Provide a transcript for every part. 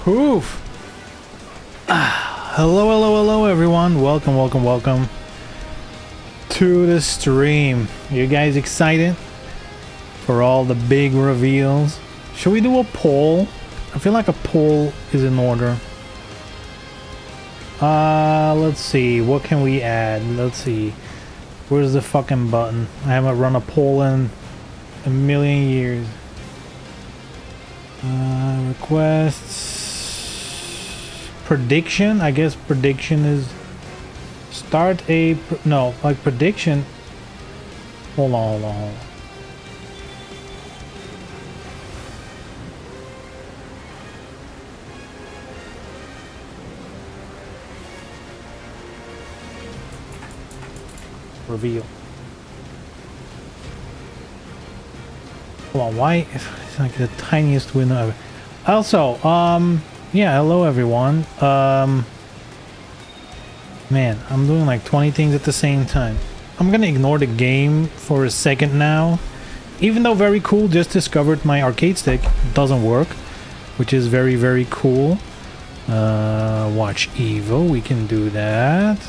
Poof! Hello everyone. Welcome to the stream. You guys excited for all the big reveals? Should we do a poll? I feel like a poll is in order. Let's see. What can we add? Let's see. Where's the fucking button? I haven't run a poll in a million years. Requests. Prediction. I guess prediction is start a no, like prediction. Hold on. reveal. Hold on, why? It's like the tiniest window ever. Also, yeah, hello everyone. Man, I'm doing like 20 things at the same time. I'm gonna ignore the game for a second now. Even though very cool, just discovered my arcade stick doesn't work, which is very, very cool. Watch Evo, we can do that.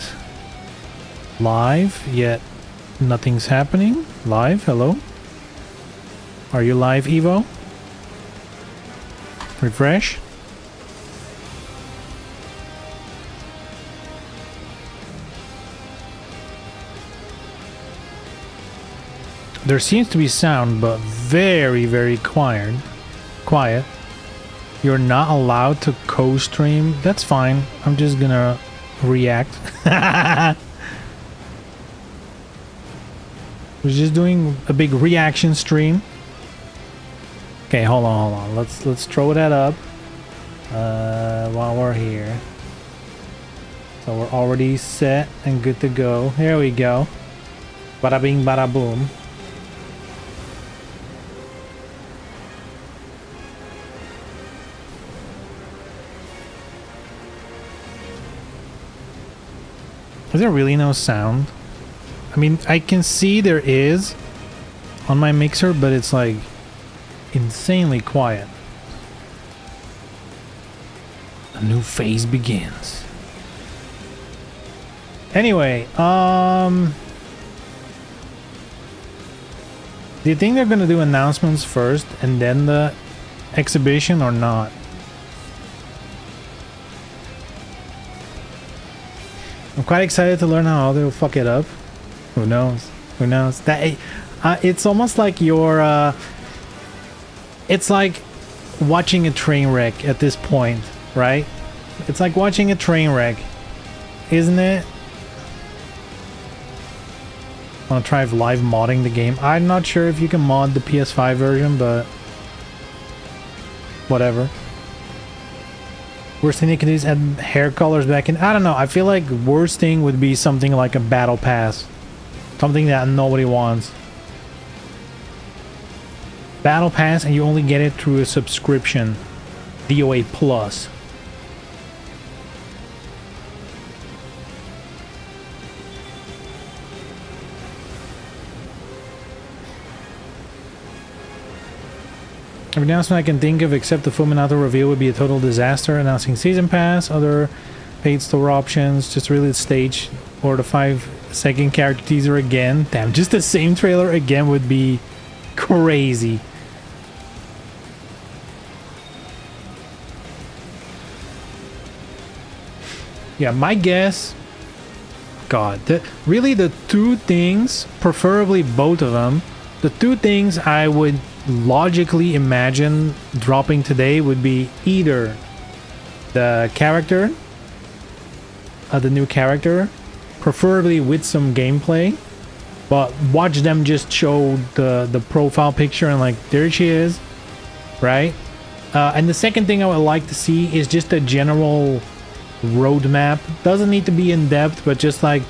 Live, yet nothing's happening. Live, hello. Are you live, Evo? Refresh. There seems to be sound, but very, very quiet. You're not allowed to co-stream. That's fine. I'm just gonna react. We're just doing a big reaction stream. Okay, hold on. Let's throw that up while we're here. So we're already set and good to go. Here we go. Bada bing, bada boom. Is there really no sound? I mean, I can see there is on my mixer, but it's like insanely quiet. A new phase begins. Anyway, do you think they're gonna do announcements first and then the exhibition or not? I'm quite excited to learn how they'll fuck it up. Who knows? Who knows? That it's almost like you're it's like watching a train wreck at this point, right? It's like watching a train wreck, isn't it? I want to try live modding the game. I'm not sure if you can mod the PS5 version, but whatever. Worst thing they can do is add hair colors back in. I don't know. I feel like worst thing would be something like a battle pass. Something that nobody wants. Battle pass and you only get it through a subscription. DOA Plus. Every announcement I can think of except the Fulminato reveal would be a total disaster. Announcing season pass, other paid store options, just really the stage or the 5-second character teaser again. Damn, just the same trailer again would be crazy. Yeah, my guess, God, really the two things, preferably both of them, the two things I would logically imagine dropping today would be either the character, the new character, preferably with some gameplay, but watch them just show the profile picture and like there she is, right? And the second thing I would like to see is just a general roadmap. Doesn't need to be in depth, but just like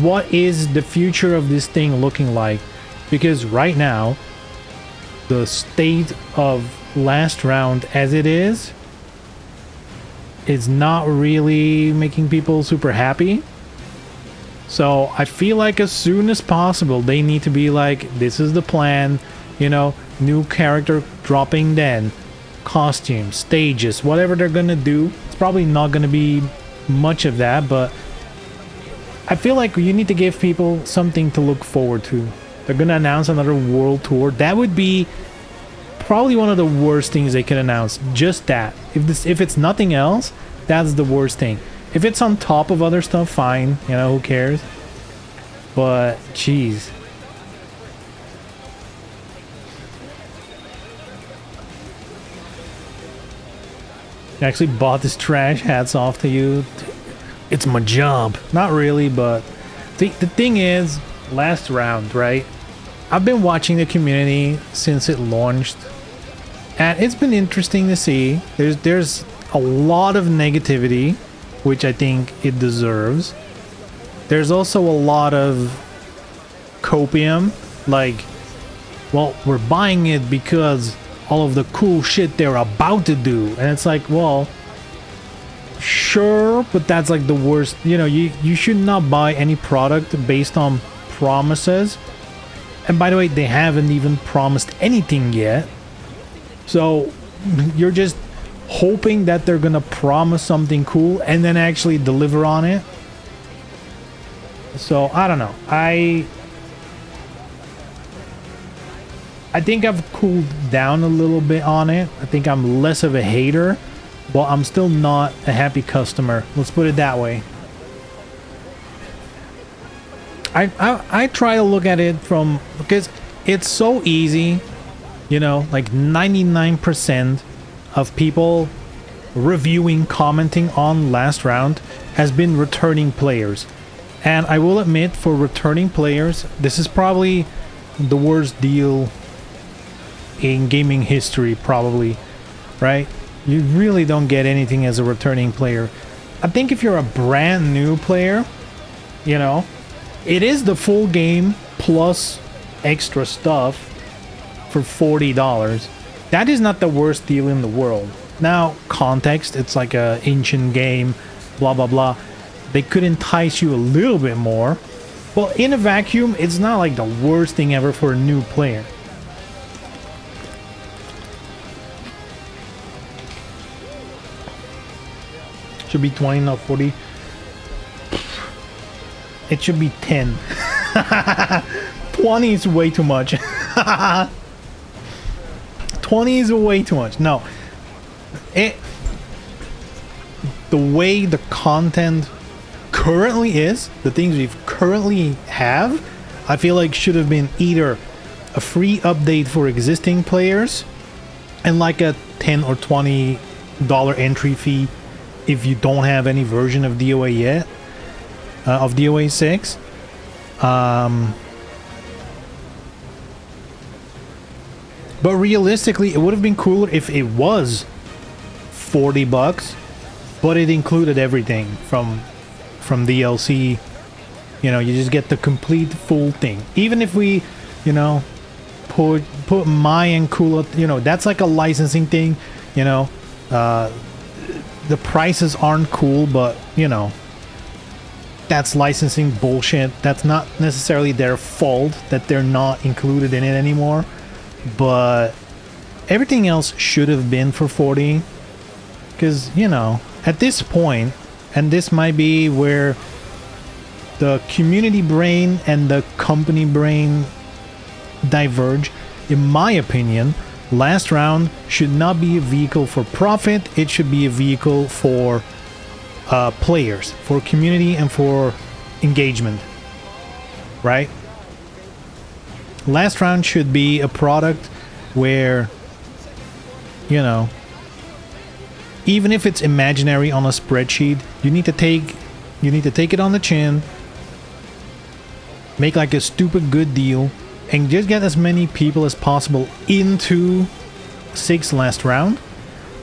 what is the future of this thing looking like, because right now the state of Last Round as it is not really making people super happy. So I feel like as soon as possible they need to be like, this is the plan, you know, new character dropping, then costumes, stages, whatever they're gonna do. It's probably not gonna be much of that, but I feel like you need to give people something to look forward to. They're gonna announce another world tour. That would be probably one of the worst things they could announce. Just that. If it's nothing else, that's the worst thing. If it's on top of other stuff, fine. You know, who cares? But jeez. I actually bought this trash. Hats off to you. It's my job. Not really, but the thing is, Last Round, right? I've been watching the community since it launched, and it's been interesting to see. There's a lot of negativity, which I think it deserves. There's also a lot of copium, like, well, we're buying it because all of the cool shit they're about to do. And it's like, well, sure, but that's like the worst. You know, you should not buy any product based on promises. And by the way, they haven't even promised anything yet. So you're just hoping that they're gonna promise something cool and then actually deliver on it. So I don't know. I think I've cooled down a little bit on it. I think I'm less of a hater, but I'm still not a happy customer. Let's put it that way. I try to look at it from, because it's so easy, you know, like 99% of people reviewing, commenting on Last Round has been returning players. And I will admit, for returning players, this is probably the worst deal in gaming history, probably, right? You really don't get anything as a returning player. I think if you're a brand new player, you know, it is the full game plus extra stuff for $40. That is not the worst deal in the world. Now, context, it's like a ancient game, blah, blah, blah. They could entice you a little bit more. Well, in a vacuum, it's not like the worst thing ever for a new player. Should be 20, not 40. It should be 10. 20 is way too much. 20 is way too much. No. The way the content currently is, the things we currently have, I feel like should have been either a free update for existing players and like a $10 or $20 entry fee if you don't have any version of DOA yet, of DOA6. But realistically, it would have been cooler if it was $40, but it included everything from DLC. You know, you just get the complete full thing. Even if we, you know, put Mai and Kula, you know, that's like a licensing thing. You know, the prices aren't cool, but you know, that's licensing bullshit. That's not necessarily their fault that they're not included in it anymore. But everything else should have been for 40, because you know, at this point, and this might be where the community brain and the company brain diverge. In my opinion, Last Round should not be a vehicle for profit. It should be a vehicle for players, for community, and for engagement, right? Last Round should be a product where, you know, even if it's imaginary on a spreadsheet, you need to take it on the chin, make like a stupid good deal, and just get as many people as possible into 6 Last Round.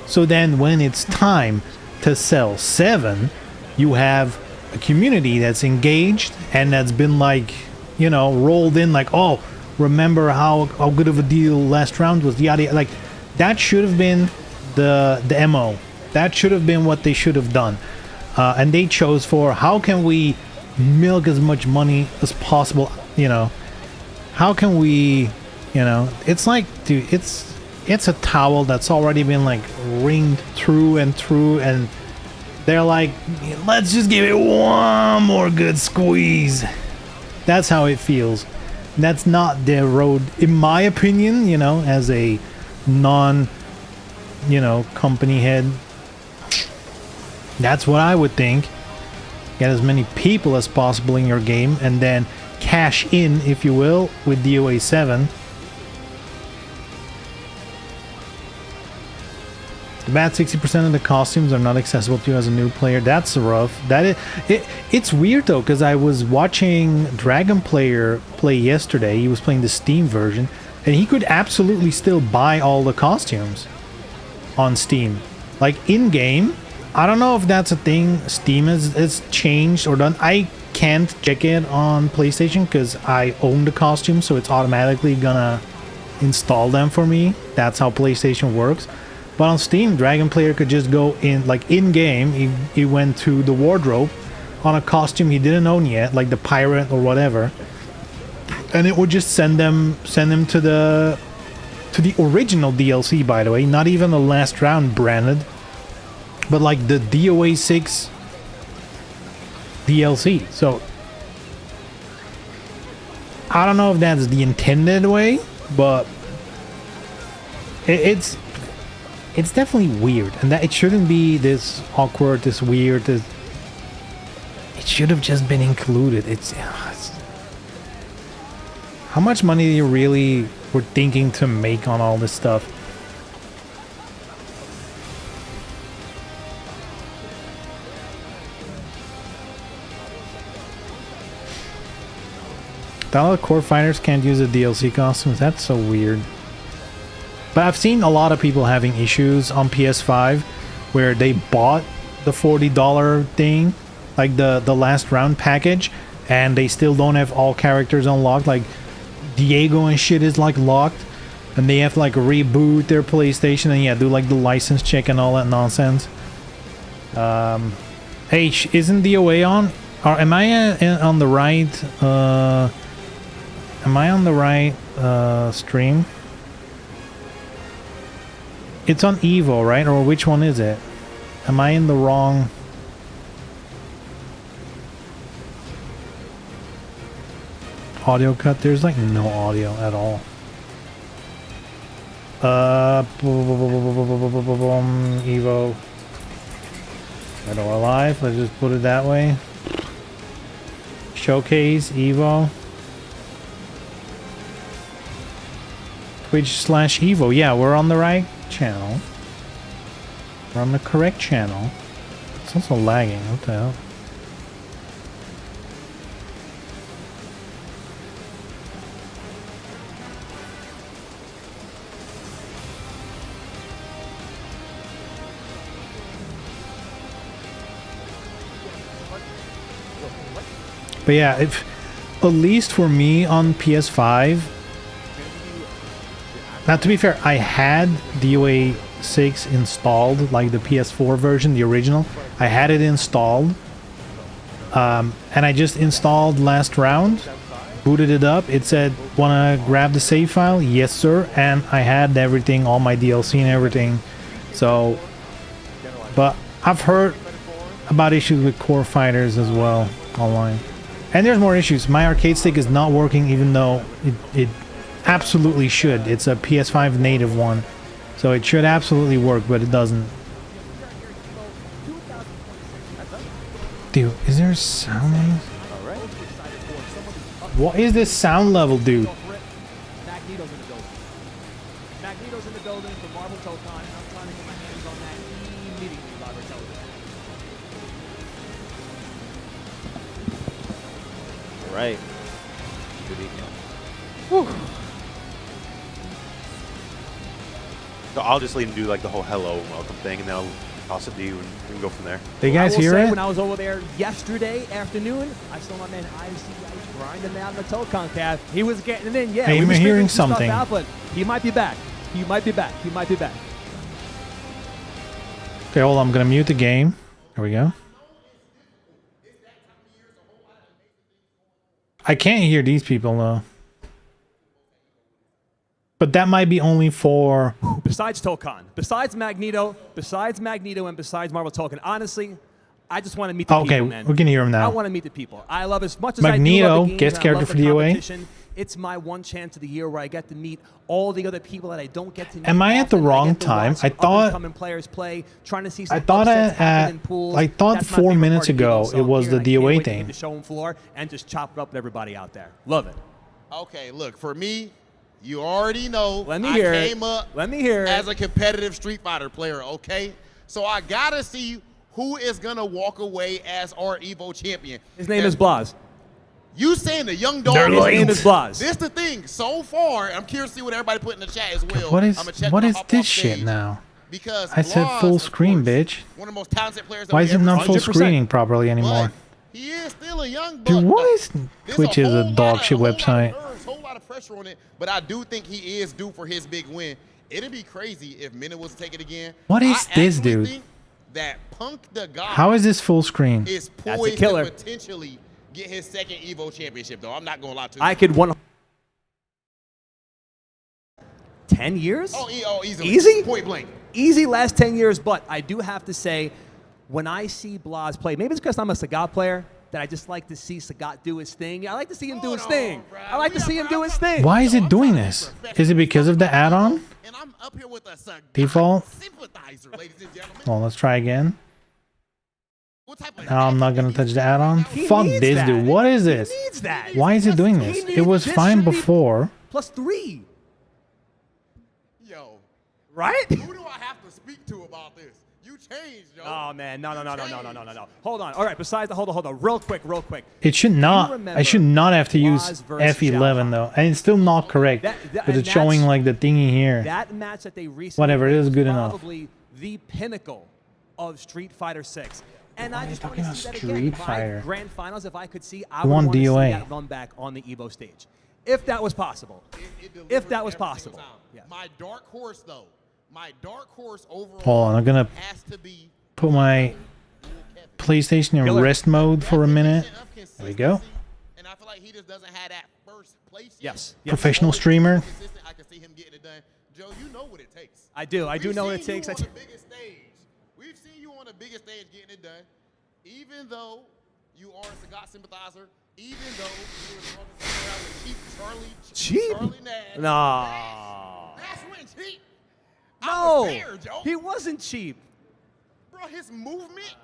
So then when it's time to sell 7, you have a community that's engaged and that's been like, you know, rolled in like, oh, remember how good of a deal Last Round was, yada yada. Like, that should have been the MO. That should have been what they should have done. And they chose for, how can we milk as much money as possible, you know? How can we, you know, it's like, dude, it's a towel that's already been like ringed through and through, and they're like, let's just give it one more good squeeze. That's how it feels. That's not their road, in my opinion, you know, as a non, you know, company head. That's what I would think. Get as many people as possible in your game and then cash in, if you will, with DOA7. The bad 60% of the costumes are not accessible to you as a new player. That's rough. It's weird though, because I was watching Dragon Player play yesterday. He was playing the Steam version, and he could absolutely still buy all the costumes on Steam. Like in game, I don't know if that's a thing Steam has changed or done. I can't check it on PlayStation because I own the costume, so it's automatically gonna install them for me. That's how PlayStation works. But on Steam, Dragon Player could just go in, like in game, he went to the wardrobe on a costume he didn't own yet, like the pirate or whatever, and it would just send him to the original DLC, by the way, not even the Last Round branded, but like the DOA6 DLC. So I don't know if that's the intended way, but it's definitely weird, and that it shouldn't be this awkward, this weird. It should have just been included. It's how much money you really were thinking to make on all this stuff. The core fighters can't use the DLC costumes. That's so weird. But I've seen a lot of people having issues on PS5 where they bought the $40 thing, like the Last Round package, and they still don't have all characters unlocked. Like Diego and shit is like locked, and they have to like reboot their PlayStation and yeah, do like the license check and all that nonsense. Hey, isn't DOA on? Or am I on the right? Am I on the right stream? It's on Evo, right? Or which one is it? Am I in the wrong? Audio cut? There's like no audio at all. Evo. Dead or Alive. Let's just put it that way. Showcase Evo. Twitch/Evo. Yeah, we're on the right channel. We're on the correct channel. It's also lagging. What the hell? But yeah, if at least for me on PS5. Now, to be fair, I had DOA6 installed, like the PS4 version, the original. I had it installed. And I just installed Last Round, booted it up. It said, wanna grab the save file? Yes, sir. And I had everything, all my DLC and everything. So, but I've heard about issues with core fighters as well online. And there's more issues. My arcade stick is not working even though it absolutely should. It's a PS5 native one, so it should absolutely work, but it doesn't. Dude, is there a sound on this? What is this sound level, dude? Magneto's in the building. Magneto's in the building for Marvel Tokon. I'm trying to get my hands on that immediately live on television. All right. Good evening. Whew. So I'll just leave him do like the whole hello and welcome thing, and then I'll toss it to you, and we can go from there. Do you guys hear it? When I was over there yesterday afternoon, I saw my man IC grinding out in the Tokon cast. He was getting it in. Yeah, I'm hearing something. Out, but he might be back. He might be back. He might be back. Okay, hold on. I'm gonna mute the game. There we go. I can't hear these people though. But that might be only for... Besides Tokon, besides Magneto, and besides Marvel Tokon, honestly, I just want to meet the people, man. Okay, we can hear him now. I want to meet the people. I love as much as Magneto, I do love the games, guest character for DOA. It's my one chance of the year where I get to meet all the other people that I don't get to meet. Am I at the wrong time? I thought players play, trying to see some I thought 4 minutes ago it was the DOA thing. The show floor and just chop it up with everybody out there. Love it. Okay, look, for me, you already know Let me hear I came up as a competitive Street Fighter player, okay? So I gotta see who is gonna walk away as our Evo champion. His name is Blas. You saying the young dog? His name is Blas. This the thing. So far, I'm curious to see what everybody put in the chat as well. What is this shit now? because I said Blas, full of screen, course, bitch. one of the most talented players that Why we is it ever not full 100%. screening properly anymore? But he is still a young buck. Dude, why is There's Twitch is a whole dog lot shit of- whole lot website? of nerves, whole lot of pressure on it, but I do think he is due for his big win. It'd be crazy if Minna was to take it again. What is I this, actually dude? think that Punk the God How is this full screen? is That's a poised to killer. potentially get his second Evo championship, though. I'm not going to lie to you. I could 10 years? Easily. Easy? Point blank. Easy last 10 years, but I do have to say, when I see Blas play, maybe it's because I'm a Sagat player, that I just like to see Sagat do his thing. I like to see him do his thing. I like to see him do his thing. Why is it doing this? Is it because of the add-on? And I'm up here with a Sagat Default? sympathizer, ladies and gentlemen. Well, let's try again. What type of No, I'm not gonna touch the add-on. He Fuck needs this, that. dude. What is this? He needs that. Why is it doing this? He It was needs- fine this should be before. +3, Yo, right? who do I have to speak to about this? You changed, yo. Oh man, no. Hold on. All right, besides the hold on, real quick. It should not. I should not have to use Blas versus F11 though, and it's still not correct. But and it's showing that's- like the thingy here. That match that they recently Whatever, it played is was good enough. Probably the pinnacle of Street Fighter 6. And Why I are you just want talking to about see that Street again. Fighter? My grand finals, if I could see, I You would want want to see DOA. that run back on the Evo stage. If that was possible. It delivers If that was every single possible. time. Yeah. My dark horse, though, overall Hold on, I'm gonna has to be put my PlayStation in Killer. rest mode for a minute. definition of There we go. consistency, And I feel like he just doesn't have that first place yet. Yes. Professional Always streamer. consistent. I can see him getting it done. Joe, you know what it takes. I do We've know what it seen takes. You on the biggest stage. We've seen you on the biggest stage getting it done. Even though you are a Sagat sympathizer, even though you were talking around with Cheap? Charlie Nash. No. Nash went cheap. I No. was there, Joe. He wasn't cheap. Bro, his movement.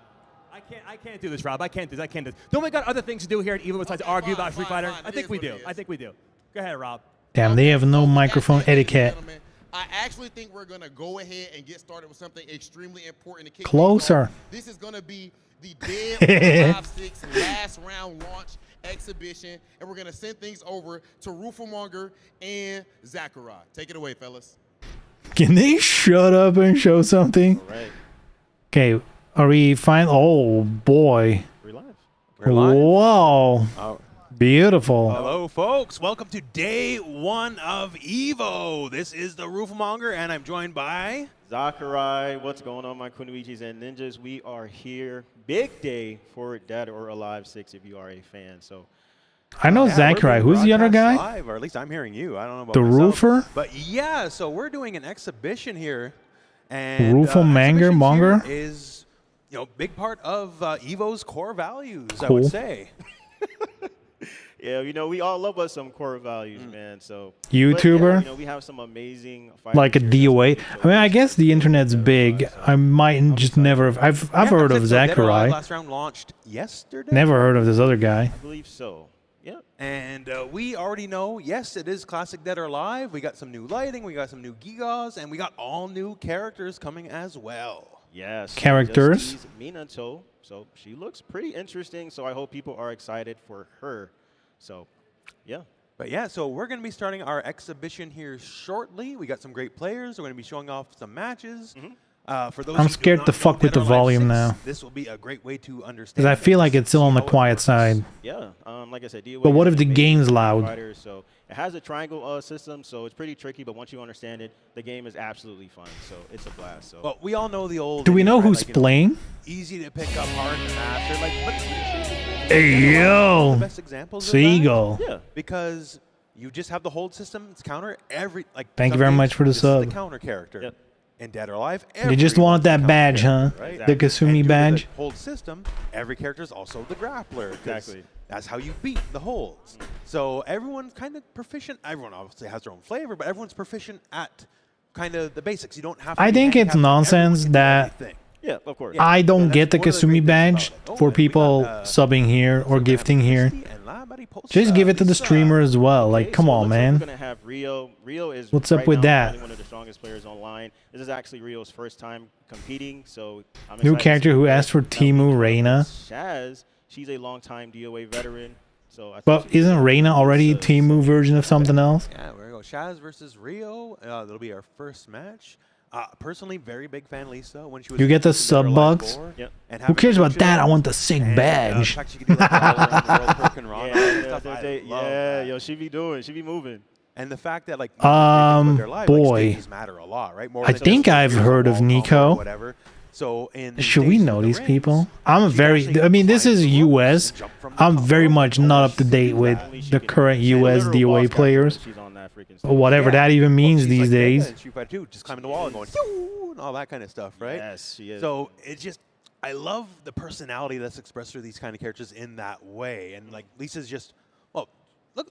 I can't do this, Rob. I can't do this. Don't we got other things to do here at Evo besides Okay, argue fine, about Street fine, Fighter? fine. I It think is we what do. it is. I think we do. Go ahead, Rob. Damn, they have no microphone etiquette. Gentlemen, I actually think we're going to go ahead and get started with something extremely important to kick things Closer. off. This is going to be the DOA6 Last Round launch exhibition, and we're going to send things over to Rufelmonger and Zachariah. Take it away, fellas. Can they shut up and show something? All right, Okay, are we fine? Oh boy. we're live. We're live. Whoa. Oh. Beautiful. Hello, folks. Welcome to day one of Evo. This is the Roofmonger, and I'm joined by... Zachariah, what's going on, my Kunoichis and Ninjas? We are here. Big day for Dead or Alive 6 if you are a fan. So I know Yeah, Zachariah. we're Who's being the other guy? broadcast live, or at least I'm hearing you. I don't know about The myself. roofer? But yeah, so we're doing an exhibition here. And Roofmonger, exhibitions monger? here is, big part of Evo's core values, I Cool. would say. yeah, we all love us some core values, man. So YouTuber? But, yeah, we have some amazing Like a fighters here DOA. that's I gonna mean, I show guess the internet's big. I might just never have. I've Yeah, heard of so Dead or Alive Zachariah. Last Round launched yesterday. Never heard of this other guy. I believe so. Yeah. And we already know, yes, it is classic Dead or Alive. We got some new lighting, we got some new gigas, and we got all new characters coming as well. Yes. Characters? Just teased Minato. So she looks pretty interesting. So I hope people are excited for her. So, yeah. But yeah, so we're going to be starting our exhibition here shortly. We got some great players. We're going to be showing off some matches. For those I'm who do scared not to know fuck with Dead or the Alive volume 6, now. This will be a great way to understand. Because I feel like it's still on the how it quiet works. side. Yeah, like I said, DOA But what is if an the amazing game's loud? fighter, so it has a triangle system, so it's pretty tricky. But once you understand it, the game is absolutely fun. So it's a blast. So Well, we all know the old. Do we know right? who's Like, playing? Easy to pick up, hard to master. But Hey, yo. the best examples of Seagull. yeah, that, because you just have the hold system. It's counter every Thank you some very days, much for the this is sub. the counter character. Yep. In Dead or Alive, You just wanted that badge, huh? Right. The Exactly. Kasumi And due to badge? the hold system, every character is also the grappler. 'cause Exactly. That's how you beat the holds. So everyone's kind of proficient. Everyone obviously has their own flavor, but everyone's proficient at kind of the basics. You don't have to I be think it's handicapped. Everyone nonsense can do that everything. yeah, of course. Yeah. I don't that's get the one of the great Kasumi things badge about it. Oh, for and we people got, subbing here or so gifting here. Christy and Labadee Post Just give it to the Lisa. streamer as well. Like, Okay, come so it on, looks like man. We're gonna have Rio. Rio is What's up right with now that? probably one of the strongest players online. This is actually Rio's first time competing, so I'm New excited to character see who her. asked for Now, Timu Reina. Shaz, she's a longtime DOA veteran, so I think But she's isn't Reina already a so- Timu version of something else? Yeah, we're going to go Shaz versus Rio. That'll be our first match. Personally, very big fan Lisa. When she was You get the introduced into sub their live bucks? board Yep. and Who having cares about Lucio that? I want the sick and, badge. the fact she could do like all around the world perk and run and all that stuff, I love that. yo, she be moving. And the fact that like their live, boy. like, stages matter a lot, right? More I than think just I've here's a heard of wall combo or Nico. whatever. So in the Should we stages know with the these rings, people? I'm a she very, actually I mean, this climbs is the ropes US. and jump from the I'm top very rope. much not up to date with the current US DOA players. Or whatever that even means She's these like Becca days. in Street Fighter 2, just climbing the wall and going, "Yoo," and all that kind of stuff, right? Yes, she is. So it just, I love the personality that's expressed through these kind of characters in that way. And like Lisa's just, well,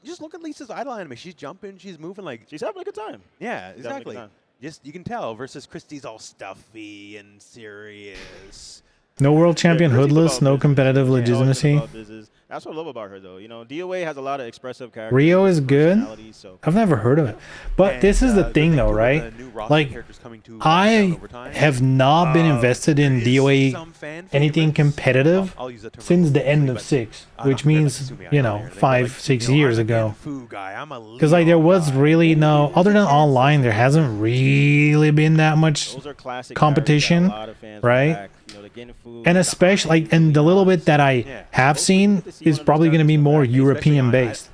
just look at Lisa's idle anime. She's jumping, she's moving like, She's having a good time. yeah, having a good exactly. time. Just you can tell. Versus Christie's all stuffy and serious. No world champion Yeah, Chrissy's hoodless, about no business. competitive She's always been legitimacy. about business. That's what I love about her, though. You know, DOA has a lot of expressive characters. Rio is good. personalities, So. I've never heard of it. But And, this is the good thing though, too with right? the new roster Like, characters coming to I SmackDown over time. have not been invested in there is DOA some fan anything favorites. competitive I'll use that term since the loosely, end of but 6, I'm which not gonna means, sue me on you it know, here. They 5, like, 6 you know, years I'm a ago. Fu guy. I'm a Because like there Leon was guy. really no, other than online, there hasn't really been that much. Those are classic competition, characters that a lot of fans right? back. You know, the Genfu, And especially, like, and the little bit that I Yeah. have seen is probably going to be more European based.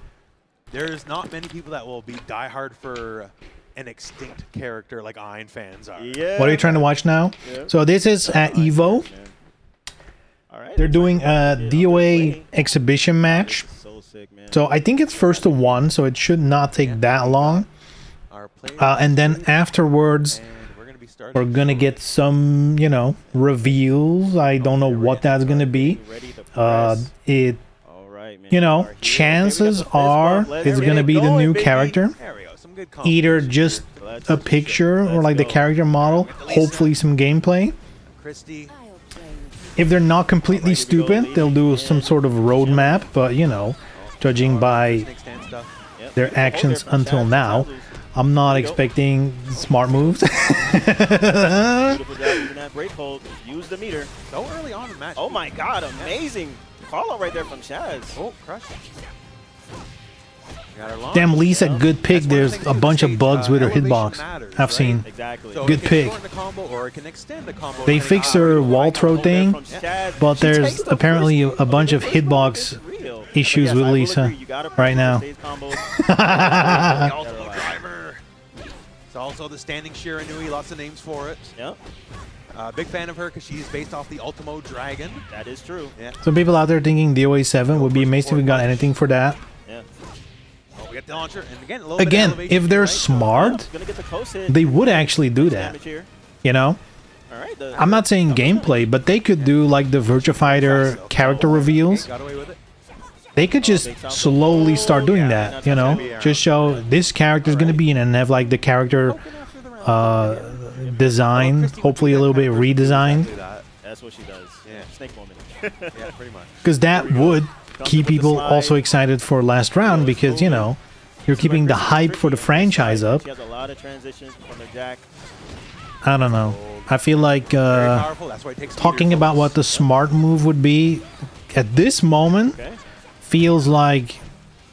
There's not many people that will be diehard for an extinct character like Iron fans are. Yeah. What are you trying to watch now? Yeah. So this is at Evo. All right. They're doing a DOA exhibition match. So sick, man. So I think it's first to 1, so it should not take that long. Our players And then afterwards, and we're gonna be starting. we're gonna get some, you know, reveals. I don't know what that's gonna be. Ready to Uh, press. it, All right, man. you know, We are here. chances Okay, we got the fist are bump. Let's it's get gonna it be the going, new baby. character. There we go. Some good Either competition just here. Let's a do some shit. picture or Let's like the go. character model, hopefully some gameplay. Christie. If they're not completely stupid, they'll do some sort of roadmap, but you know, judging by Snake stand stuff. Yep. their Hold there actions from until Shaz. now, Shaz. I'm not There you go. expecting smart moves. Beautiful job using that break hold. Use the meter. So early on in the match. Oh my God, amazing call out right there from Shaz. Oh, crush. Got her launch. Damn, Lisa, good pick. That's one of the There's things a too, bunch of stage, bugs with her elevation hitbox. matters, I've right? seen. Exactly. So Good it can pick. shorten the combo or it can extend the combo. They depending fixed on her how you wall like throw Hold there thing, from Shaz. but She takes there's the apparently first a bunch of one. The first hitbox one is real. issues But with yes, I will Lisa agree. You gotta right now. practice the stage combos. The ultimate driver. It's also the standing Shiranui. Lots of names for it. Yep, Big fan of her because she's based off the Ultimo Dragon. that is true. Yeah. Some people out there thinking DOA7 would be amazing if we got anything for that. Yeah. Oh, we got the launcher. And again, a little bit of Again, elevation, if they're right? smart, Gonna get the close hit. they would actually do that. Damage here. You know? All right. I'm not saying gameplay, but they could do like the Virtua Fighter character reveals. Got away with it. They could just slowly start doing that, you know? Just show this character's gonna be in and have like the character design, hopefully a little bit redesigned. Do that. That's what she does. Yeah. Snake moment. Yeah, pretty much. Because that would keep people also excited for last round because, you know, you're keeping the hype for the franchise up. She has a lot of transitions from the jack. I don't know. I feel like Very powerful. That's why it takes talking meters. about what the smart move would be at this moment Okay. feels like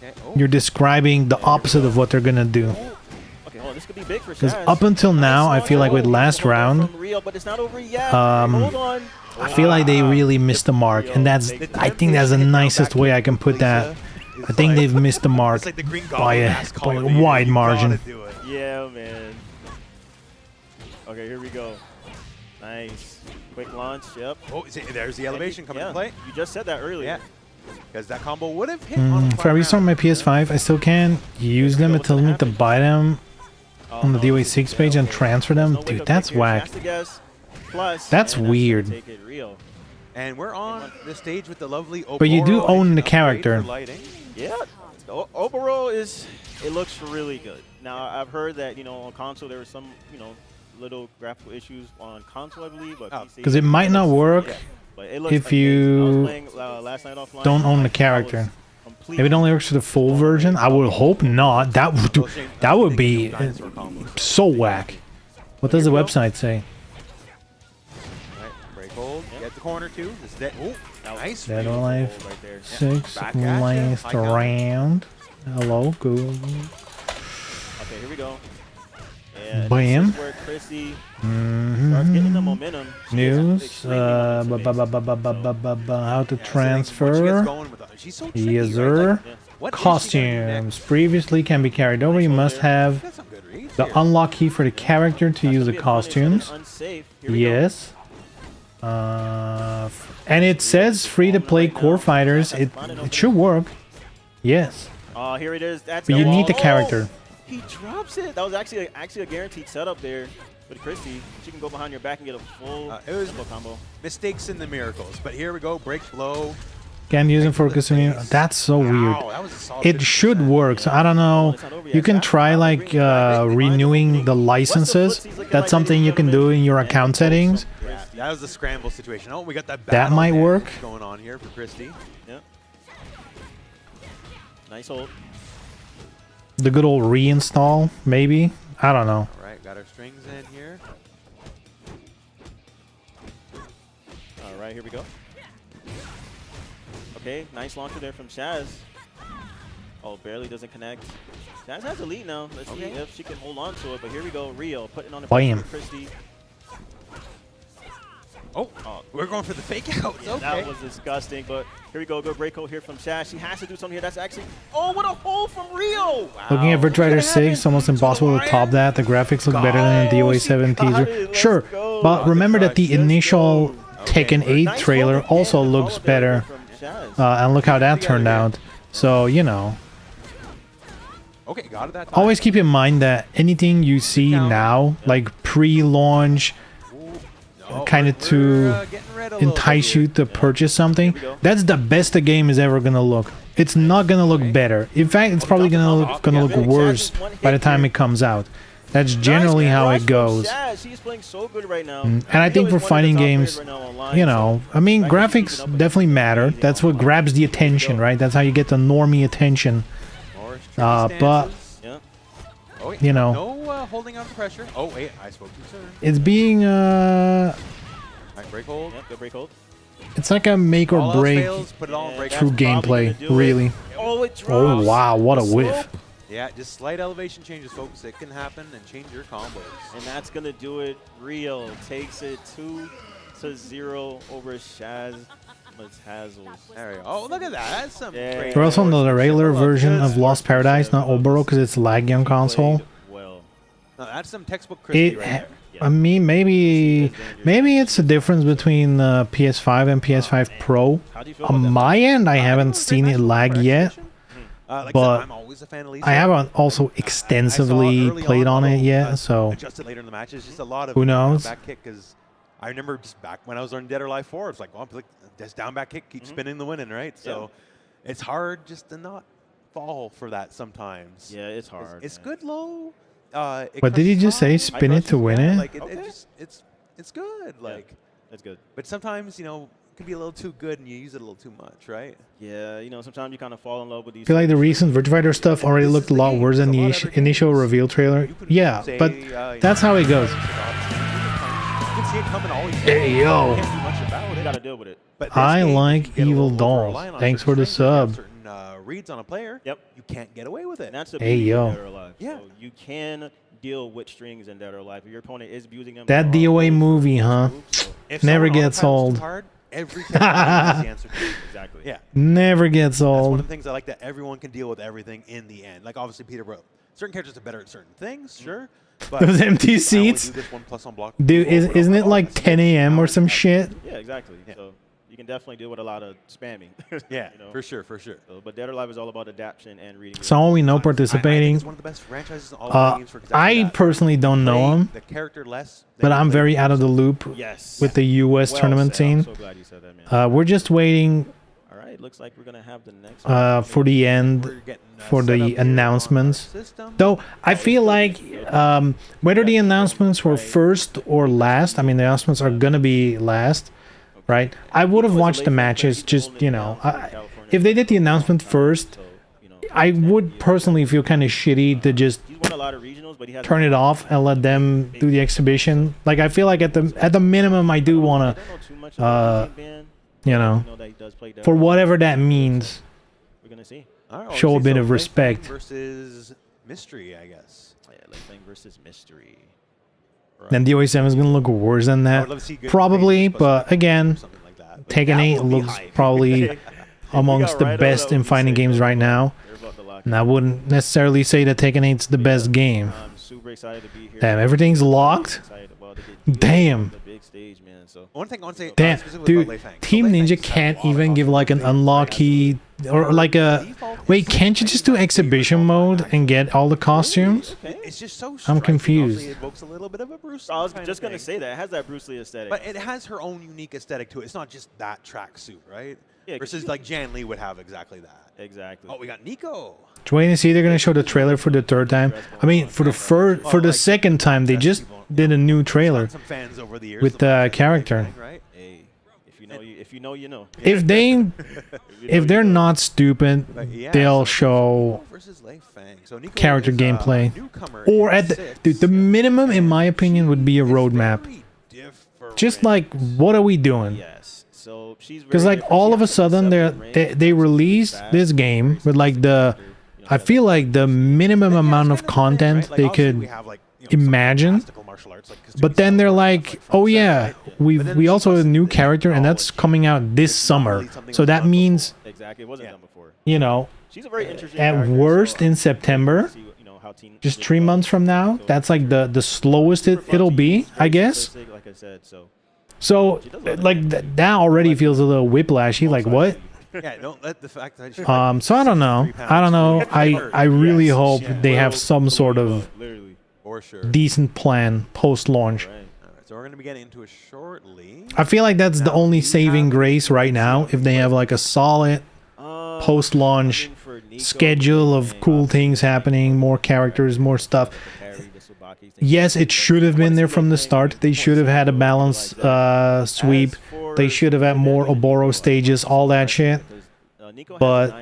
Okay. Oh. you're describing the opposite of what they're gonna do. Okay, hold on. This could be big for Because Shaz. up until now, I feel like with last round, From Rio, but it's not over yet. um, Hold on. I feel like they really missed the mark, and that's, I think that's the nicest way I can put that. I think they've missed the mark It's like the Green by Goblin a mask calling by a you. wide You margin. gotta do it. Yeah, man. Okay, here we go. Nice. Quick launch. Yep. Oh, see, there's the elevation coming into play. You just said that earlier. Yeah. Because that combo would have hit on the If I restart my PS5, I still can use them. It tells me to buy them on the DOA6 page and transfer them. Dude, that's whack. That's weird. Take it real. And we're on the stage with the lovely Oboro. But you do own and the upgrade character. for lighting. Yeah. Overall it looks really good. Now I've heard that, you know, on console there were some, you know, little graphical issues on console, I believe, but PC, Because it might not work yeah, but it looks if amazing. I was you playing, last night offline. don't own the I was character. completely If it only works for the full version, I would hope not. That would be Dinosaur combo. so whack. What does the website say? Right, break hold. Get the corner too. This is that. Oh, nice. Dead or Alive right there. 6 Back at ya. last High count. round. Hello, good. Okay, here we go. And Bam. this is where Christie starts getting the momentum. She is News. extremely on this base. How to Yeah, so I think once she gets transfer. going with she's so tricky, Yes, right? sir. Like, what is she gonna do Costumes next? previously can be carried over. You must have That's some good reads the here. unlock key for the character to use the That's gonna be a costumes. punish, unsafe. Here we go. Yes. And it says free to play core fighters. It should work. Yes. Here it is. That's But the you need wall. the character. He drops it. That was actually a guaranteed setup there with Christie. She can go behind your back and get a full It was combo. mistakes in the miracles, but here we go. Break blow. Can use it for casino. That's so weird. Wow, that was a solid It should 50%. work. So I don't know. You can try like renewing the licenses. That's something you can do in your account settings. Yeah, that was a scramble situation. Oh, we got that. That battle might damage work. going on here for Christie. Yeah. Nice hold. The good old reinstall, maybe. I don't know. All right, got our strings in here. All right, here we go. Okay, nice launcher there from Shaz. Oh, barely doesn't connect. Shaz has a lead now. Let's see if she can hold on to it. But here we go, Rio putting on the pressure Bam. for Christie. Oh, we're going for the fake out. Yeah, Okay. that was disgusting. But here we go, good break hold here from Shaz. She has to do something here. That's actually. Oh, what a hold from Rio! Looking at Virtua Fighter 6, it's almost impossible to top that. The graphics look better than the DOA7 teaser. Sure, but remember that the initial Tekken 8 trailer also looks better. And look how that turned out. So, you know. Okay, got it that time. Always keep in mind that anything you see now, like pre-launch, kind of to entice you to purchase something, that's the best the game is ever gonna look. It's not gonna look better. In fact, it's probably gonna look worse by the time it comes out. That's generally how it goes. She's playing so good right now. And I think for fighting games, you know, I mean, graphics definitely matter. That's what grabs the attention, right? That's how you get the normie attention. But you know, no holding on the pressure. Oh wait, I spoke too soon. it's being All right, break hold. Yep, good break hold. it's like a make or All else break fails, put it all in break through hold. gameplay, really. Oh, it drops. Oh wow, what a whiff! Yeah, just slight elevation changes, folks. It can happen and change your combos. And that's going to do it. Rio takes it 2-0 over Shaz Matazzles. There we go. Oh, look at that. That's some great. We're also on the regular version of Lost Paradise, not Oboro, because it's laggy on console. Well, No, that's some textbook Christie It, right there. I mean, maybe it's a difference between PS5 and PS5 Pro. how do you feel about On that? my end, I haven't seen it lag yet. Like I but said, I'm always a fan of Lisa. I haven't also I saw extensively early played on it although, yet, so adjusted later in the match. It's just a lot of Who knows? back kick because I remember just back when I was on Dead or Alive 4, it's like, well, like this down back kick keeps spinning the winning, right? So it's hard just to not fall for that sometimes. Yeah, it's hard. It's man. good low. What did he just say? Spin it to win it? Like it's good. Like, That's good. but sometimes you know it can be a little too good and you use it a little too much, right? Yeah, you know, sometimes you kind of fall in love with these. I feel like the recent Virtua Fighter stuff already looked a lot worse than the initial reveal trailer. Yeah, but that's how it goes. You can see it coming all year. Hey, yo. You can't do much about You it. got to deal with it. But this I game, you like can get a Evil little Dolls. over-reliant on Thanks certain for the strings. If you have sub. Certain reads on a player. Yep. You can't get away with it. And that's the Hey, beauty yo. of Dead or Alive. Yeah. So you can deal with strings in Dead or Alive. If your opponent is abusing them. That DOA movie, huh? If Never someone gets autopilots old. too hard, every character has the answer to it. Exactly. Yeah. Never gets That's one of old. the things I like, that everyone can deal with everything in the end. Like obviously Peter wrote. Certain characters are better at certain things, sure. But Those empty I only seats. do this one plus on block. Dude, isn't it like 10 a.m. or some shit? Yeah, exactly. So you can definitely deal with a lot of spamming. Yeah, you know? for sure, for sure. So, but Dead or Alive is all about adaptation and reading. Someone we know I think participating. it's one of the best franchises in all of games for exactly I that. personally don't know Play him, the character less, but than I'm you play very the out of the loop Yes. with the U.S. Well tournament said. I'm scene. so glad you said that, man. We're just waiting All right, looks like we're gonna have the next. for the end, We're getting, for set the up here on our announcements. system. Though I feel like whether the announcements were first or last, I mean the announcements are gonna be last, right? I would have watched the matches, just you know, if they did the announcement first, I would personally feel kind of shitty to just He's won a lot of regionals, but he has turn it off and let them do the exhibition. Like I feel like at the minimum, I do want I to, don't know too much about the team band. you know, I know that he does play Dead for or Alive. whatever that means. We're gonna see. All right, well, show a let's see. bit So of Link respect. versus Mystery, I guess. Oh, yeah, Link versus Mystery. then DOA7 is gonna look worse than I that. would love to see good Probably, face, but again, something like that. Tekken 8 That would be looks hype. probably amongst the Raido, best that in would be fighting sick, games though. right now. They're about to lock And I in. wouldn't necessarily say that Tekken 8's the best game. I'm super excited to be here. Damn, everything's locked? Excited about to get Damn. on the big stage, man. So One thing I want to say, Damn, specifically dude, about Lei Fang. So Team Lei Ninja Fang's had can't a lot of even give like an options. unlock key or like a... Wait, can't you just do exhibition mode and get all the costumes? It's just so. I'm striking. confused. Obviously, it evokes a little bit of a Bruce. I was kind just of gonna thing. say that it has that Bruce Lee aesthetic. But it has her own unique aesthetic to it. It's not just that tracksuit, right? Yeah, 'cause Versus like Jan Lee would have exactly that. exactly. Oh, we got Nico. Just waiting to see they're gonna show the trailer for the third time. I mean, for the second time, they just did a new trailer Some fans over the years with the that character. right? Hey, if you know, you know. If they're not stupid, But yeah, they'll so show Nico versus Lei Fang. So Nico character is, gameplay. newcomer or in at the six. dude, the minimum in my opinion would be a It's roadmap. very different. Just like, what are we doing? Yes. So she's Because like all of a sudden they released this game with like I feel like the minimum amount of content they could imagine. But then they're like, oh yeah, we also have a new character and that's coming out this summer. So that means, exactly it wasn't done before. you know, She's a very interesting. at character, worst so in September, see what, you know, how teen just Ninja 3 goes. months from now, So that's like the slowest it'll be, I guess. Like I said, so So like that already feels a little whiplashy. Like what? Yeah, don't let the fact that she So I don't know. I really hope they have some sort of literally. for sure. decent plan post-launch. Right. All right, so we're gonna be getting into it shortly. I feel like that's the only saving grace right now. If they have like a solid post-launch schedule of cool things happening, more characters, more stuff. Yes, it should have been there from the start. They should have had a balanced sweep. They should have had more Oboro stages, all that shit. But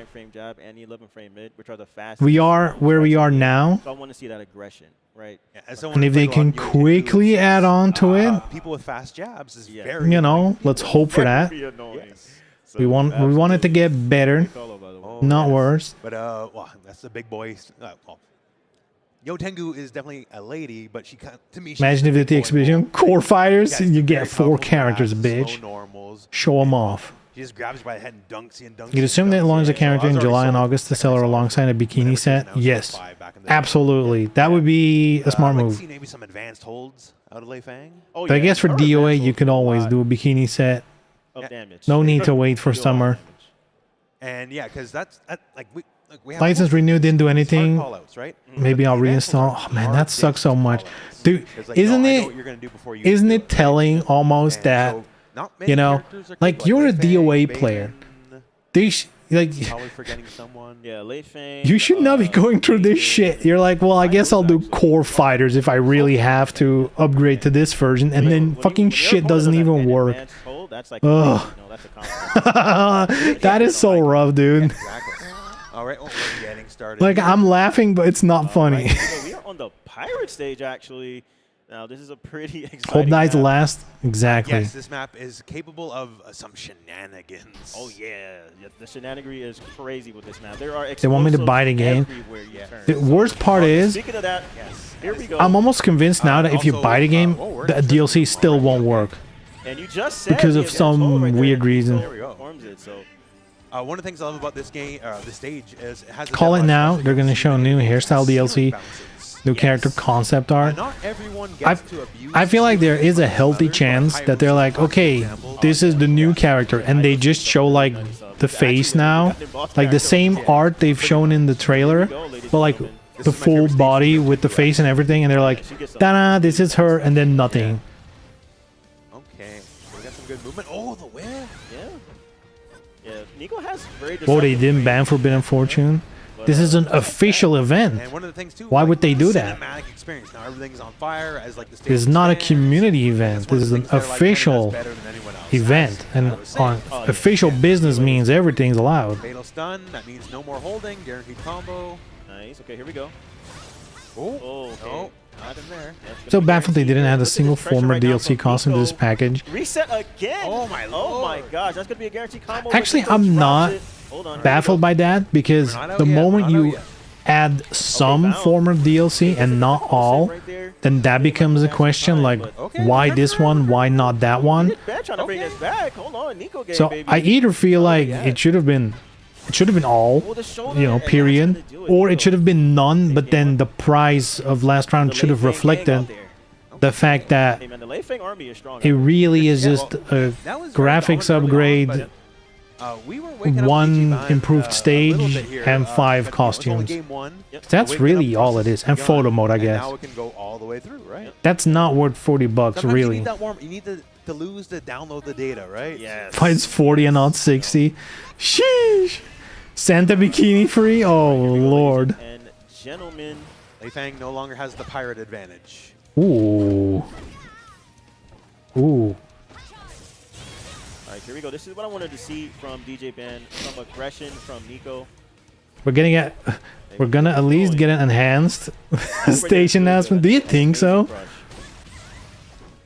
we are where we are now. So I want to see that aggression, right? Yeah, as someone And who if they played a lot can of Yo-Yo quickly games, add on to it, people with fast jabs is Yeah. very you know, annoying. let's hope for that. Yes. We want it to get better, Oh, not yes. worse. But well, that's the big boy. Well, Yo Tengu is definitely a lady, but she kind to me. She's Imagine if the at the big boy exhibition, role. core fighters, Yeah, you very get 4 powerful characters, grabs, bitch. slow normals. Show them off. She just grabs you by the head and dunks you and dunks. You'd assume they launched the character in July and and August to sell her alongside a bikini set? Yes, absolutely. That would be a smart I'd like to move. see maybe some advanced holds out of Lei Fang. Oh, But I guess for her DOA, advanced you could holds always a do a lot bikini set. of damage. No need to wait for Do a lot of summer. damage. And yeah, because that's like we have License renewed, didn't do anything. hard callouts, right? Maybe I'll Advanced reinstall. holds Oh man, are that sucks so distance much. callouts. Dude, It's like, no, isn't I know it? what you're gonna do before you Isn't do it telling almost And that, so not many you know, characters are like quick, you're a Lei Fang, DOA Baden, player. Like Probably forgetting someone. Yeah, Lei Fang. you should not be going through this shit. You're like, well, I guess I'll do core fighters if I really have to upgrade to this version, and then fucking shit doesn't even work. That's like, Ugh. that's a compliment. That is so rough, dude. Exactly. All right, well, we're getting started. Like I'm laughing, but it's not funny. Right, so we are on the pirate stage, actually. Now, this is a pretty exciting Hope dies map. last. Exactly. Yes, this map is capable of some shenanigans. Oh, yeah. The shenanigery is crazy with this map. There are They want me to explosives buy the game. everywhere you turn. The worst part is, Speaking of that, Yes. here we go. I'm almost convinced now that if you Also, buy the game, we're the DLC still won't work. And you just said because the of advanced some hold right there. weird reason. There we go. Performs it, so One of the things I love about this game, this stage, is it has a Call it demo, now. especially They're gonna with show new the hairstyle DLC, bounces. new Yes. character concept art. Not everyone I gets to abuse I feel like there is a healthy others, chance but that they're like, okay, this is the new character, and they just show like the face now, like the same art they've shown in the trailer, but like the full body with the face and everything, and they're like, ta-da, this is her, and then nothing. Okay, so we got some good movement. Oh, the whip. yeah, Nico has very. Oh, they deceptive didn't range, ban Forbidden Fortune. but, This is an official event. And one of the things too. Why like, would they do that? Cinematic experience. Now everything's on fire as like the stage. This is not a expands. community That's event. one of This is the an things that, like, Canada does official better than anyone else. event, As and I was saying, on official business means everything's allowed. fatal stun. That means no more holding. Guaranteed combo. Nice. Okay, here we go. Oh, Oh, okay. no, not in there. That's gonna So be baffled they guaranteed. didn't add a Look at single this pressure former right now DLC from costume to this Nico. package. Reset again. Oh my Oh my lord. gosh, that's gonna be a guaranteed combo. Actually, Nico I'm drops not it. Hold on, here we Baffled go. by that because We're not out the yet, moment we're not you out yet. add some bounce. former DLC and not all, Right there. then that becomes a question, like, Okay, why turn this one, why not that one? Ben trying to bring this back. Hold on, Nico game, So baby. I either feel like yeah. it should have been all, Well, the shoulder, you know, and that's period, gonna do it, or you it should have been none, but game then one. the price of last round The should have Lei Feng gang reflected out there. the fact that Hey man, the Lei Feng army is strong. it really is Yeah, just well, a that was very graphics dominant early on, upgrade, but, we were waking up one Ichiban, improved a little stage, bit here, and 5 but, you know, it's only costumes. game one. Yep. That's The waking really up all it process is, and begun, photo mode, I and guess. now it can go all the way through, right? That's not worth $40, Sometimes you really. need that warm. You need to lose to download the data, right? Yes. Why it's 40 and not 60? Sheesh! Santa Bikini free? Oh, Lord. And gentlemen, Lei Feng no longer has the pirate advantage. Ooh. Ooh. all right, here we go. This is what I wanted to see from DJ Ben, some aggression from Nico. We're getting it. We're gonna at least get an enhanced stage announcement. Do you think so?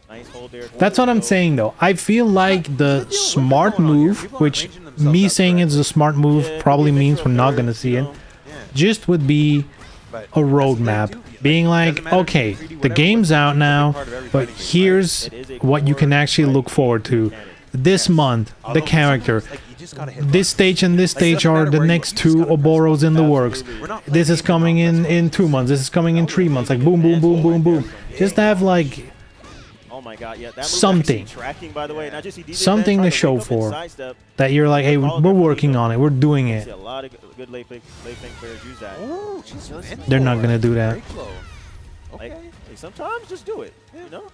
Nice hold there. That's what I'm saying, though. I feel like the smart move, which me saying it's a smart move probably means we're not gonna see it, Yeah. just would be But a roadmap. Being like, okay, the game's out now, but here's what you can actually look forward to. This month, the character. This stage and this stage are the next 2 Oboros in the works. This is coming in 2 months. This is coming in 3 months. Like boom, boom, boom, boom, boom. Just have like Oh my God, yeah, that move something. actually tracking, by the way. Not just see DJ Something Ben to trying show wake up and for. sidestep. that you're like, hey, we're working on it. We're doing I see it. a lot of good Lei Feng players use that. Oh, she's They're not gonna do that. Like, Okay. hey, sometimes just do it. You know.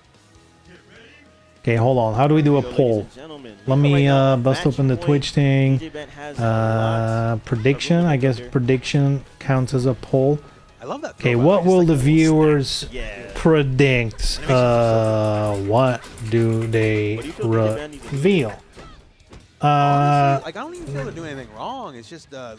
Okay, hold on. How do we do a Ladies poll? and gentlemen, Let Nico me right now, bust match open the point. Twitch thing. DJ Ben has a lot. Prediction. I guess prediction counts as a poll. I love that. Okay, throwback. what Just will like the a little viewers Yeah. predict? What do they What do you feel DJ Ben needs to do? reveal? Honestly, like I don't even feel they're doing anything wrong. It's just letting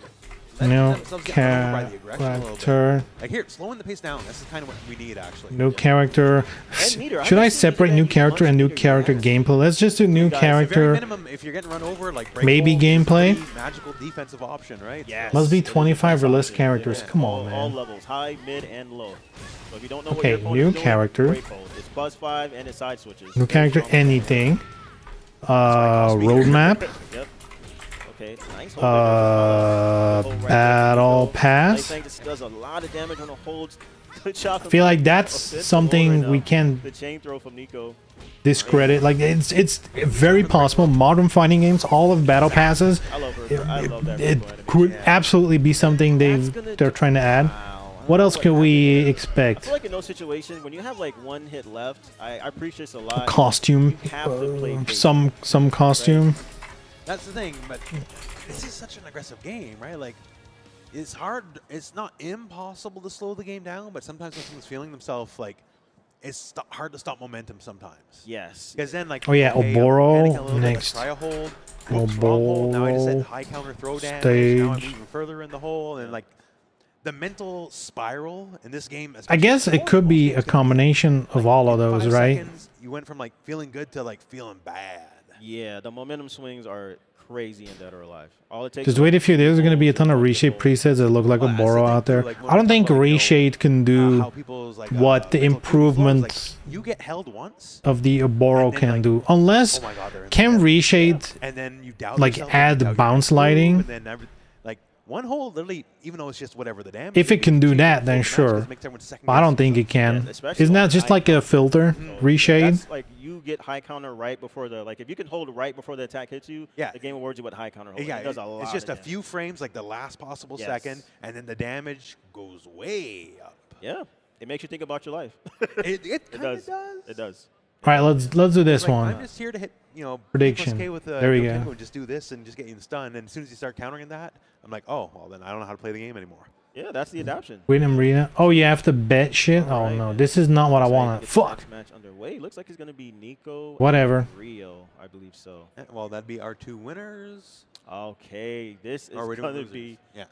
No themselves get run over by the aggression a little bit. character. Like here, slowing the pace down. This is kind of what we need actually. New character. And meter. Should I haven't seen separate DJ new Ben character use and new much character meter yet. gameplay? Let's just do new Guys, At the very character. minimum, if you're getting run over, like break Maybe hold is a gameplay? pretty magical defensive option, right? Yes. Must be it is a 25 or less defensive characters. option. Come All on, all man. levels, high, mid, and low. So if you don't know Okay, what your opponent new is doing, character. break hold. It's buzz 5 and it's side switches. New Very character, strong. anything. Roadmap. Yep. Okay, nice hold there. Hold right there. Battle Lei Pass. Feng just does a lot of damage on the holds. Good shot I from feel like Nico. that's Assist from Lord something right we now. can The chain throw from Nico. discredit. Like it's very possible. Modern fighting games, all of battle passes, I love her. I love that. it Rico animation. could absolutely be something they're trying to add. Wow. I What don't else know could we happened there. I expect? feel like in those situations, when you have like one hit left, I appreciate this a lot. Costume, You have to play big. some costume. That's the thing, but this is such an aggressive game, right? Like, it's hard. It's not impossible to slow the game down, but sometimes when someone's feeling themselves, like, it's hard to stop momentum sometimes. Yes. Because then, like, Oh, yeah, okay, I'm Oboro panicking a little bit, next. Let's try a hold. Whoop, stronghold. Now I just said Oboro high counter throw damage. Now I'm stage. even further in the hole, and like the mental spiral in this game. I guess it could be a combination of all of those, right? You went from like feeling good to like feeling bad. Yeah, the momentum swings are crazy in Dead or Alive. All it takes Just is wait a few days. There's gonna be a ton of one reshape hit hold. presets that look like Well, a that's the Boro thing, out too, there. like, when I don't we think talk about, you know, reshade can do how people's, like, what the mental flow is, like, improvements you get held once, of the Oboro and then, can like, do, unless oh my God, they're in can the head. reshade and then you doubt like yourself, and you add doubt your bounce move, lighting. and then like one hole literally, even though it's just whatever the damage. If it can do that, then then sure. I don't think it can. Yeah, especially Isn't on that just high like a counter. filter So reshade? That's like you get high counter right before the if you can hold right before the attack hits you. Yeah. The game awards you with high counter hold. Yeah, It does a lot. it's just of a damage. few frames, like the last possible Yes. second, and then the damage goes way up. Yeah. It makes you think about your life. It It kind of does. does. It does. All right, let's do this Like, one. I'm just here to hit, Prediction. K with There we no go. Kimbo and just do this and just get you stunned. And as soon as you start countering that, I'm like, oh, well, then I don't know how to play the game anymore. Yeah, that's the adaption. William Arena. Oh, you have to bet shit. Oh Alright, no, man. this is not what I Looks like wanted. it's Fuck. next match underway. Looks like it's gonna be Nico. Whatever. And Rio, I believe so. Well, that'd be our two winners. Okay, this is Or we're doing gonna losers. be. Yeah.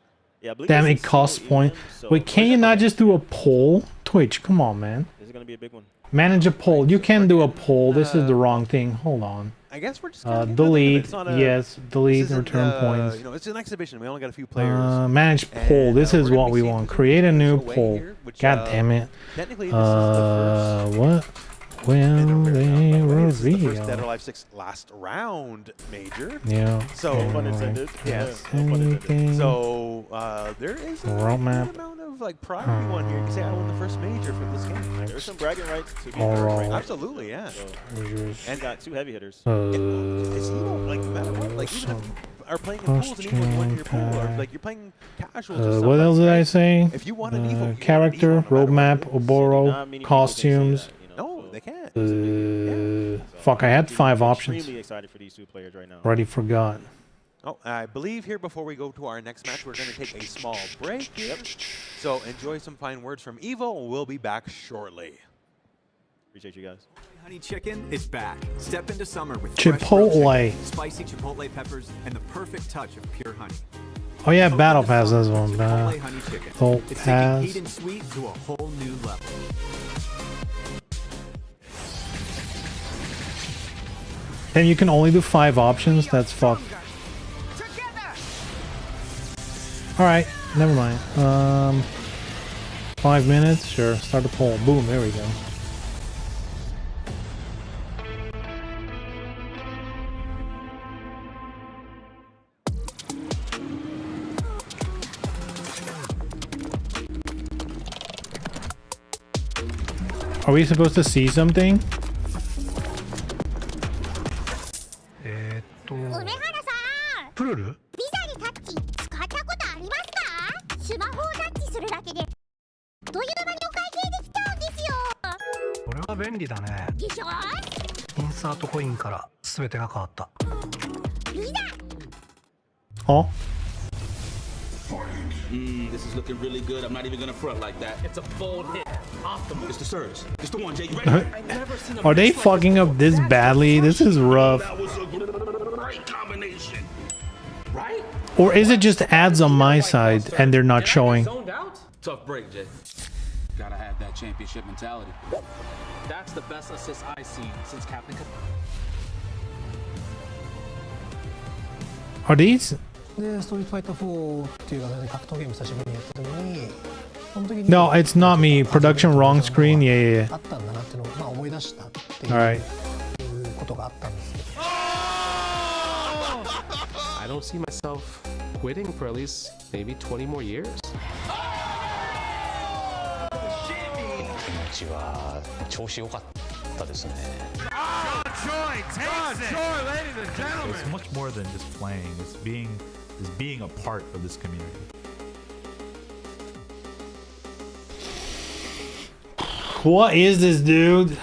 Yeah, I believe Damn, this it is costs single point. even, so Wait, can you not just do a poll? Twitch, come on, man. This is gonna be a big one. Manage a poll. You can do a poll. This is the wrong thing. Hold on. I guess we're just kinda getting delete. it's not a, Yes, delete this isn't, return points. You know, it's an exhibition. We only got a few players. Manage poll. And, This we're is gonna what be we seeing want. some Create a new away poll. here, which, God damn it. Technically, this is the first. What will they This is the first Dead or reveal? Alive 6 Last Round major. Yeah. So, No pun intended. Yes. No pun intended. Anything. So there is a Roadmap. good amount of like pride you want here. You can say I won the first major for this game. There's some bragging rights to be All earned right. right now. Absolutely, yeah. So, Treasures. and got 2 heavy hitters. It's, you know, like no matter what, like even if you are playing in pools and even won your pool, or like you're playing casuals. or stuff What like else did that, I say? If you want an Evo, you want an Character, Evo no matter what roadmap, it is. Not Oboro, many people can say costumes. that, you know, No, so- they can't. So Fuck, I had I'm 5 options. Extremely excited for these 2 players right now. Already forgot. Oh, I believe here before we go to our next match, we're going to take a small break here. So enjoy some fine words from Evo, and we'll be back shortly. Appreciate you guys. Honey chicken is back. Step into summer with Chipotle. fresh chicken, spicy chipotle peppers, and the perfect touch of pure honey. Oh yeah, Coat Battle the Pass summer this with one. Chipotle honey chicken. Battle It's Pass. taking heat and sweet to a whole new level. And you can only do 5 options? That's fucked. Alright, never mind. 5 minutes? Sure, start the poll. Boom, there we go. Are we supposed to see something? 梅原さんプルルビザにタッチ使ったことありますか？スマホをタッチするだけであっという間にお会計できちゃうんですよ。これは便利だね。でしょ？インサートコインから全てが変わった。ビザ Oh? This is looking really good. I'm not even gonna front like that. It's a bold hit. Optimal. It's the surge. It's the one, Jay. You ready? Are they fucking up this badly? This is rough. That was a great combination. Right? Or is it just ads on my side and they're not showing? Zoned out? Tough break, Jay. Gotta have that championship mentality. That's the best assist I've seen since Captain. Are these? で、ストリートファイター4っていう格闘ゲーム久しぶりにやった時に、その時に No, it's not me. Production wrong screen. Yeah, yeah, あったんだなっていうのを、まあ、思い出したっていう yeah. Alright. ことがあったんですけど。 I don't see myself quitting for at least maybe 20 more years. 気持ちは調子良かったですね。 It's much more than just playing. It's being a part of this community. What is this, dude?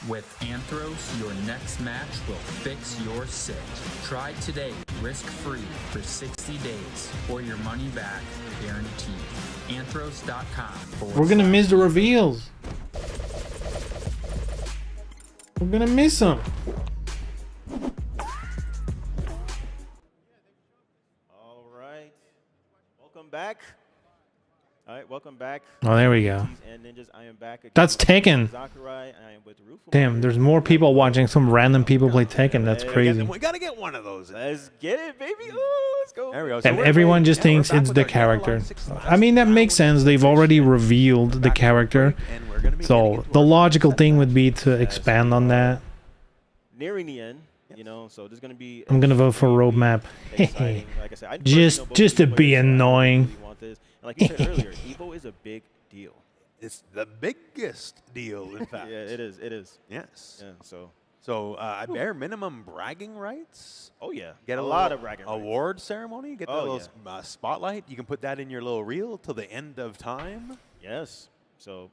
With Anthros, your next match will fix your sit. Try today, risk-free for 60 days, or your money back guaranteed. Anthros.com. We're gonna miss the reveals. We're gonna miss them. All right. Welcome back. All right, welcome back. Oh, there we go. And Ninjas, I am back again. That's Tekken. Sakurai, I am with Rufus. Damn, there's more people watching some random people play Tekken. That's crazy. We gotta get one of those. Let's get it, baby. Ooh, let's go. There we go. And we're everyone playing- just we're thinks back it's with the our Dead or Alive character. 6 Last I mean, that Round makes sense. They've already revealed the character. and we're gonna be getting So into the our logical second thing match would be to as expand on that. Nearing the end, you know, so there's going to be... I'm gonna vote for roadmap. exciting. Like I said, I Just personally know both to these be players, so I annoying. really want this. And like you said earlier, Evo is a big deal. It's the biggest deal, in fact. Yeah, it is. It is. Yes. Yeah, so... So, bare minimum bragging rights. Oh, yeah. Get a lot little of bragging rights. award ceremony. Get Oh, the little spotlight. You can put that in your little reel till the end of time. Yes. So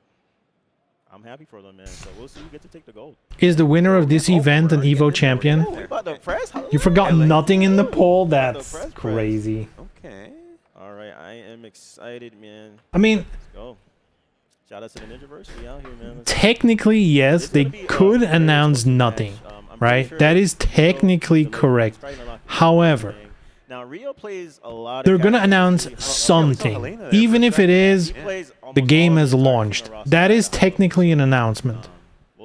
I'm happy for them, man. So we'll see who gets to take the gold. Is the winner of this event an Evo champion? Oh, we about to press? You forgot nothing in the poll? About to That's press. crazy. Okay. All right. I am excited, man. I mean, Let's go. Shout out to the Ninjaverse. We out here, man. technically, yes, they could announce nothing, right? That is technically correct. However, now Rio plays a lot. they're gonna announce something, even if it is the game has launched. That is technically an announcement.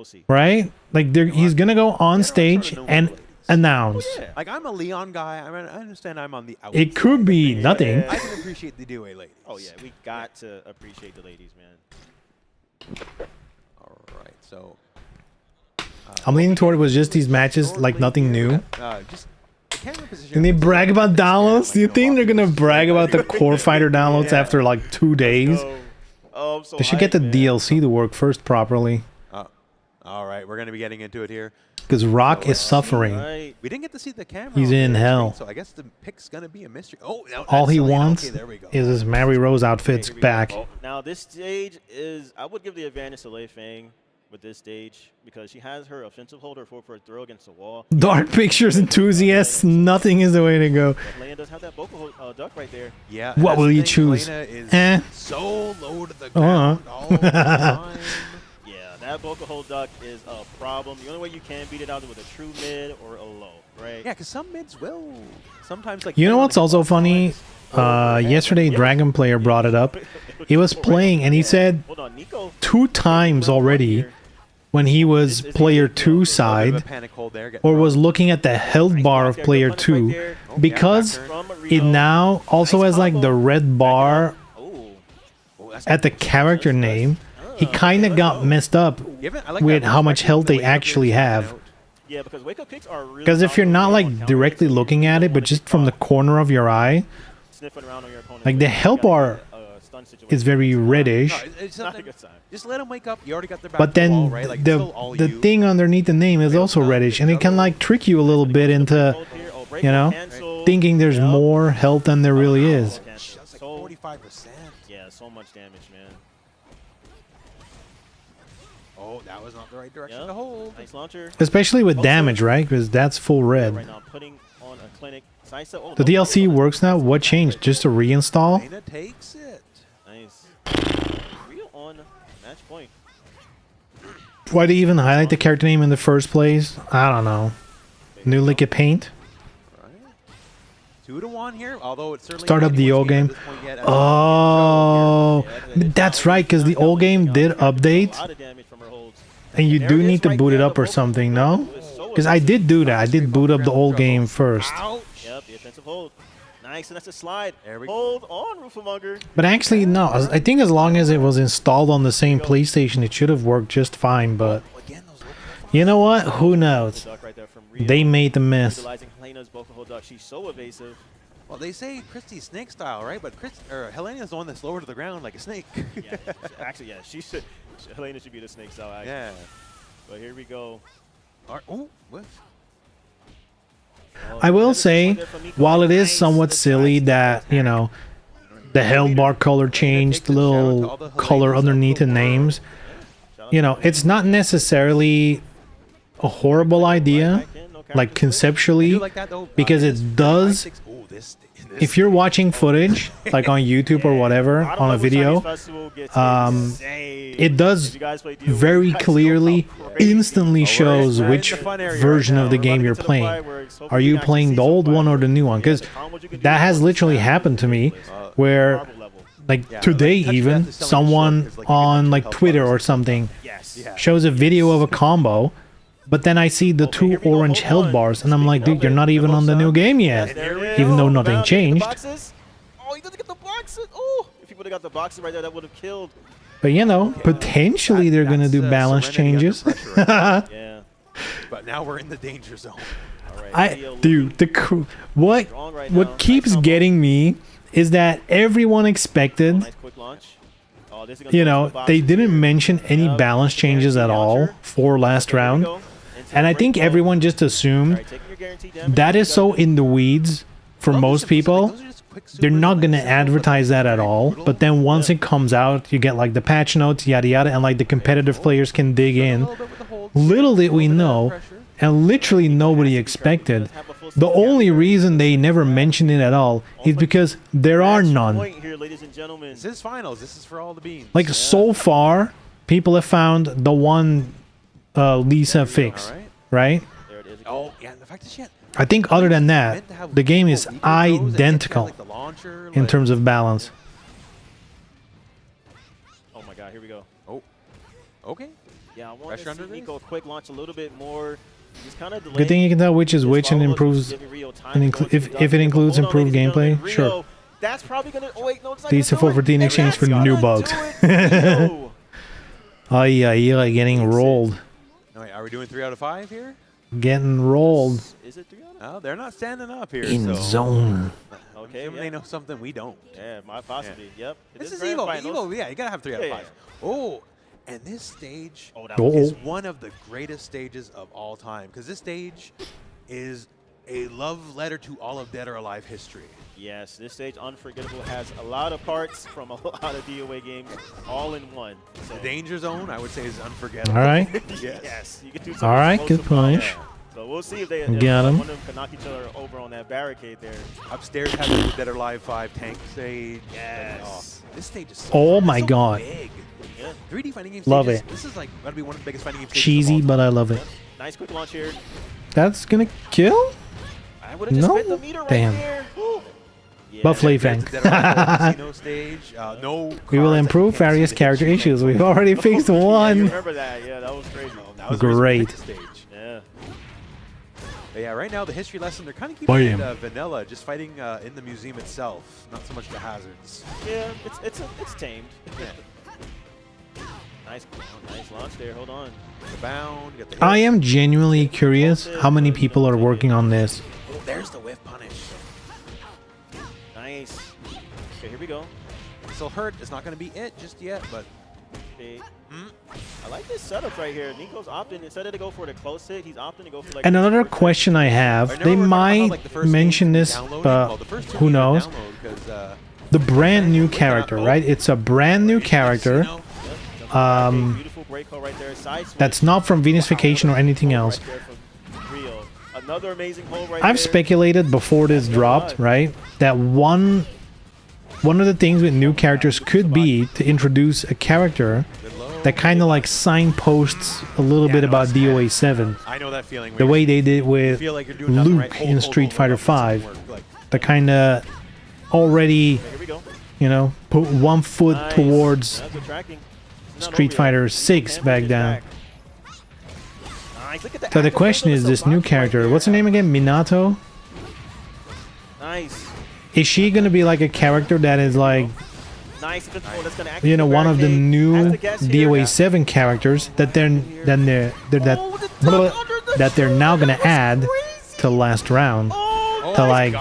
we'll see. right? Like he's gonna go on stage and announce. Oh, yeah. Like, I'm a Leon guy. I mean, I understand I'm on the outside. It could be nothing. I can appreciate the DOA ladies. Oh yeah, we got to appreciate the ladies, man. All right, so I'm leaning toward it was just these matches, like nothing new. just the camera position. And they brag about downloads? Do you think they're gonna brag about the core fighter downloads after like 2 days? Oh, I'm so They should get the hyped, man. DLC to work first properly. All right, we're gonna be getting into it here. Because Rock is suffering. Right. We didn't get to see the camera. He's on the in screen, hell. So I guess the pick's gonna be a mystery. Oh, no, All that's he Selena. wants Okay, there we go. is his Mary Rose outfits Here we go. back. Oh, now this stage is, I would give the advantage to Lei Fang with this stage because she has her offensive holder for a throw against the wall. Dark Pictures enthusiasts, nothing is the way to go. Helena does have that vocal duck right there. Yeah. What that's will the you thing, choose? Helena is Eh. so low to the ground all the time. Yeah, that vocal hold duck is a problem. The only way you can beat it out is with a true mid or a low, right? Yeah, because some mids will sometimes like. You know depending on what's the also funny? Yesterday, Dragon Player brought it up. He was playing and he said Hold on, Nico. 2 times already when he was player 2 side or was looking at the health bar of player 2 because it now also has like the red bar at the character name. He kind of got messed up with how much health they actually have. Yeah, because wake up kicks are really. Because if you're not like directly looking at it, but just from the corner of your eye, sniffing around on your opponent, like the health bar is very reddish. It's not a good sign. Just let them wake up. You already got their back. But to the then wall, right? Like, it's still all the you. thing underneath the name is also reddish, and it can like trick you a little bit into, you know, thinking there's more health than there really is. That's like 45%. Yeah, so much damage, man. Oh, that was not the right direction to hold. Nice launcher. Especially with damage, right? Because that's full Right red. now, putting on a clinic. Nice. Oh, The DLC works now. What changed? Just a reinstall? Helena takes it. Nice. Real on match point. Why do you even highlight the character name in the first place? I don't know. New lick of paint? 2-1 here, although it's certainly Start up the old game. Oh, that's right, because the old game did update. And you do need to boot it up or something, no? Because I did do that. I did boot up the old game first. Yep, the offensive hold. Nice, and that's a slide. Hold on, Rufamonger. But actually, no. I think as long as it was installed on the same PlayStation, it should have worked just fine. But you know what? Who knows? They made the mess. Utilizing Helena's vocal hold duck. She's so evasive. Well, they say Christy's snake style, right? But Helena's the one that's lower to the ground like a snake. Yeah, actually, yeah, she should. Helena should be the snake style. Actually. Yeah. But here we go. Oh, what? I will say, while it is somewhat silly that, you know, the health bar color changed, the little color underneath the names, you know, it's not necessarily a horrible idea, like conceptually, because it does, if you're watching footage, like on YouTube or whatever, on a video, it does very clearly, instantly shows which version of the game you're playing. Are you playing the old one or the new one? Because that has literally happened to me, where, like today even, someone on like Twitter or something shows a video of a combo, but then I see the 2 orange health bars, and I'm like, dude, you're not even on the new game yet, even though nothing changed. Oh, he doesn't get the boxes. Oh, if he would have got the boxes right there, that would have killed. But you know, potentially they're gonna do balance changes. Yeah. But now we're in the danger zone. Dude, what keeps getting me is that everyone expected, you know, they didn't mention any balance changes at all for last round, and I think everyone just assumed that is so in the weeds for most people. They're not going to advertise that at all, but then once it comes out, you get like the patch notes, yada yada, and like the competitive players can dig in. Little did we know, and literally nobody expected, the only reason they never mentioned it at all is because there are none. This is finals. This is for all the beans. Like so far, people have found the one Lisa fix, right? Oh, yeah, the fact that she had I think other than that, the game is identical in terms of balance. Oh my god, here we go. Oh, okay. Yeah, I want Pressure to under see this? Nico quick launch a little bit more. He's kind of delaying. Good thing you can tell which is which and improves. And if it includes improved gameplay, sure. That's probably gonna. Oh wait, no, it's not These gonna for do it. 14 exchange for new bugs. Oh yeah, getting rolled. No, wait, are we doing 3 out of 5 here? Getting rolled. Is it 3 out of 5? No, they're not standing up here. In so. zone. Okay, They know something we don't. Yeah, possibly. Yep. This is Evo. Evo, yeah, you gotta have 3 out of 5. Oh, and this stage is one of the greatest stages of all time because this stage is a love letter to all of Dead or Alive history. Yes, this stage, Unforgettable, has a lot of parts from a lot of DOA games all in one. So. The Danger Zone, I would say, is unforgettable. All right. Yes, you can do something. All right, good punish. So we'll see if they got him. one of them can knock each other over on that barricade there. Upstairs has the Dead or Alive 5 tank stage. Yes. This stage is so, Oh my god. big. Yeah. 3D fighting game Love stages, it. This is like gotta be one of the biggest fighting game stages. Cheesy, but I love it. Yep. Nice quick launch here. That's gonna kill? I would have just No. spent the meter right Damn. there. Yeah. Buff Fang. Stage. No We will improve various character issues. We've already fixed Yeah, you one. remember that? Yeah, that was crazy. That was Great. Stage. Yeah. But yeah, right now the history lesson, they're kind of keeping Bam. it vanilla, just fighting in the museum itself, not so much the hazards. Yeah, it's tamed. Nice launch there. Hold on. The bound, get the hit. I am genuinely curious how many people are working on this. Oh, there's the whiff punish. Nice. Okay, here we go. This'll hurt. It's not going to be it just yet, but Okay. I like this setup right here. Nico's opting, instead of to go for the close hit, he's opting to go for like. And another question I have, they might mention this, but who knows? The brand new character, right? It's a brand new character. Beautiful break hold right there. Side switch. That's not from Venus Vacation or anything else. Right there from Rio. Another amazing hold right I've there. speculated before this dropped, right? That one of the things with new characters could be to introduce a character that kind of like signposts a little bit about DOA7. I know that feeling. The way they did with feel like you're doing nothing Luke right. in Street Fighter V. The kind of already, Here we go. you know, put one foot Nice. towards That's good tracking. It's not Street over Fighter yet. 6 Can't back push it down. back. Nice. Look at So the active question hold is, of this new Sabachi right character, there. what's her name again? Minato? Nice. Is she gonna be like a character that is like, Nice control. That's gonna you know, one of the barricade. new Has to guess here. DOA7 characters that they're that they're now gonna add to Last Round Oh, to like,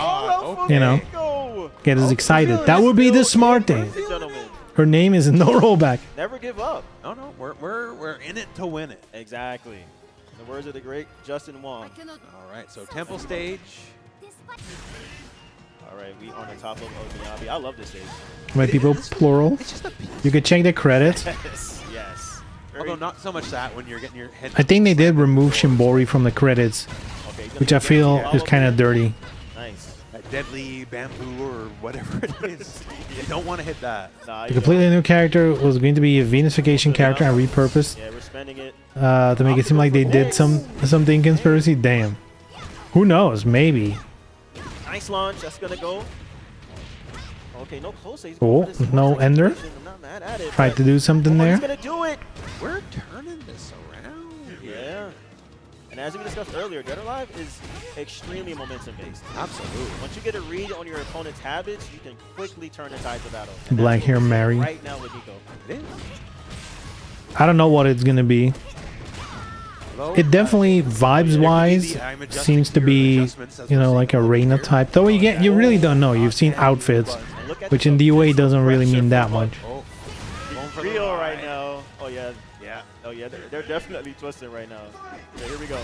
you know, get us excited. That would be the smart thing. Ladies and gentlemen, Her name is no rollback. never give up. No, we're in it to win it. Exactly. In the words of the great Justin Wong. All right, so temple stage. All right, we on the top of Miyabi. I love this stage. My people, plural. You could check the credits. Yes, yes. Although not so much that when you're getting your head. I think they did remove Shimbori from the credits, Okay, which I feel is kind of dirty. Nice. That deadly bamboo or whatever it is. You don't want to hit that. Nah, The completely new character was going to be a Venusification character and repurposed yeah, we're spending it. to make it seem like they did something conspiracy. Damn. Who knows? Maybe. Nice launch. That's gonna go. Okay, no close. He's Oh, going for this no force ender. execution. I'm not mad at it. Tried but- to do something Oh, he's there. gonna do it. We're turning this around. Yeah. And as we discussed earlier, Dead or Alive is extremely momentum based. Absolutely. Once you get a read on your opponent's habits, you can quickly turn the tides of battle. And Black that's hair what we're seeing Mary. right now with Nico. It is. I don't know what it's gonna be. Although, It definitely, vibes-wise, seems to be, you know, like a Reina type. Though you really don't know. You've seen outfits, And look at which the in DOA doesn't really mean that much. Oh, going for the Rio ride. right now. Oh yeah. Yeah. Oh yeah. They're definitely twisting right now. Okay, here we go.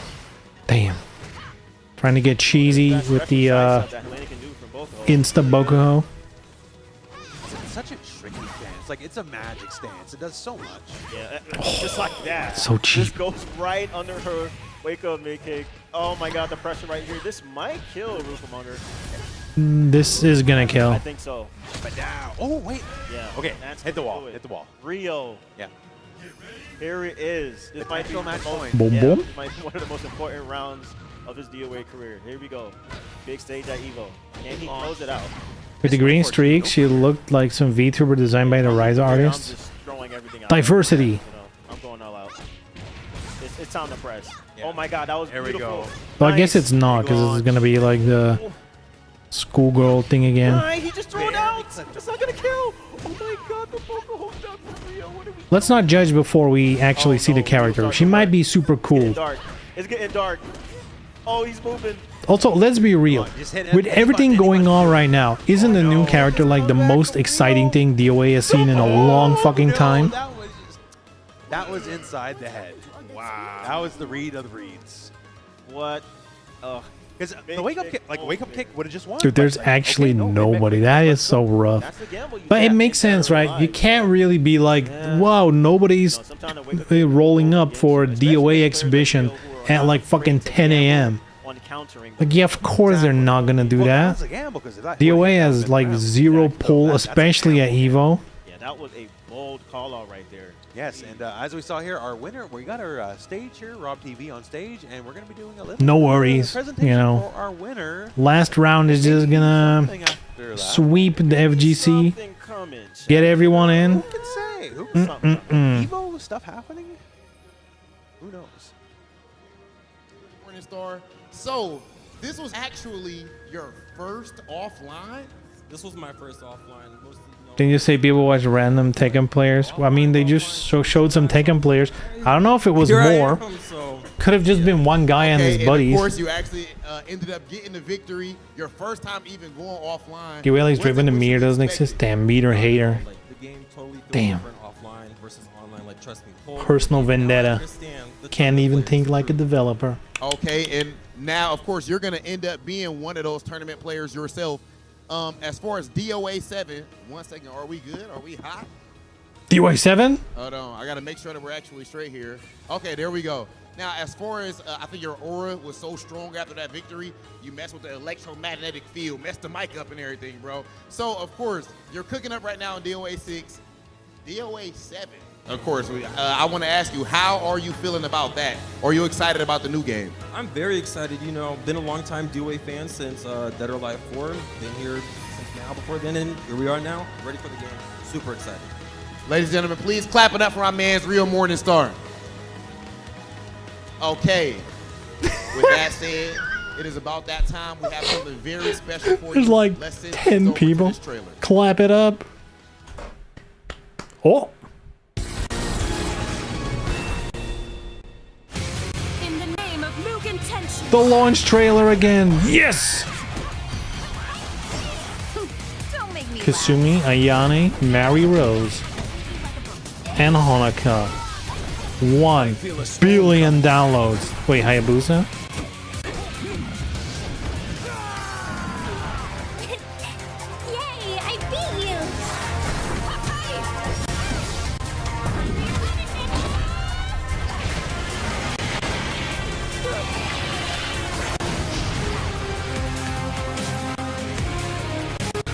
Damn. Trying to get cheesy with the That Helena can do from both of them. Insta Bokuho. It's such a tricky stance. Like, it's a magic stance. It does so much. Yeah, just like that. So cheap. Just goes right under her wake up mid kick. Oh my god, the pressure right here. This might kill Rufamonger. This is gonna I kill. think so. But now. Oh, wait. Yeah. Okay, that's hit the gonna wall. do it. Hit the wall. Rio. Yeah. Here it is. This might be Potential match the most- point. Boom, yeah, boom. this might be one of the most important rounds of his DOA career. Here we go. Big stage at Evo. Can he close it out? With the green streak, she looked like some VTuber designed by the Ryza I'm artist. just throwing everything out. Diversity. You know, I'm going all out. It's time to press. Oh my God, that was beautiful. Well, I guess it's not, because this is gonna be like the schoolgirl thing again. He just threw it out. It's not gonna kill. Oh my God, the vocal hold up for real. What are we? Let's not judge before we actually see the character. She might be super cool. It's getting dark. Oh, he's moving. Also, let's be real. With everything going on right now, isn't the new character like the most exciting thing DOA has seen in a long fucking time? That was inside the head. Wow. That was the read of the reads. What? Because the wake up kick would have just won. Dude, there's actually nobody. That is so rough. But it makes sense, right? You can't really be like, wow, nobody's rolling up for a DOA exhibition at like fucking 10 a.m. Like, yeah, of course they're not gonna do that. DOA has like zero pull, especially at EVO. Yeah, that was a bold call out right there. Yes, and as we saw here, our winner, we got our stage here, Rob TV on stage, and we're going to be doing a little No worries, you know. for our winner. Last round is just gonna sweep the FGC, get everyone in. Who can say? Who can EVO stuff happening? Who knows? Morning Star. So, this was actually your first offline? This was my first offline. Didn't you say people watch random Tekken players? Well, I mean, they just showed some Tekken players. I don't know if it was more. Could have just been one guy and his buddies. Of course, you actually ended up getting the victory. Your first time even going offline. Guele's driven the meter doesn't exist. Damn, meter hater. Damn. Personal vendetta. Can't even think like a developer. Okay, and now, of course, you're going to end up being one of those tournament players yourself. As far as DOA7, 1 second, are we good? Are we hot? DOA7? Hold on, I got to make sure that we're actually straight here. Okay, there we go. Now, as far as, I think your aura was so strong after that victory, you messed with the electromagnetic field, messed the mic up and everything, bro. So, of course, you're cooking up right now in DOA6. DOA7. Of course, I want to ask you, how are you feeling about that? Are you excited about the new game? I'm very excited. You know, been a long time DOA fan since Dead or Alive 4. Been here since now before then, and here we are now, ready for the game. Super excited. Ladies and gentlemen, please clap it up for our man's Real Morning Star. Okay. With that said, it is about that time. We have something very special for you. There's like 10 people. Clap it up. Oh. The launch trailer again. Yes! Kasumi, Ayane, Mary Rose, and Honoka. 1 billion downloads. Wait, Hayabusa? Yay, I beat you!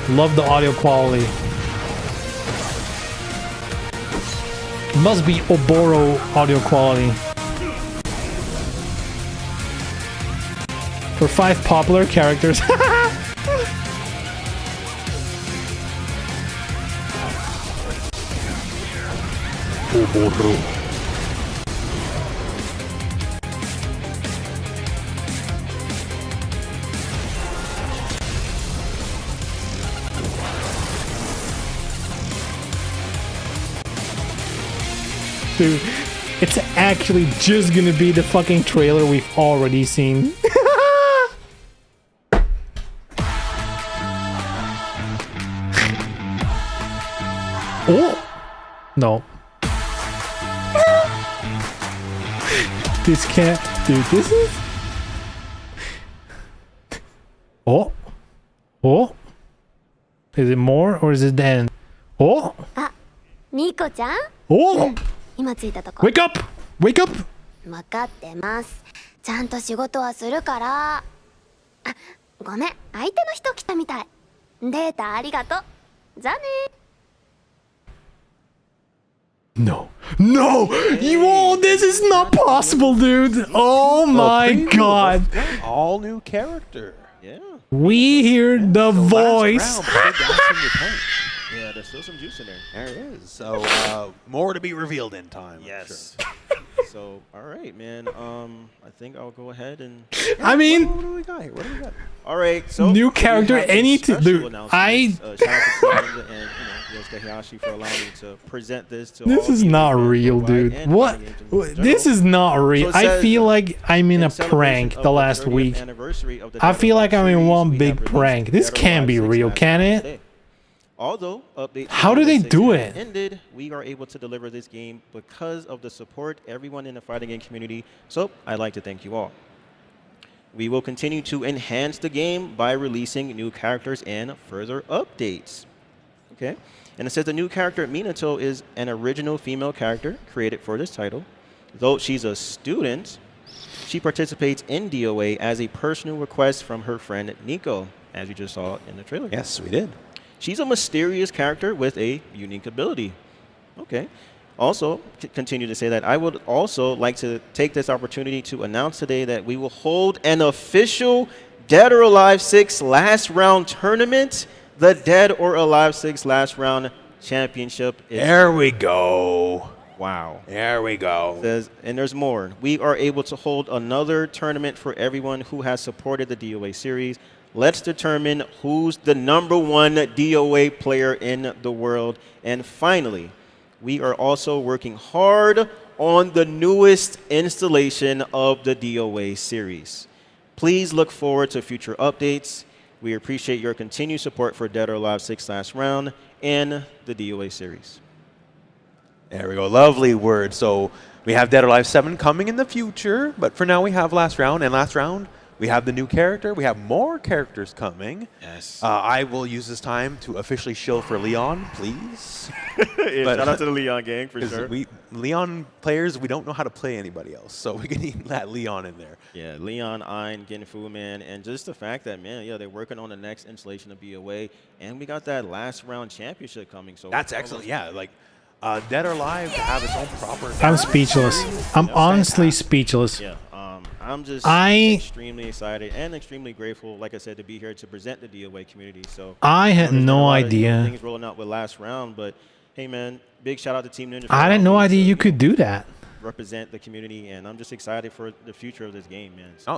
Love the audio quality. Must be Oboro audio quality. For 5 popular characters. Oboro. Dude, it's actually just gonna be the fucking trailer we've already seen. Oh! No. This can't... Dude, this is... Oh! Oh! Is it more or is it the end? Oh! あ、ミコちゃん? Oh! 今着いたとこ。 Wake up! Wake up! 分かってます。ちゃんと仕事はするから。あ、ごめん、相手の人来たみたい。データありがとう。じゃあね。No. No! Whoa, this is not possible, dude! Oh my god! All new character. Yeah. We hear the voice! Yeah, there's still some juice in there. There it is. So, more to be revealed in time. Yes. I'm sure. So, all right, man. I think I'll go ahead and. I mean, what do we got here? What do we got? All right, so new we character, have a anything. special Dude, announcement. Shout out to Tsunoda and Yosuke Hayashi for allowing me to present this to this all is the not fans real, worldwide dude. and What? fighting games in This general. is not real. So it I says, feel like I'm in a celebration prank of the last 30th week. anniversary of the I Dead or feel Alive like I'm in series, one we big have released prank. This Dead or can't Alive be 6 real, Last can Round it? today. Although update to How do they DOA6 do has it? ended, we are able to deliver this game because of the support everyone in the fighting game community. So I'd like to thank you all. We will continue to enhance the game by releasing new characters and further updates. Okay, and it says the new character Minato is an original female character created for this title. Though she's a student, she participates in DOA as a personal request from her friend Nico, as you just saw in the trailer. Yes, we did. She's a mysterious character with a unique ability. Okay. Also, continue to say that I would also like to take this opportunity to announce today that we will hold an official Dead or Alive 6 Last Round tournament. The Dead or Alive 6 Last Round Championship is... There we go. Wow. There we go. Says, and there's more. We are able to hold another tournament for everyone who has supported the DOA series. Let's determine who's the #1 DOA player in the world. And finally, we are also working hard on the newest installation of the DOA series. Please look forward to future updates. We appreciate your continued support for Dead or Alive 6 Last Round and the DOA series. There we go. Lovely word. So we have Dead or Alive 7 coming in the future, but for now we have Last Round. And Last Round, we have the new character. We have more characters coming. Yes. I will use this time to officially shill for Leon, please. Shout out to the Leon gang for sure. Leon players, we don't know how to play anybody else, so we can need that Leon in there. Yeah, Leon, Ein, Genfu, man, and just the fact that, man, yeah, they're working on the next installation of BOA, and we got that Last Round championship coming. So that's excellent. Yeah, like Dead or Alive to have its own proper. I'm speechless. I'm honestly speechless. Yeah, I'm just extremely excited and extremely grateful, like I said, to be here to present the DOA community. So I had no idea. Things rolling out with Last Round, but hey, man, big shout out to Team Ninja. I had no idea you could do that. Represent the community, and I'm just excited for the future of this game, man. So,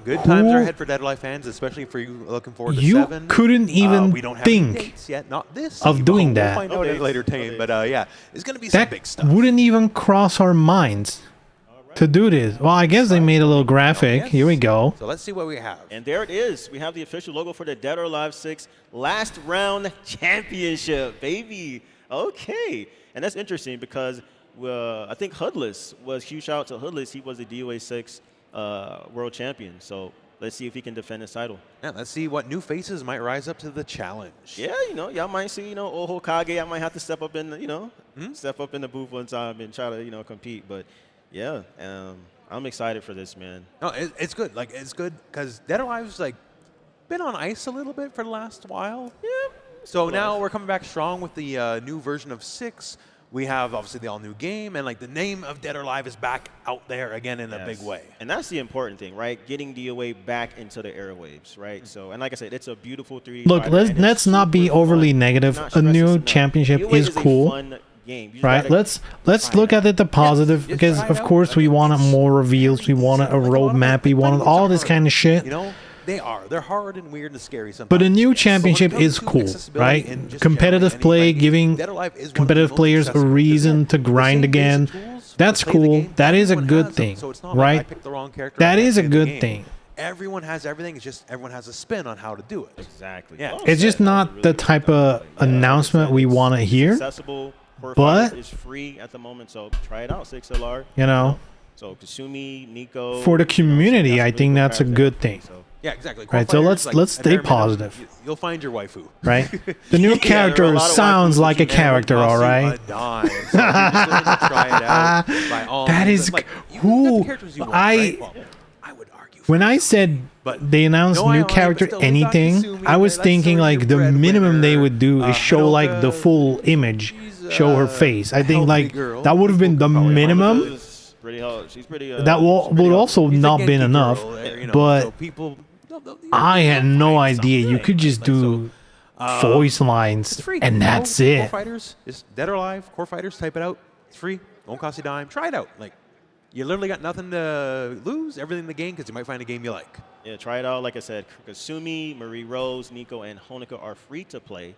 good times are ahead for Dead or Alive fans, especially for you looking forward to 7. You couldn't even we don't have any think dates yet, not this of doing We'll that. find out at a later time, but yeah, it's going to be some big stuff. That wouldn't even cross our minds to do this. Well, I guess they made a little graphic. Here we go. So let's see what we have. And there it is. We have the official logo for the Dead or Alive 6 Last Round Championship, baby. Okay. And that's interesting because I think Hoodless was, huge shout out to Hoodless. He was the DOA6 world champion. So let's see if he can defend his title. Yeah, let's see what new faces might rise up to the challenge. Yeah, y'all might see, Ohokage. I might have to step up in, step up in the booth one time and try to, compete. But yeah, I'm excited for this, man. No, it's good. Like, it's good because Dead or Alive's been on ice a little bit for the last while. Yeah. So now we're coming back strong with the new version of 6. We have obviously the all-new game, and the name of Dead or Alive is back out there again in a big way. And that's the important thing, right? Getting DOA back into the airwaves, right? So, and like I said, it's a beautiful 3D. Look, let's not be overly negative. A new championship is cool. Right, let's look at it the positive, because of course we wanted more reveals, we wanted a roadmap, we wanted all this kind of shit. They're hard and weird and scary sometimes. But a new championship is cool, right? Competitive play, giving competitive players a reason to grind again. That's cool. That is a good thing, right? That is a good thing. Everyone has everything. It's just everyone has a spin on how to do it. Exactly. Yeah. It's just not the type of announcement we want to hear. But it's free at the moment, so try it out, 6LR. So Kasumi, Nico. For the community, I think that's a good thing. Yeah, exactly. Right, so let's stay positive. You'll find your waifu. Right? The new character sounds like a character, all right? That is who when I said they announced new character anything, I was thinking the minimum they would do is show the full image, show her face. I think that would have been the minimum. That would also not been enough, but I had no idea you could just do voice lines and that's it. Core Fighters is Dead or Alive. Core Fighters, type it out. It's free. Won't cost you a dime. Try it out. You literally got nothing to lose, everything to gain, because you might find a game you like. Yeah, try it out. Like I said, Kasumi, Marie Rose, Nico, and Honika are free to play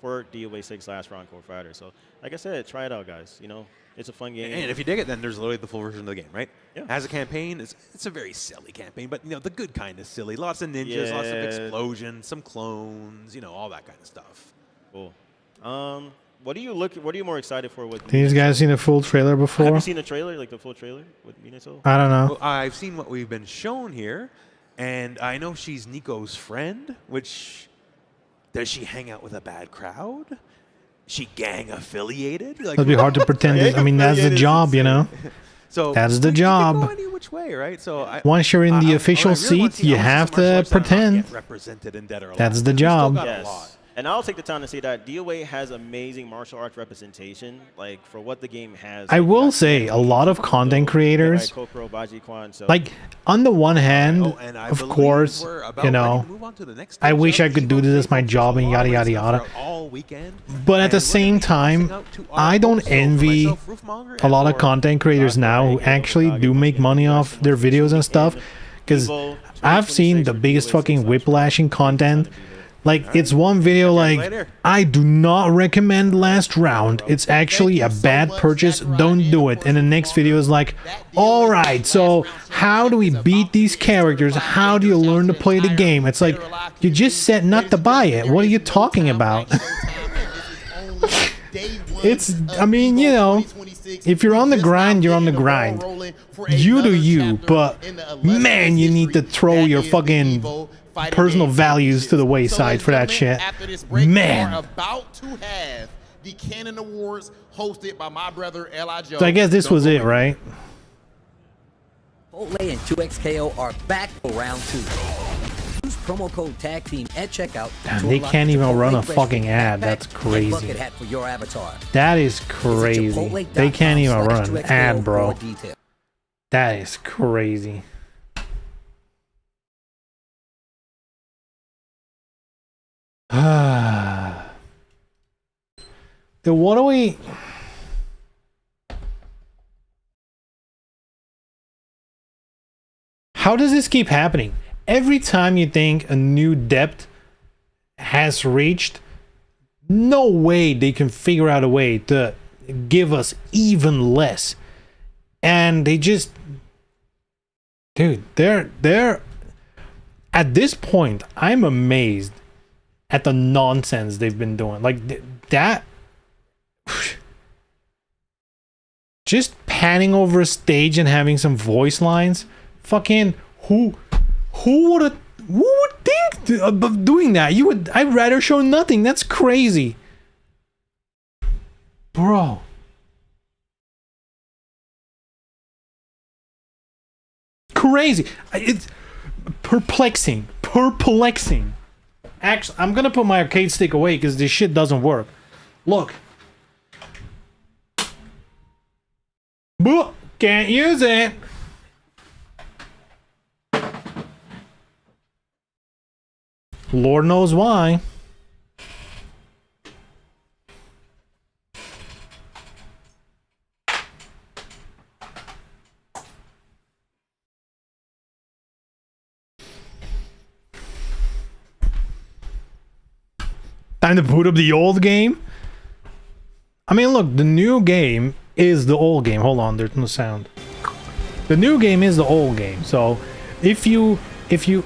for DOA6 Last Round Core Fighters. So, like I said, try it out, guys. You know, it's a fun game. And if you dig it, then there's literally the full version of the game, right? Yeah. As a campaign, it's a very silly campaign, but, you know, the good kind is silly. Lots of ninjas, lots of explosions, some clones, you know, all that kind of stuff. Cool. What are you more excited for with These guys seen a full trailer before? Have you seen the trailer, like the full trailer with Minato? I don't know. Well, I've seen what we've been shown here, and I know she's Nico's friend, which, does she hang out with a bad crowd? She gang affiliated? Like, It'd be hard to pretend. I mean, that's the job, you know? So that's the job. Go any which way, right? So once you're in the official really seat, you have to pretend. Represented in Dead or Alive. That's the job. Yes. And I'll take the time to say that DOA has amazing martial arts representation, like for what the game has. I will say a lot of content creators, Kokoro, Baji Kwan, so like on the one hand, of course, you know, I wish I could do this as my job and yada yada yada. But at the same time, I don't envy a lot of content creators now who actually do make money off their videos and stuff, because I've seen the biggest fucking whiplashing content. Like, it's one video like, I do not recommend Last Round. It's actually a bad purchase. Don't do it. And the next video is like, alright, so how do we beat these characters? How do you learn to play the game? It's like, you just said not to buy it. What are you talking about? I mean, you know, if you're on the grind, you're on the grind. You do you, but man, you need to throw your fucking personal values to the wayside for that shit. Man. We are about to have the Canon Awards hosted by my brother L.I. Joe. So I guess this was it, right? Chipotle and 2XKO are back for round 2. Use promo code tag team at checkout. Damn, they can't even run a fucking ad. That's crazy. For your avatar. That is crazy. They can't even run an ad, bro. That is crazy. Then what do we... How does this keep happening? Every time you think a new depth has reached, no way they can figure out a way to give us even less. And they just... Dude, they're... At this point, I'm amazed at the nonsense they've been doing. Like that, just panning over a stage and having some voice lines. Fucking who would think of doing that? I'd rather show nothing. That's crazy, bro. Crazy. It's perplexing. Actually, I'm gonna put my arcade stick away because this shit doesn't work. Look. Can't use it. Lord knows why. Time to boot up the old game. I mean, look, the new game is the old game. Hold on, there's no sound. The new game is the old game. So if you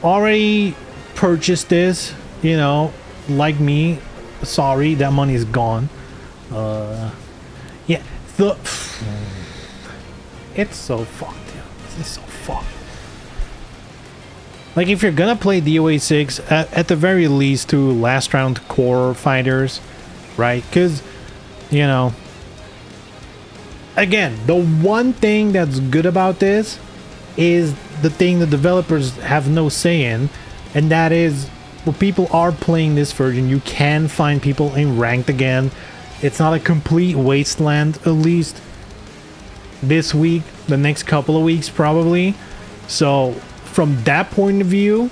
already purchased this, you know, like me, sorry, that money is gone. Yeah, it's so fucked. It's so fucked. Like, if you're gonna play DOA6, at the very least, to Last Round Core Fighters, right? Because, you know, again, the one thing that's good about this is the thing the developers have no say in, and that is, when people are playing this version, you can find people in ranked again. It's not a complete wasteland, at least this week, the next couple of weeks probably. So from that point of view,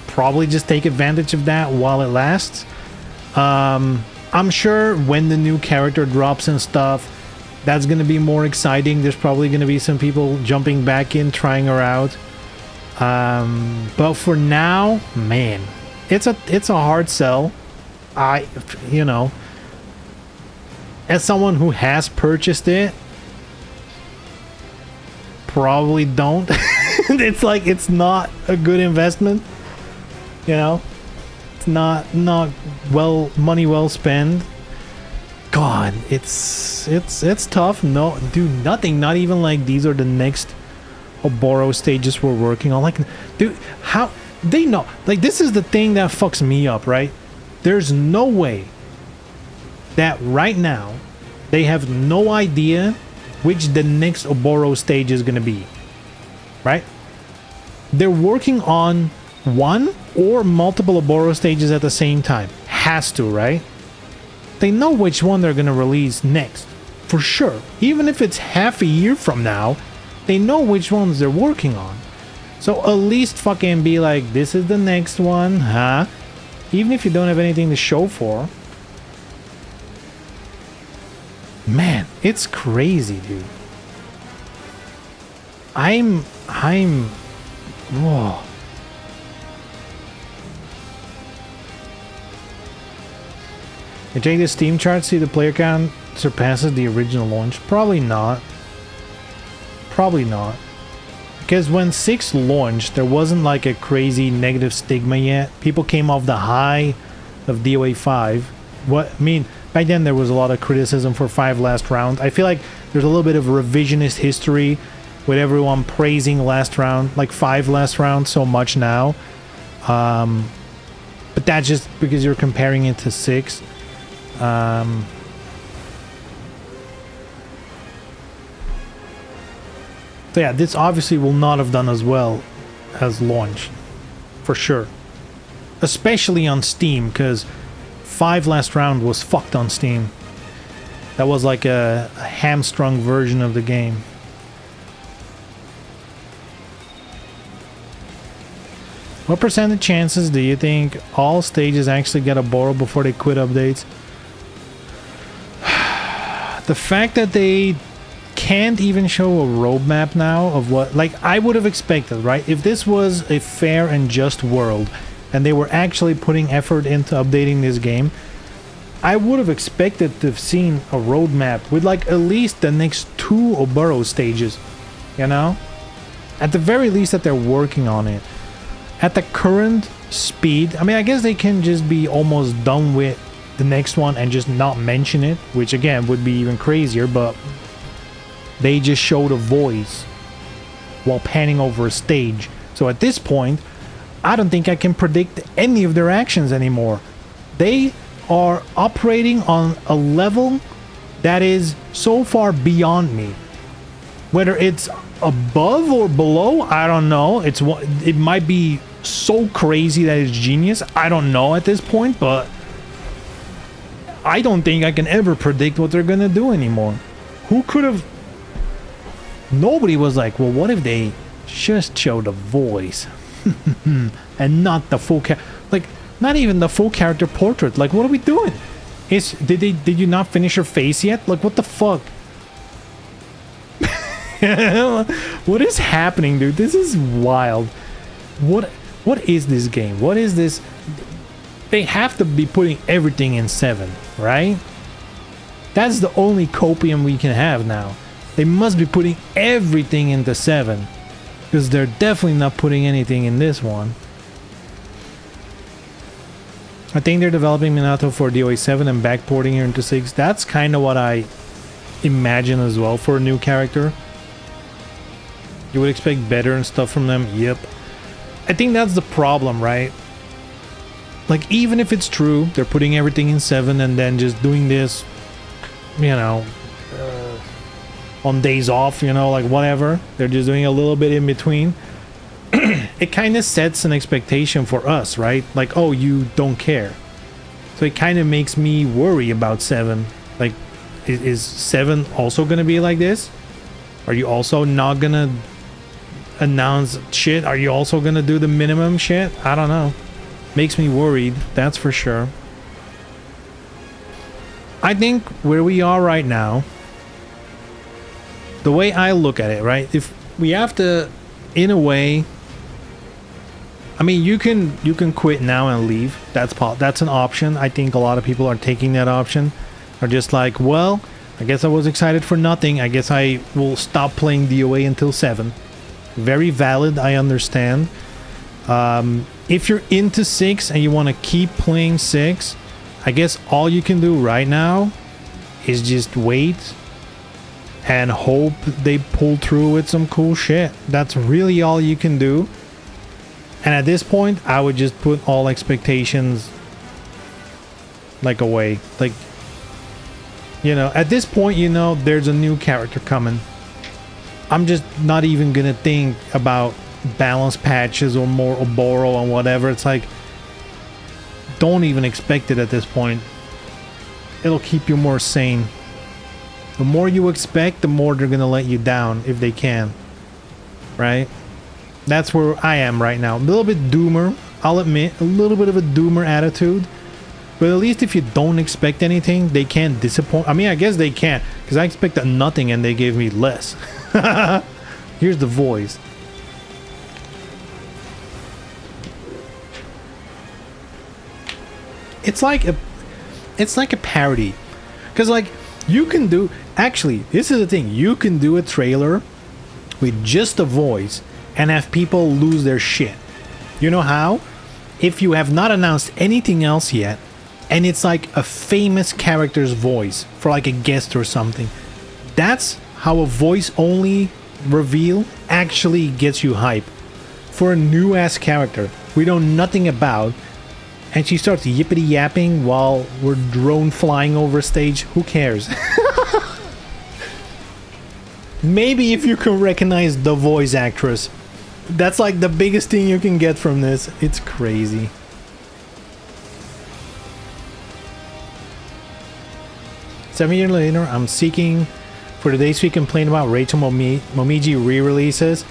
probably just take advantage of that while it lasts. I'm sure when the new character drops and stuff, That's gonna be more exciting. There's probably gonna be some people jumping back in, trying her out. But for now, man, it's a hard sell. You know, as someone who has purchased it, probably don't. It's like, it's not a good investment, you know. It's not money well spent. God, it's tough. No, dude, nothing. Not even like these are the next Oboro stages we're working on. Like, dude, how they know? Like, this is the thing that fucks me up, right? There's no way that right now they have no idea which the next Oboro stage is gonna be, right? They're working on one or multiple Oboro stages at the same time. Has to, right? They know which one they're gonna release next, for sure. Even if it's half a year from now, they know which ones they're working on. So at least fucking be like, this is the next one, huh? Even if you don't have anything to show for. Man, it's crazy, dude. Whoa. You take the Steam chart, see the player count surpasses the original launch? Probably not. Probably not. Because when 6 launched, there wasn't like a crazy negative stigma yet. People came off the high of DOA5. Back then there was a lot of criticism for 5 Last Round. I feel like there's a little bit of revisionist history with everyone praising Last Round, like 5 Last Round so much now. But that's just because you're comparing it to 6. So yeah, this obviously will not have done as well as launch, for sure. Especially on Steam, because 5 Last Round was fucked on Steam. That was like a hamstrung version of the game. What percentage chances do you think all stages actually get a borrow before they quit updates? The fact that they can't even show a roadmap now of what, like, I would have expected, right? If this was a fair and just world and they were actually putting effort into updating this game, I would have expected to have seen a roadmap with like at least the next 2 Oboro stages, you know? At the very least that they're working on it. At the current speed, I mean, I guess they can just be almost done with the next one and just not mention it, which again would be even crazier, but they just showed a voice while panning over a stage. So at this point, I don't think I can predict any of their actions anymore. They are operating on a level that is so far beyond me. Whether it's above or below, I don't know. It might be so crazy that it's genius. I don't know at this point, but I don't think I can ever predict what they're gonna do anymore. Who could have? Nobody was like, well, what if they just showed a voice and not the full like, not even the full character portrait? Like, what are we doing? Did you not finish your face yet? Like, what the fuck? What is happening, dude? This is wild. What is this game? What is this? They have to be putting everything in 7, right? That's the only copium we can have now. They must be putting everything into 7, because they're definitely not putting anything in this one. I think they're developing Minato for DOA7 and backporting here into 6. That's kind of what I imagine as well for a new character. You would expect better and stuff from them. Yep. I think that's the problem, right? Like, even if it's true, they're putting everything in 7 and then just doing this, you know, on days off, you know, like whatever. They're just doing a little bit in between. It kind of sets an expectation for us, right? Like, oh, you don't care. So it kind of makes me worry about 7. Like, is 7 also going to be like this? Are you also not going to announce shit? Are you also going to do the minimum shit? I don't know. Makes me worried, that's for sure. I think where we are right now, the way I look at it, right? If we have to, in a way, I mean, you can quit now and leave. That's an option. I think a lot of people are taking that option. Are just like, well, I guess I was excited for nothing. I guess I will stop playing DOA until 7. Very valid, I understand. If you're into 6 and you want to keep playing 6, I guess all you can do right now is just wait and hope they pull through with some cool shit. That's really all you can do. And at this point, I would just put all expectations like away. Like, you know, at this point, you know, there's a new character coming. I'm just not even gonna think about balance patches or more Oboro and whatever. It's like, don't even expect it at this point. It'll keep you more sane. The more you expect, the more they're gonna let you down if they can. Right? That's where I am right now. A little bit doomer, I'll admit. A little bit of a doomer attitude. But at least if you don't expect anything, they can't disappoint. I mean, I guess they can't, because I expected nothing and they gave me less. Here's the voice. It's like a parody. Because, like, you can do... Actually, this is the thing. You can do a trailer with just a voice and have people lose their shit. You know how? If you have not announced anything else yet, and it's like a famous character's voice for like a guest or something, that's how a voice-only reveal actually gets you hype. For a new-ass character we know nothing about, and she starts yippity-yapping while we're drone flying over stage, who cares? Maybe if you can recognize the voice actress. That's like the biggest thing you can get from this. It's crazy. Seven years later, I'm seeking for the days we complain about Rachel Momiji re-releases.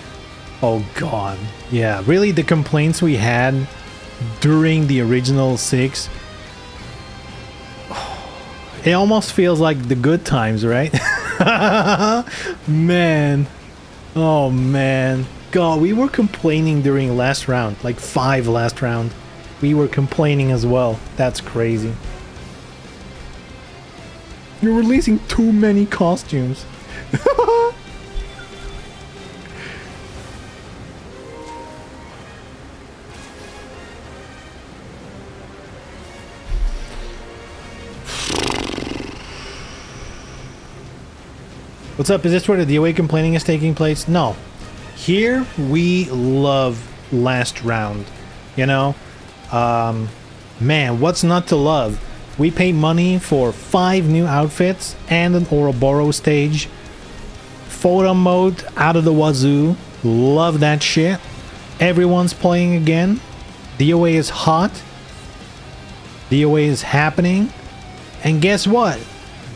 Oh god. Yeah, really the complaints we had during the original 6. It almost feels like the good times, right? Man. Oh man. God, we were complaining during last round, like 5 last round. We were complaining as well. That's crazy. You're releasing too many costumes. What's up? Is this where the DOA complaining is taking place? No. Here we love last round. You know? Man, what's not to love? We pay money for 5 new outfits and an Ouroboros stage. Photo mode out of the wazoo. Love that shit. Everyone's playing again. DOA is hot. DOA is happening. And guess what?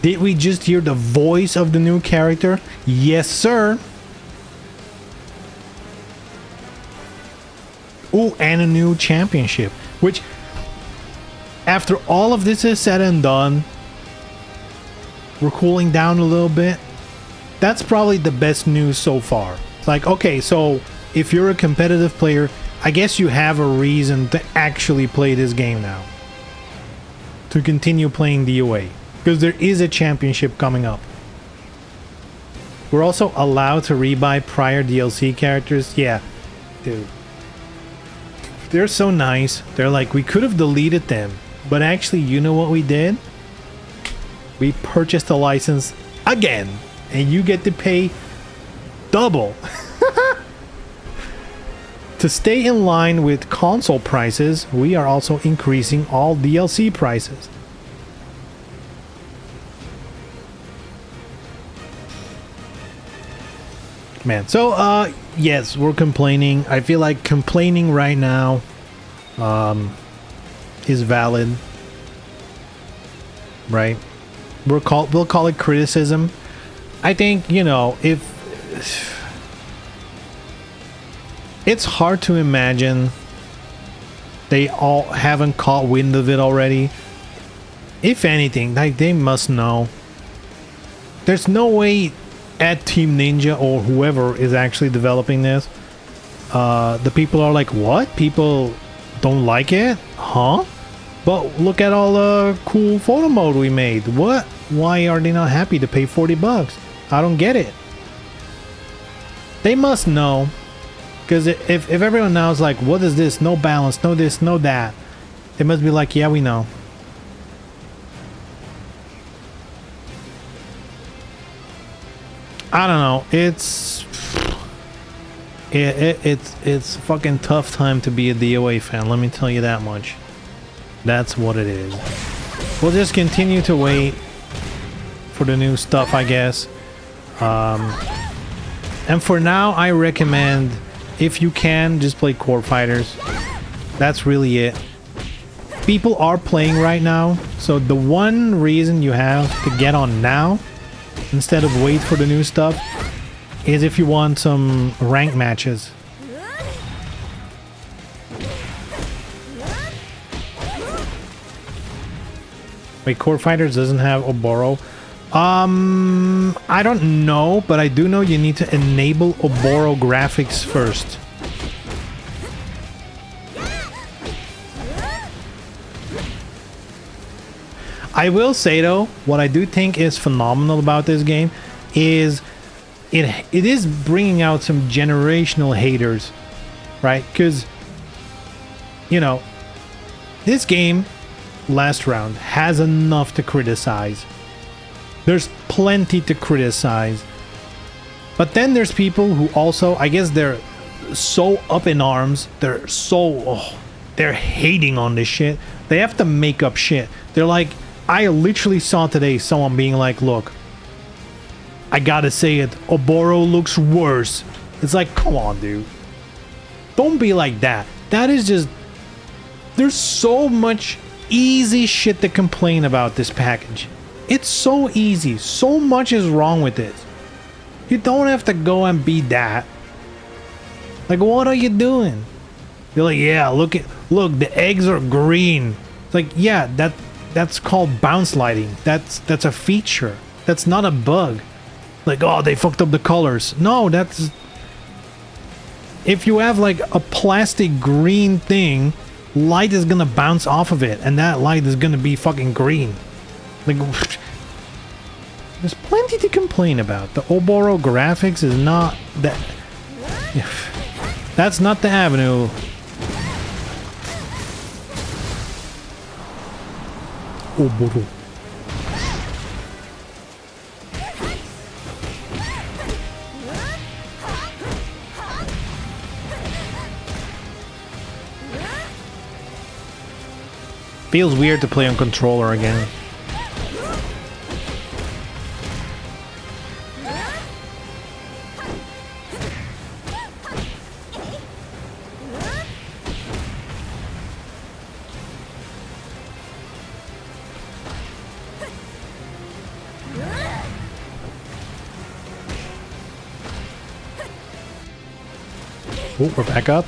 Did we just hear the voice of the new character? Yes, sir. Ooh, and a new championship. Which, after all of this is said and done, we're cooling down a little bit. That's probably the best news so far. It's like, okay, so if you're a competitive player, I guess you have a reason to actually play this game now. To continue playing DOA. Because there is a championship coming up. We're also allowed to rebuy prior DLC characters. Yeah, dude. They're so nice. They're like, we could have deleted them. But actually, you know what we did? We purchased a license again. And you get to pay double. To stay in line with console prices, we are also increasing all DLC prices. Man, so yes, we're complaining. I feel like complaining right now is valid, right? We'll call it criticism. I think, you know, if it's hard to imagine they all haven't caught wind of it already. If anything, like, they must know. There's no way at Team Ninja or whoever is actually developing this, the people are like, what? People don't like it? Huh? But look at all the cool photo mode we made. What? Why are they not happy to pay $40? I don't get it. They must know. Because if everyone knows, like, what is this? No balance, no this, no that. They must be like, yeah, we know. I don't know. It's a fucking tough time to be a DOA fan. Let me tell you that much. That's what it is. We'll just continue to wait for the new stuff, I guess. And for now, I recommend, if you can, just play Core Fighters. That's really it. People are playing right now, so the one reason you have to get on now instead of wait for the new stuff is if you want some rank matches. Wait, Core Fighters doesn't have Oboro? I don't know, but I do know you need to enable Oboro graphics first. I will say though, what I do think is phenomenal about this game is it is bringing out some generational haters, right? Because, you know, this game, Last Round, has enough to criticize. There's plenty to criticize. But then there's people who also, I guess they're so up in arms, they're hating on this shit. They have to make up shit. They're like, I literally saw today someone being like, look, I gotta say it, Oboro looks worse. It's like, come on, dude. Don't be like that. That is just... There's so much easy shit to complain about this package. It's so easy. So much is wrong with it. You don't have to go and be that. Like, what are you doing? You're like, yeah, look, the eggs are green. It's like, yeah, that's called bounce lighting. That's a feature. That's not a bug. Like, oh, they fucked up the colors. No, that's... If you have like a plastic green thing, light is gonna bounce off of it, and that light is gonna be fucking green. Like, there's plenty to complain about. The Oboro graphics is not that... That's not the avenue. Oboro. Feels weird to play on controller again. Oh, we're back up.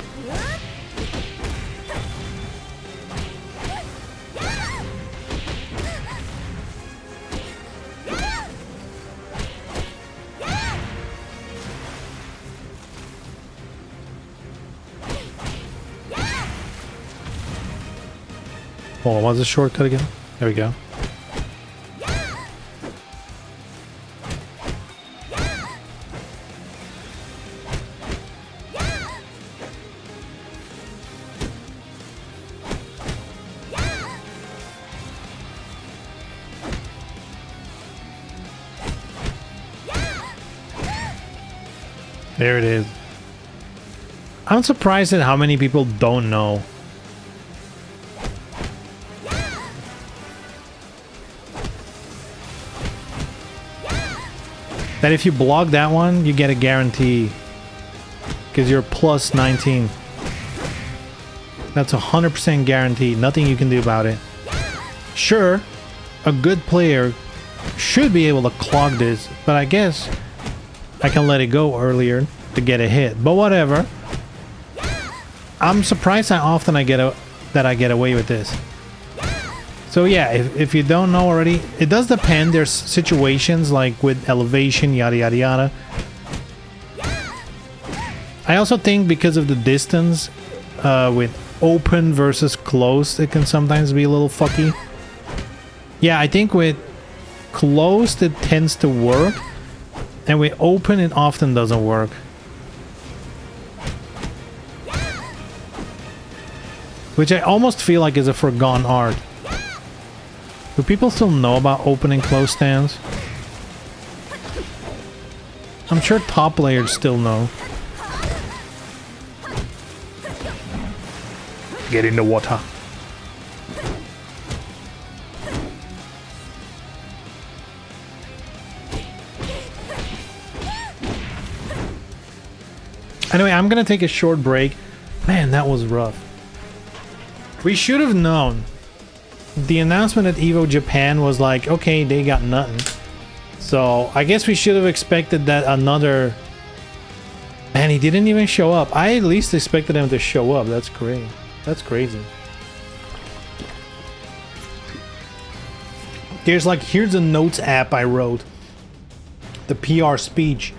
Oh, what's the shortcut again? There we go. There it is. I'm surprised at how many people don't know. That if you block that one, you get a guarantee. Because you're plus 19. That's 100% guaranteed. Nothing you can do about it. Sure, a good player should be able to clog this, but I guess I can let it go earlier to get a hit. But whatever. I'm surprised how often I get away with this. So yeah, if you don't know already, it does depend. There's situations like with elevation, yada yada yada. I also think because of the distance, with open versus closed, it can sometimes be a little fucky. Yeah, I think with closed it tends to work, and with open it often doesn't work. Which I almost feel like is a forgotten art. Do people still know about open and close stands? I'm sure top players still know. Get in the water. Anyway, I'm gonna take a short break. Man, that was rough. We should have known. The announcement at EVO Japan was like, okay, they got nothing. So I guess we should have expected that another... Man, he didn't even show up. I at least expected him to show up. That's great. That's crazy. There's like, here's a notes app I wrote. The PR speech.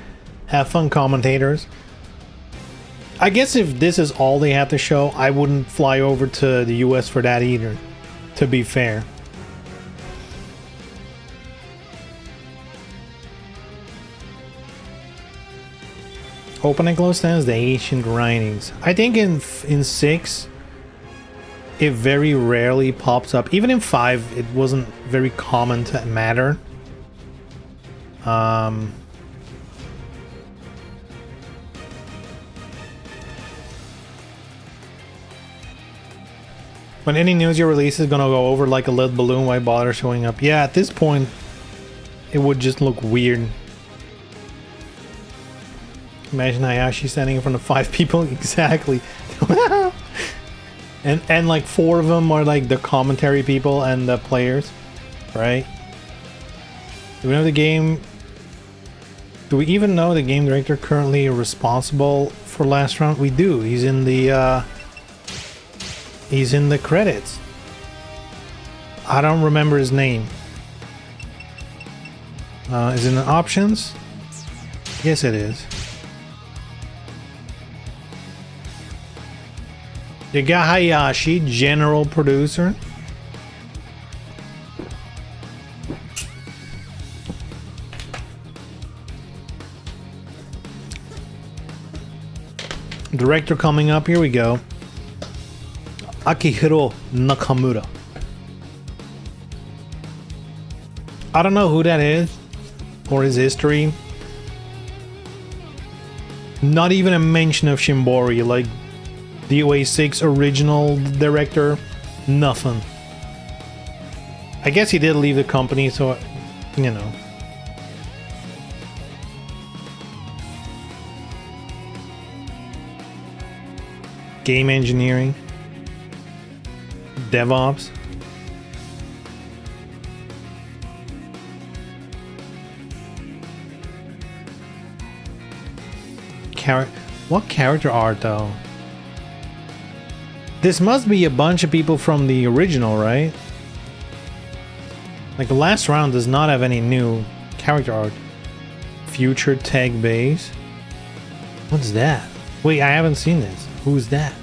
Have fun, commentators. I guess if this is all they have to show, I wouldn't fly over to the US for that either, to be fair. Open and close stands, the ancient grindings. I think in 6, it very rarely pops up. Even in 5, it wasn't very common to matter. When any news you release is gonna go over like a lead balloon, why bother showing up? Yeah, at this point, it would just look weird. Imagine Hayashi standing in front of 5 people. Exactly. and like 4 of them are like the commentary people and the players, right? Do we know the game? Do we even know the game director currently responsible for Last Round? We do. He's in the credits. I don't remember his name. Is it in the options? Yes, it is. You got Hayashi, general producer. Director coming up, here we go. Akihiro Nakamura. I don't know who that is or his history. Not even a mention of Shimbori, like DOA6 original director, nothing. I guess he did leave the company, so, you know. Game engineering. DevOps. What character art though? This must be a bunch of people from the original, right? Like the Last Round does not have any new character art. Future tag base. What's that? Wait, I haven't seen this. Who's that?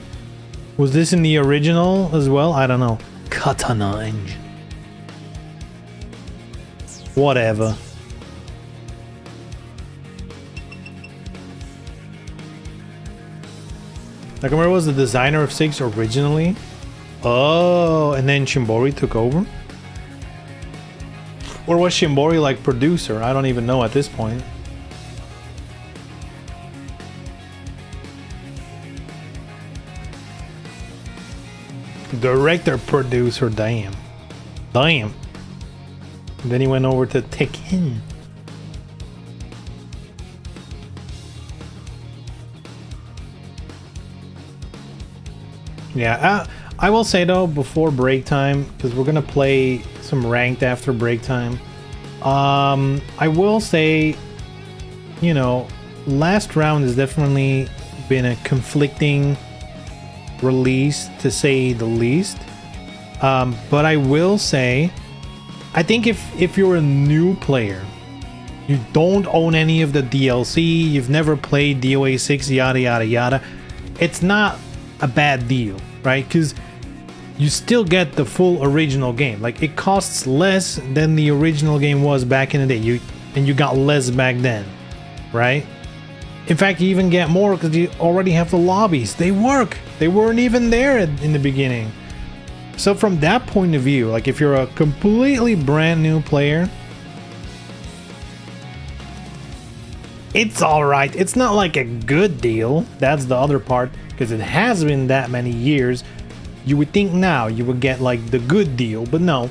Was this in the original as well? I don't know. Katana engine. Whatever. Nakamura was the designer of 6 originally. Oh, and then Shimbori took over? Or was Shimbori like producer? I don't even know at this point. Director, producer, damn. Damn. And then he went over to Tekken. Yeah, I will say though, before break time, because we're gonna play some ranked after break time, I will say, you know, Last Round has definitely been a conflicting release, to say the least. But I will say, I think if you're a new player, you don't own any of the DLC, you've never played DOA6, yada yada yada, it's not a bad deal, right? Because you still get the full original game. Like, it costs less than the original game was back in the day. You got less back then, right? In fact, you even get more because you already have the lobbies. They work. They weren't even there in the beginning. So from that point of view, like if you're a completely brand new player, it's all right. It's not like a good deal. That's the other part, because it has been that many years. You would think now you would get like the good deal, but no.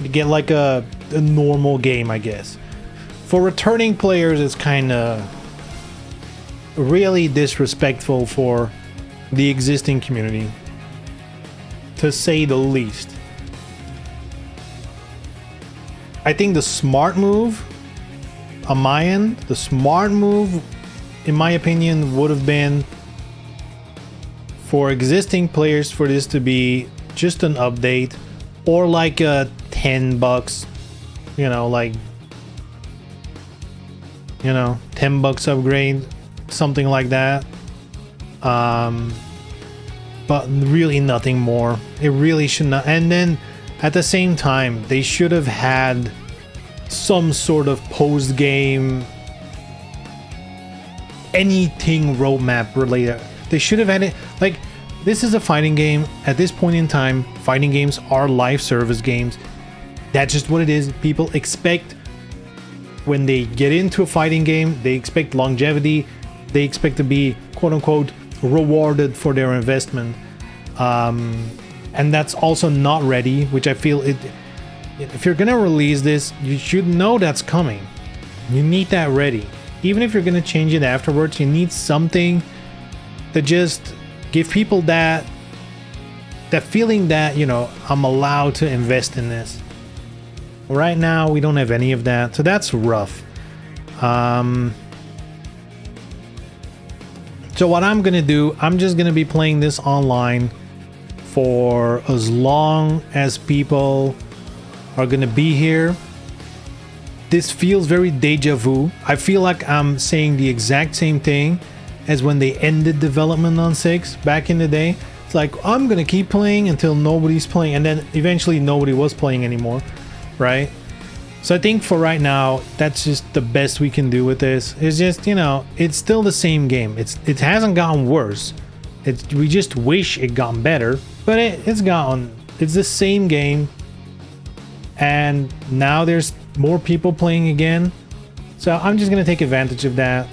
You get like a normal game, I guess. For returning players, it's kind of really disrespectful for the existing community, to say the least. I think the smart move on my end, the smart move, in my opinion, would have been for existing players for this to be just an update, or like a $10, you know, like, you know, $10 upgrade, something like that. But really nothing more. It really should not. And then at the same time, they should have had some sort of post-game anything roadmap related. They should have had it. Like, this is a fighting game. At this point in time, fighting games are live service games. That's just what it is. People expect, when they get into a fighting game, they expect longevity. They expect to be, quote unquote, rewarded for their investment. And that's also not ready, which I feel it. If you're gonna release this, you should know that's coming. You need that ready. Even if you're gonna change it afterwards, you need something to just give people that feeling that, you know, I'm allowed to invest in this. Right now, we don't have any of that, so that's rough. So what I'm gonna do, I'm just gonna be playing this online for as long as people are gonna be here. This feels very deja vu. I feel like I'm saying the exact same thing as when they ended development on 6 back in the day. It's like, I'm gonna keep playing until nobody's playing, and then eventually nobody was playing anymore, right? So I think for right now, that's just the best we can do with this. It's just, you know, it's still the same game. It hasn't gotten worse. We just wish it gotten better, but it's the same game. And now there's more people playing again. So I'm just gonna take advantage of that.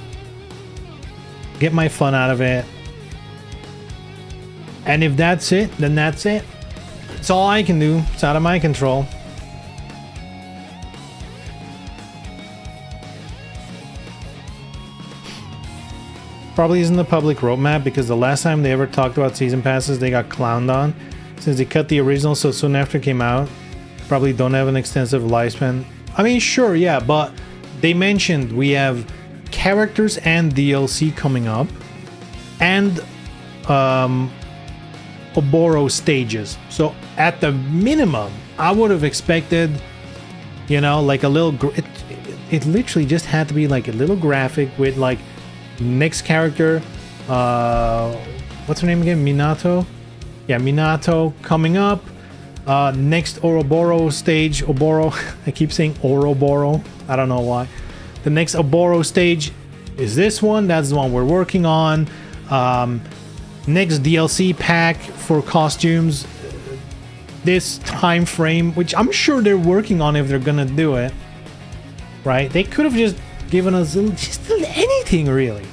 Get my fun out of it. And if that's it, then that's it. It's all I can do. It's out of my control. Probably isn't the public roadmap, because the last time they ever talked about season passes, they got clowned on. Since they cut the original so soon after it came out, probably don't have an extensive lifespan. I mean, sure, yeah, but they mentioned we have characters and DLC coming up, and Oboro stages. So at the minimum, I would have expected, you know, like a little. It literally just had to be like a little graphic with like next character. What's her name again? Minato. Yeah, Minato coming up. Next Ouroboros stage. Oboro. I keep saying Ouroboros. I don't know why. The next Oboro stage is this one. That's the one we're working on. Next DLC pack for costumes. This time frame, which I'm sure they're working on if they're gonna do it. Right? They could have just given us just anything, really.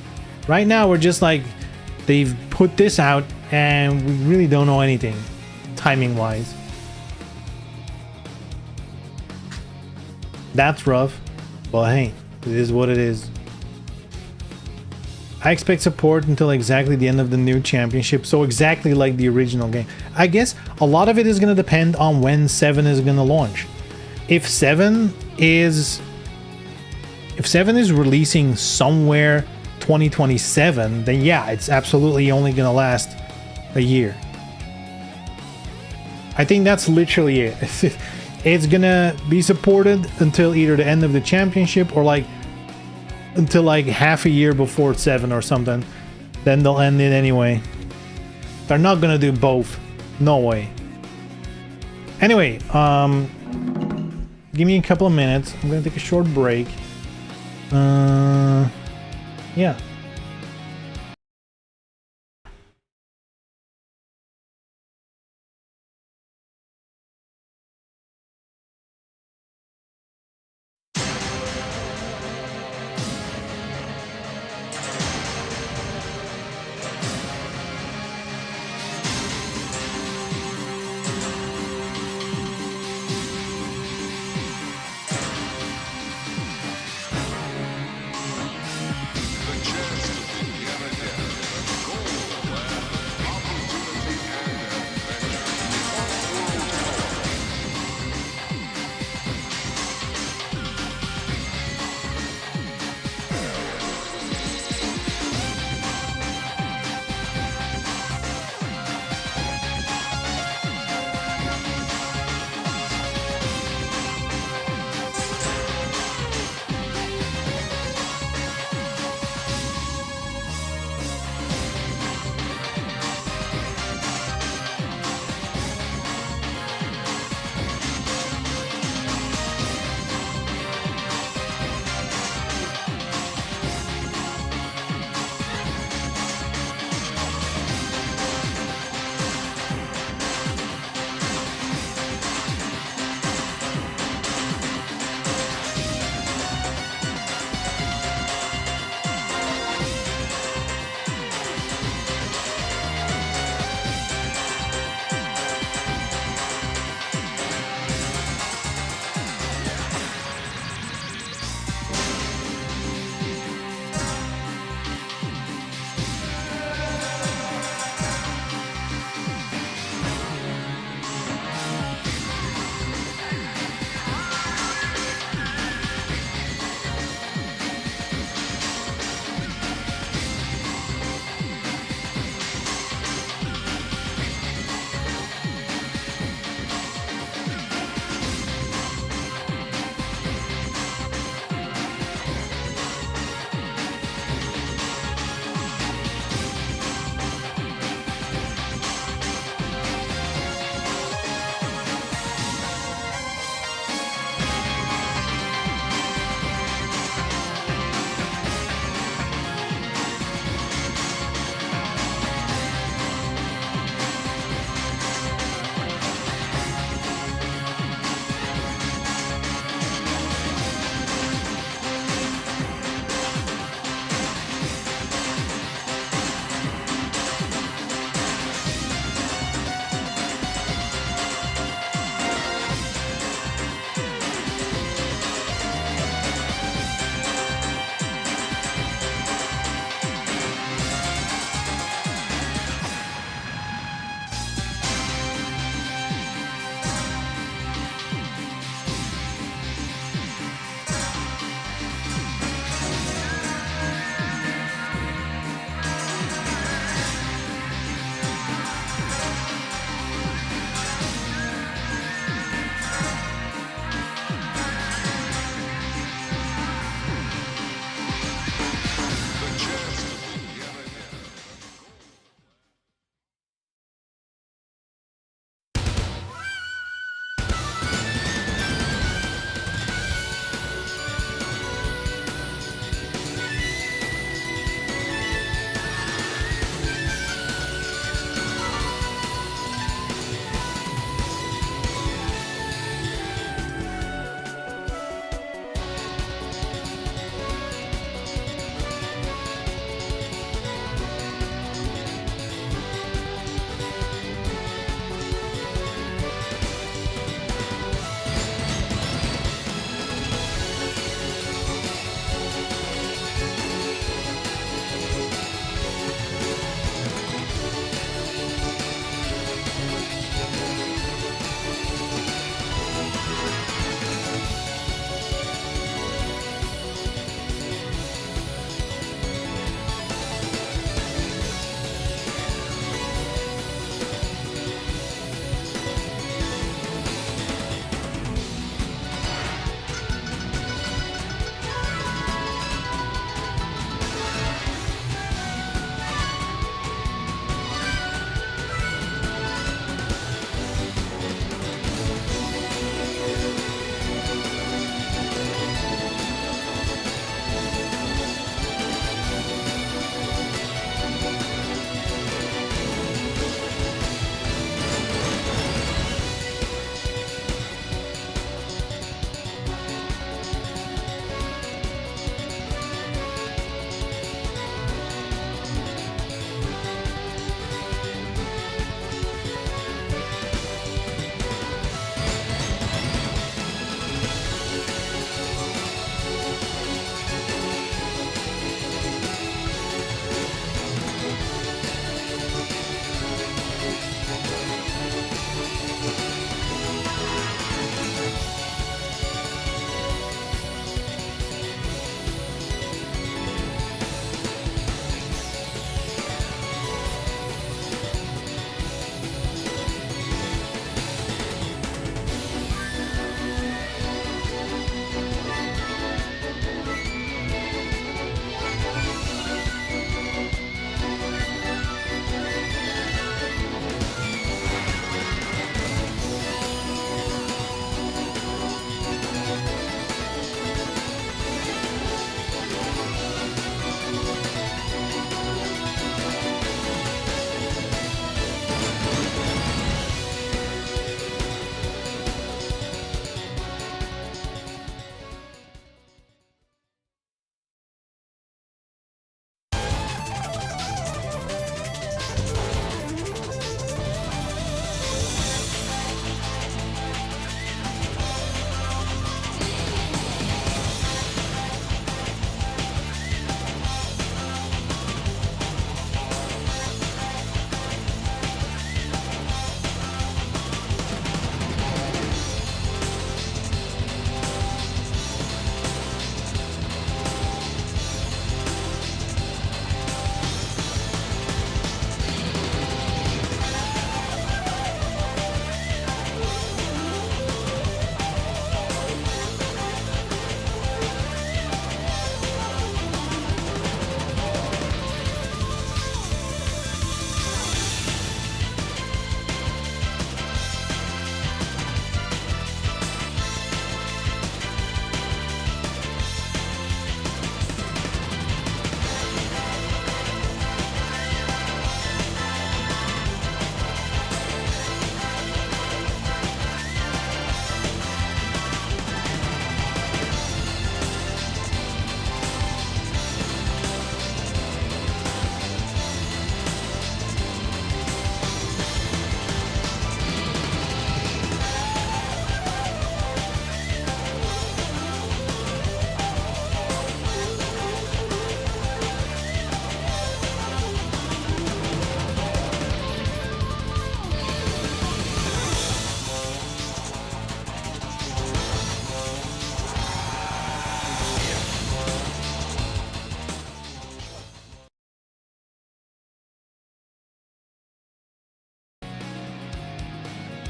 Right now, we're just like, they've put this out and we really don't know anything timing-wise. That's rough, but hey, it is what it is. I expect support until exactly the end of the new championship, so exactly like the original game. I guess a lot of it is going to depend on when 7 is going to launch. If 7 is releasing somewhere 2027, then yeah, it's absolutely only going to last a year. I think that's literally it. It's gonna be supported until either the end of the championship or like until like half a year before 7 or something. Then they'll end it anyway. They're not gonna do both. No way. Anyway, give me a couple of minutes. I'm gonna take a short break. Yeah. The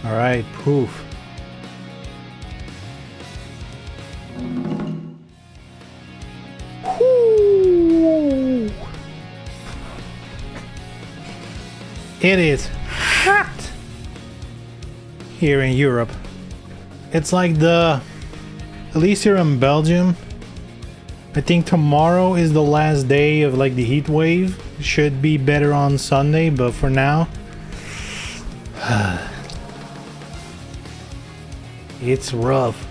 All right, poof. Whoo. It is hot here in Europe. It's like at least here in Belgium, I think tomorrow is the last day of like the heat wave. Should be better on Sunday, but for now, it's rough.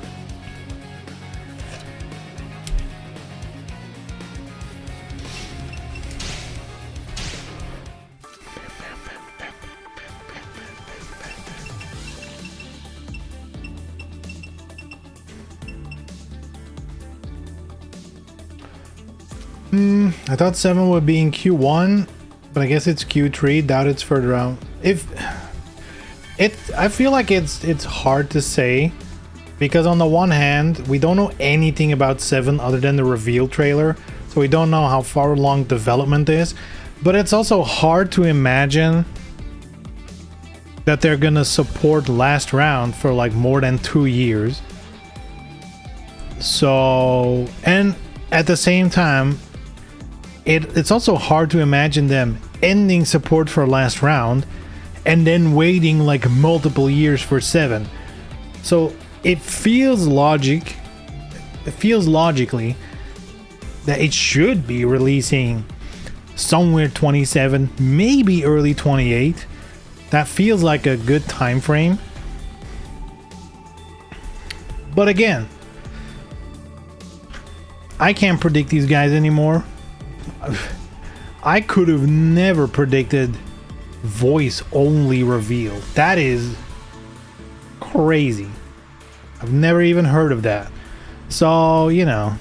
I thought 7 would be in Q1, but I guess it's Q3. Doubt it's further out. I feel like it's hard to say, because on the one hand, we don't know anything about 7 other than the reveal trailer, so we don't know how far along development is. But it's also hard to imagine that they're gonna support Last Round for like more than 2 years. So, and at the same time, it's also hard to imagine them ending support for Last Round and then waiting like multiple years for 7. So it feels logically that it should be releasing somewhere 27, maybe early 28. That feels like a good time frame. But again, I can't predict these guys anymore. I could have never predicted voice only reveal. That is crazy. I've never even heard of that. So, you know.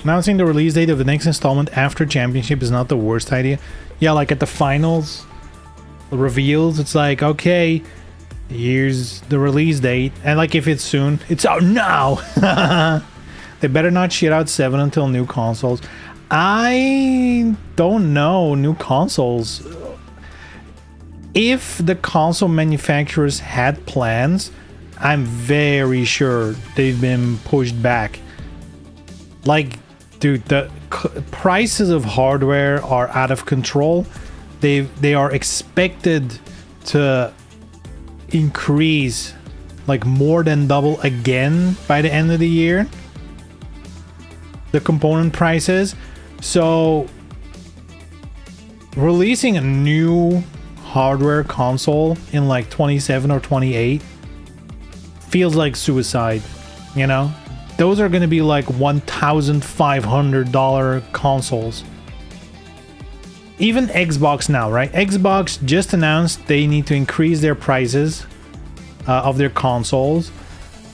Announcing the release date of the next installment after Championship is not the worst idea. Yeah, like at the finals, the reveals, it's like, okay, here's the release date. And like if it's soon, it's out now. They better not shit out 7 until new consoles. I don't know, new consoles. If the console manufacturers had plans, I'm very sure they've been pushed back. Like, dude, the prices of hardware are out of control. They are expected to increase like more than double again by the end of the year, the component prices. So releasing a new hardware console in like 27 or 28 feels like suicide, you know? Those are going to be like $1,500 consoles. Even Xbox now, right? Xbox just announced they need to increase their prices of their consoles.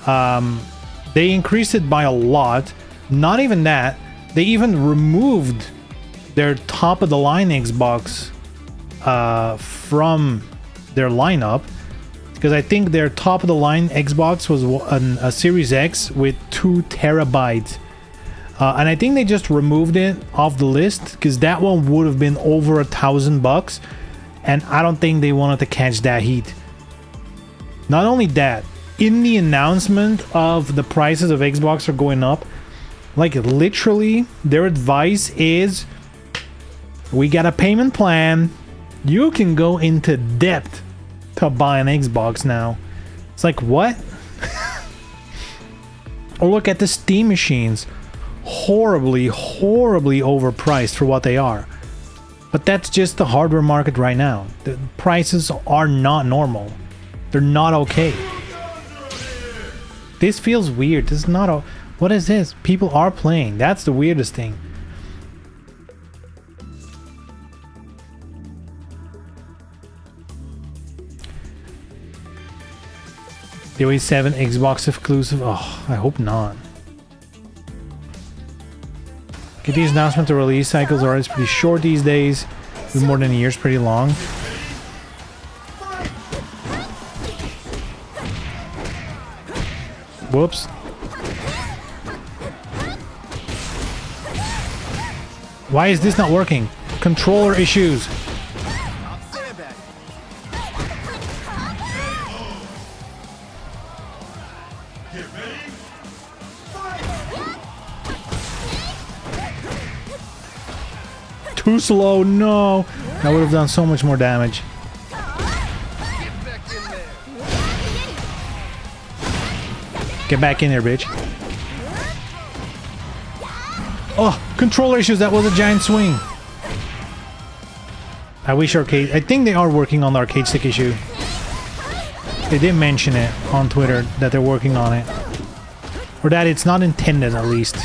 They increased it by a lot. Not even that, they even removed their top of the line Xbox from their lineup, because I think their top of the line Xbox was a Series X with 2 terabytes. And I think they just removed it off the list because that one would have been over $1,000, and I don't think they wanted to catch that heat. Not only that, in the announcement of the prices of Xbox are going up, like literally their advice is, we got a payment plan, you can go into debt to buy an Xbox now. It's like, what? Or look at the Steam machines. Horribly overpriced for what they are. But that's just the hardware market right now. The prices are not normal. They're not okay. This feels weird. This is not a... What is this? People are playing. That's the weirdest thing. DOA7 Xbox exclusive. Oh, I hope not. Get these announcement to release cycles are always pretty short these days. With more than a year is pretty long. Whoops. Why is this not working? Controller issues. Too slow, no. That would have done so much more damage. Get back in there, bitch. Oh, controller issues. That was a giant swing. I wish arcade... I think they are working on the arcade stick issue. They did mention it on Twitter that they're working on it. Or that it's not intended, at least.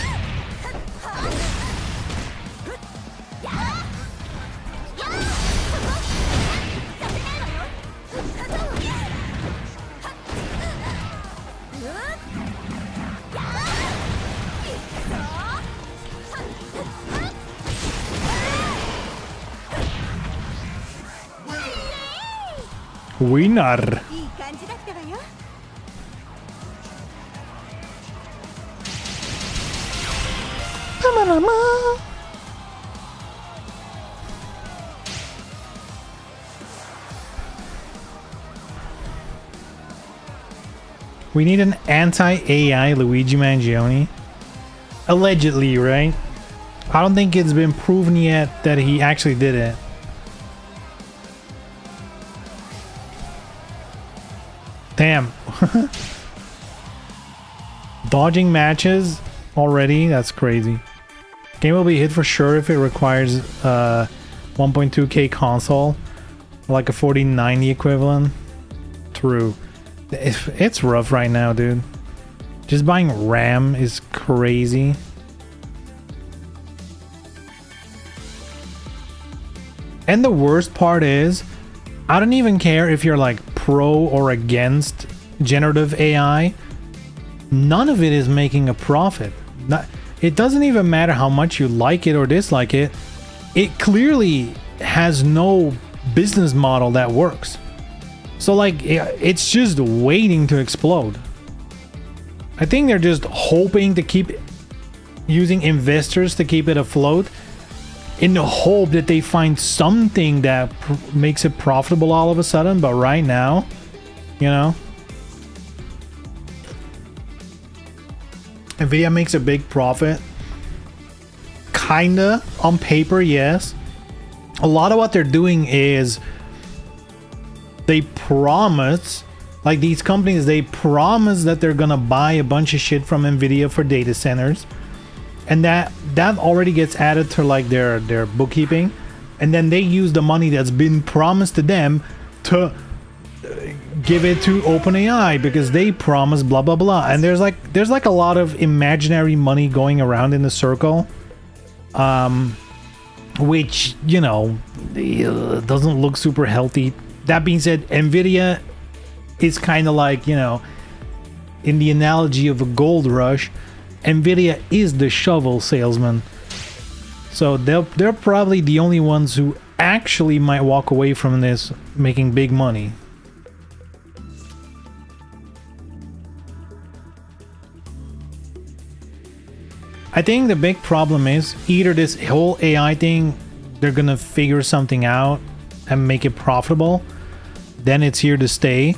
Winner. We need an anti-AI Luigi Mangione. Allegedly, right? I don't think it's been proven yet that he actually did it. Damn. Dodging matches already? That's crazy. Game will be hit for sure if it requires 1.2K console. Like a 4090 equivalent. True. It's rough right now, dude. Just buying RAM is crazy. And the worst part is, I don't even care if you're like pro or against generative AI. None of it is making a profit. It doesn't even matter how much you like it or dislike it. It clearly has no business model that works. So like, it's just waiting to explode. I think they're just hoping to keep using investors to keep it afloat in the hope that they find something that makes it profitable all of a sudden. But right now, you know, Nvidia makes a big profit. Kinda on paper, yes. A lot of what they're doing is they promise, like these companies, they promise that they're gonna buy a bunch of shit from Nvidia for data centers, and that already gets added to like their bookkeeping, and then they use the money that's been promised to them to give it to OpenAI because they promise blah blah blah. And there's like a lot of imaginary money going around in the circle, which, you know, doesn't look super healthy. That being said, Nvidia is kind of like, you know, in the analogy of a gold rush, Nvidia is the shovel salesman. So they're probably the only ones who actually might walk away from this making big money. I think the big problem is either this whole AI thing, they're gonna figure something out and make it profitable, then it's here to stay,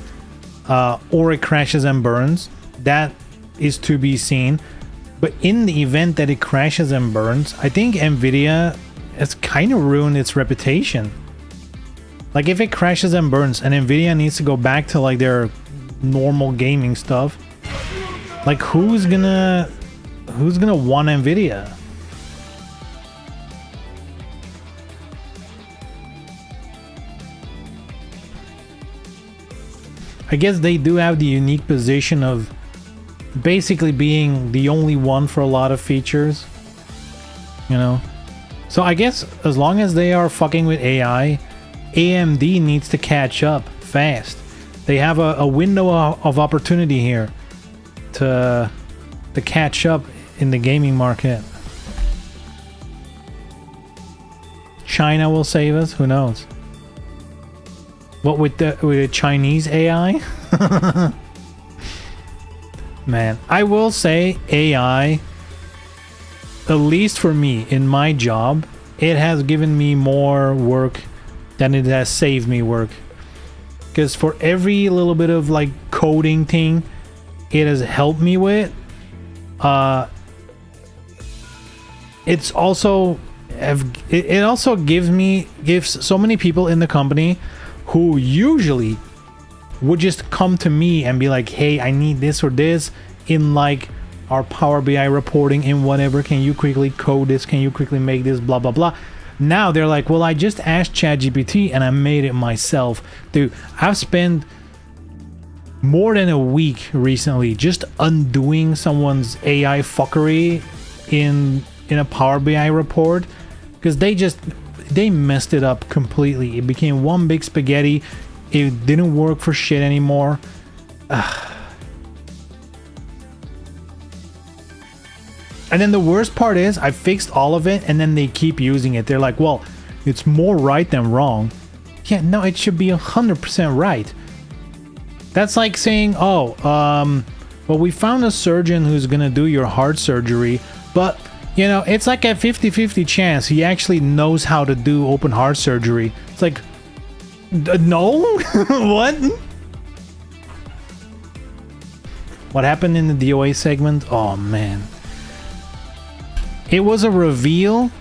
or it crashes and burns. That is to be seen. But in the event that it crashes and burns, I think Nvidia has kind of ruined its reputation. Like if it crashes and burns and Nvidia needs to go back to like their normal gaming stuff, like who's gonna want Nvidia? I guess they do have the unique position of basically being the only one for a lot of features, you know. So I guess as long as they are fucking with AI, AMD needs to catch up fast. They have a window of opportunity here to catch up in the gaming market. China will save us, who knows? What with the Chinese AI? Man, I will say AI, at least for me in my job, it has given me more work than it has saved me work. Because for every little bit of like coding thing it has helped me with, it's also it also gives so many people in the company who usually would just come to me and be like, hey, I need this or this in like our Power BI reporting in whatever, can you quickly code this, can you quickly make this, blah blah blah. Now they're like, well, I just asked ChatGPT and I made it myself. Dude, I've spent more than a week recently just undoing someone's AI fuckery in a Power BI report, because they messed it up completely. It became one big spaghetti. It didn't work for shit anymore. And then the worst part is I fixed all of it and then they keep using it. They're like, well, it's more right than wrong. Yeah, no, it should be 100% right. That's like saying, oh, well, we found a surgeon who's gonna do your heart surgery, but you know, it's like a 50-50 chance he actually knows how to do open heart surgery. It's like, no? What? What happened in the DOA segment? Oh man. It was a reveal.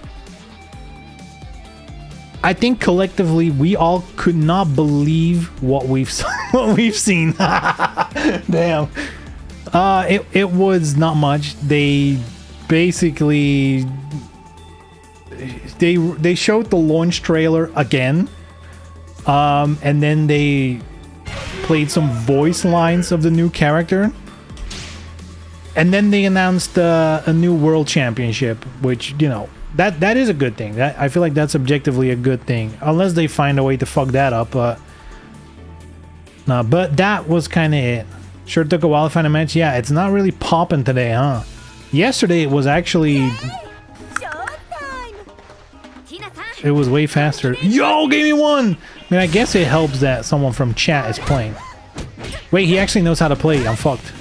I think collectively we all could not believe what we've seen. Damn. It was not much. They basically they showed the launch trailer again, and then they played some voice lines of the new character. And then they announced a new world championship, which, you know, that is a good thing. I feel like that's objectively a good thing, unless they find a way to fuck that up. But that was kind of it. Sure took a while to find a match. Yeah, it's not really popping today, huh? Yesterday it was actually, it was way faster. Yo, gave me one. I mean, I guess it helps that someone from chat is playing. Wait, he actually knows how to play. I'm fucked.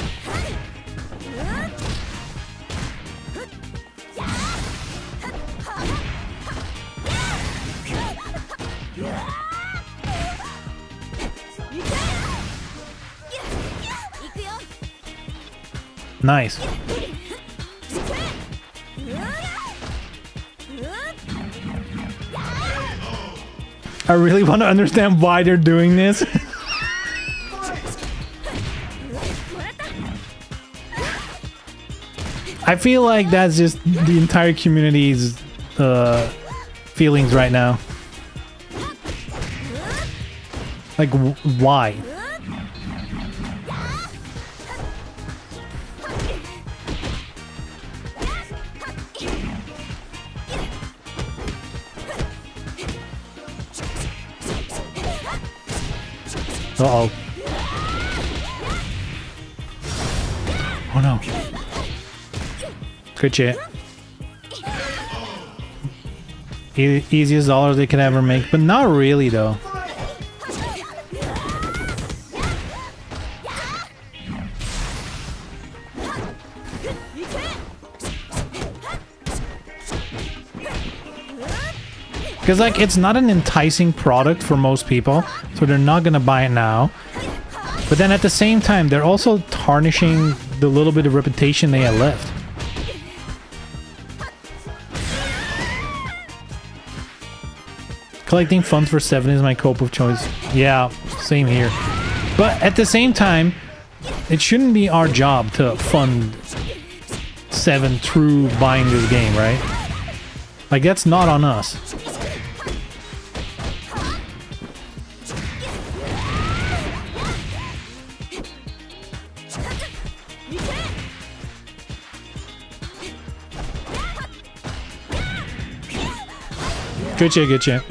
Nice. I really want to understand why they're doing this. I feel like that's just the entire community's feelings right now. Like, why? Uh-oh. Oh no. Good shit. Easiest dollars they could ever make, but not really though. Because, like, it's not an enticing product for most people, so they're not gonna buy it now. But then at the same time, they're also tarnishing the little bit of reputation they had left. Collecting funds for 7 is my cope of choice. Yeah, same here. But at the same time, it shouldn't be our job to fund 7 through buying this game, right? Like, that's not on us. Good shit, good shit.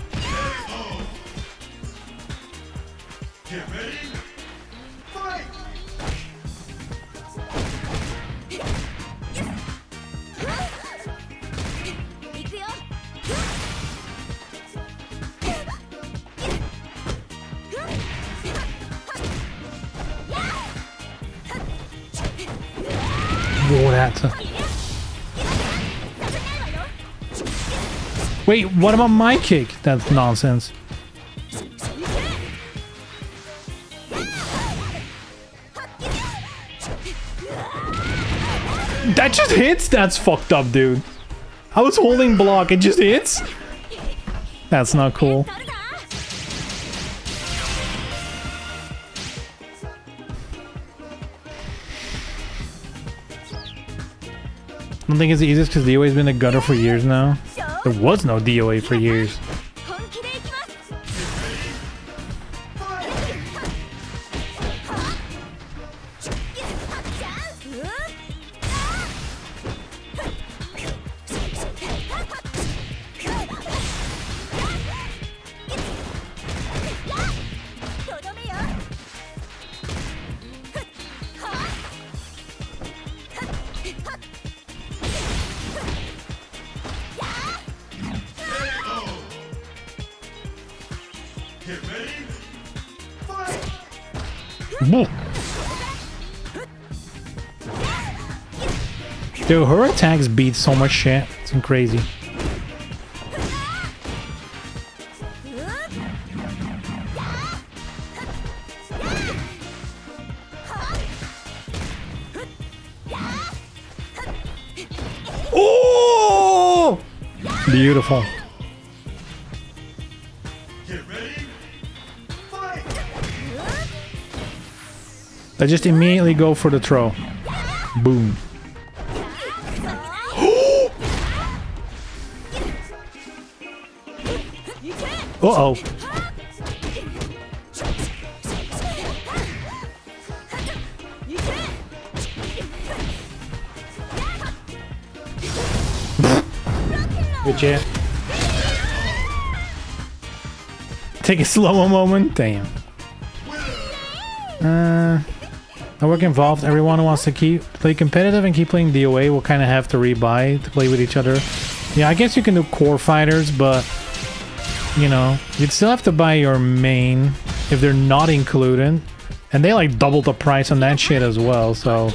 Whoa, that's a... Wait, what about my kick? That's nonsense. That just hits? That's fucked up, dude. I was holding block, it just hits? That's not cool. I don't think it's the easiest because DOA's been a gutter for years now. There was no DOA for years. Dude, her attacks beat so much shit. It's crazy. Oh! Beautiful. I just immediately go for the throw. Boom. Uh-oh. Good shit. Take a slow-mo moment. Damn. I work involved. Everyone who wants to play competitive and keep playing DOA will kind of have to rebuy to play with each other. Yeah, I guess you can do core fighters, but you know, you'd still have to buy your main if they're not included. And they like double the price on that shit as well, so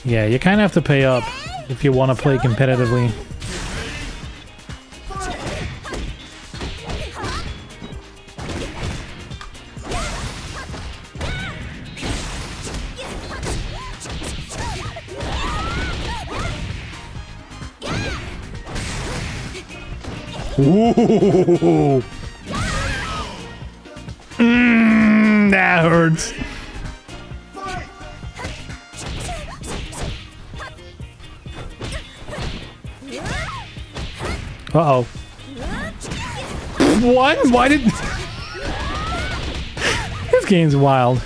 yeah, you kind of have to pay up if you want to play competitively. Ooh. That hurts. Uh-oh. What? Why did... This game's wild.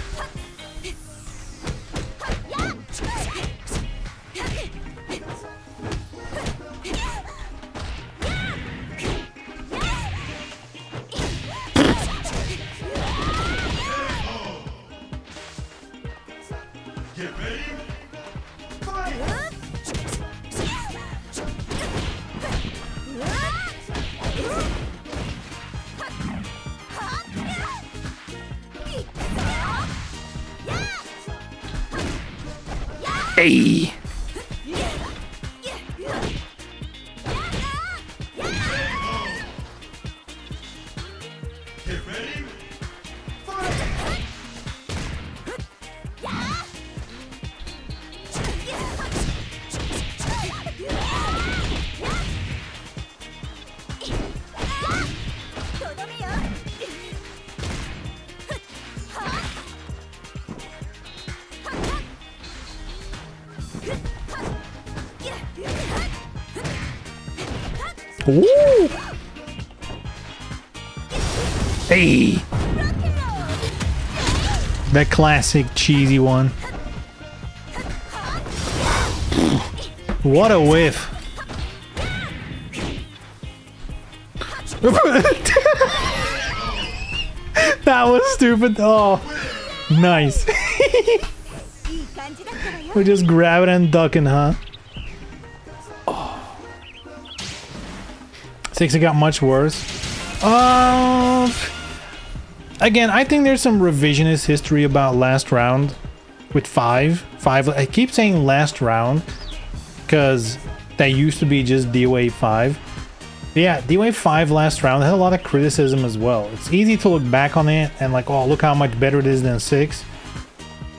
Hey. Ooh. Hey. That classic cheesy one. What a whiff. That was stupid. Oh, nice. We're just grabbing and ducking, huh? Six, it got much worse. Again, I think there's some revisionist history about Last Round with 5. I keep saying Last Round because that used to be just DOA 5. Yeah, DOA5 Last Round had a lot of criticism as well. It's easy to look back on it and like, oh, look how much better it is than 6.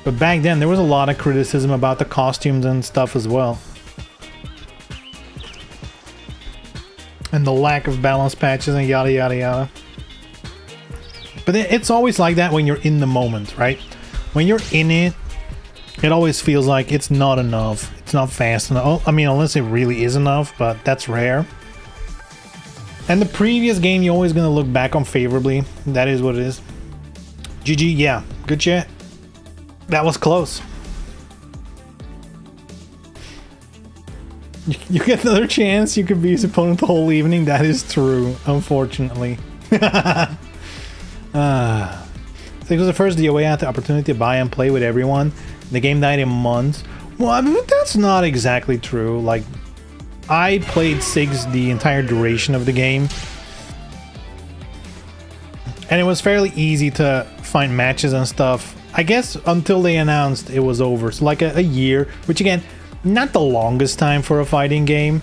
But back then, there was a lot of criticism about the costumes and stuff as well. And the lack of balance patches and yada yada yada. But it's always like that when you're in the moment, right? When you're in it, it always feels like it's not enough. It's not fast enough. I mean, unless it really is enough, but that's rare. And the previous game, you're always going to look back on favorably. That is what it is. GG, yeah. Good chat. That was close. You get another chance. You could be his opponent the whole evening. That is true, unfortunately. So it was the first DOA I had the opportunity to buy and play with everyone. The game died in months. Well, I mean, that's not exactly true. Like, I played 6 the entire duration of the game. And it was fairly easy to find matches and stuff. I guess until they announced it was over. So like a year, which again, not the longest time for a fighting game,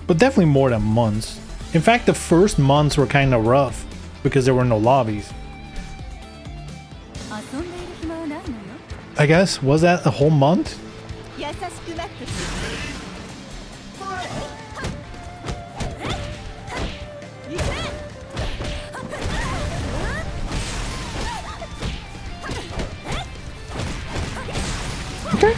but definitely more than months. In fact, the first months were kind of rough because there were no lobbies. I guess, was that a whole month? Okay.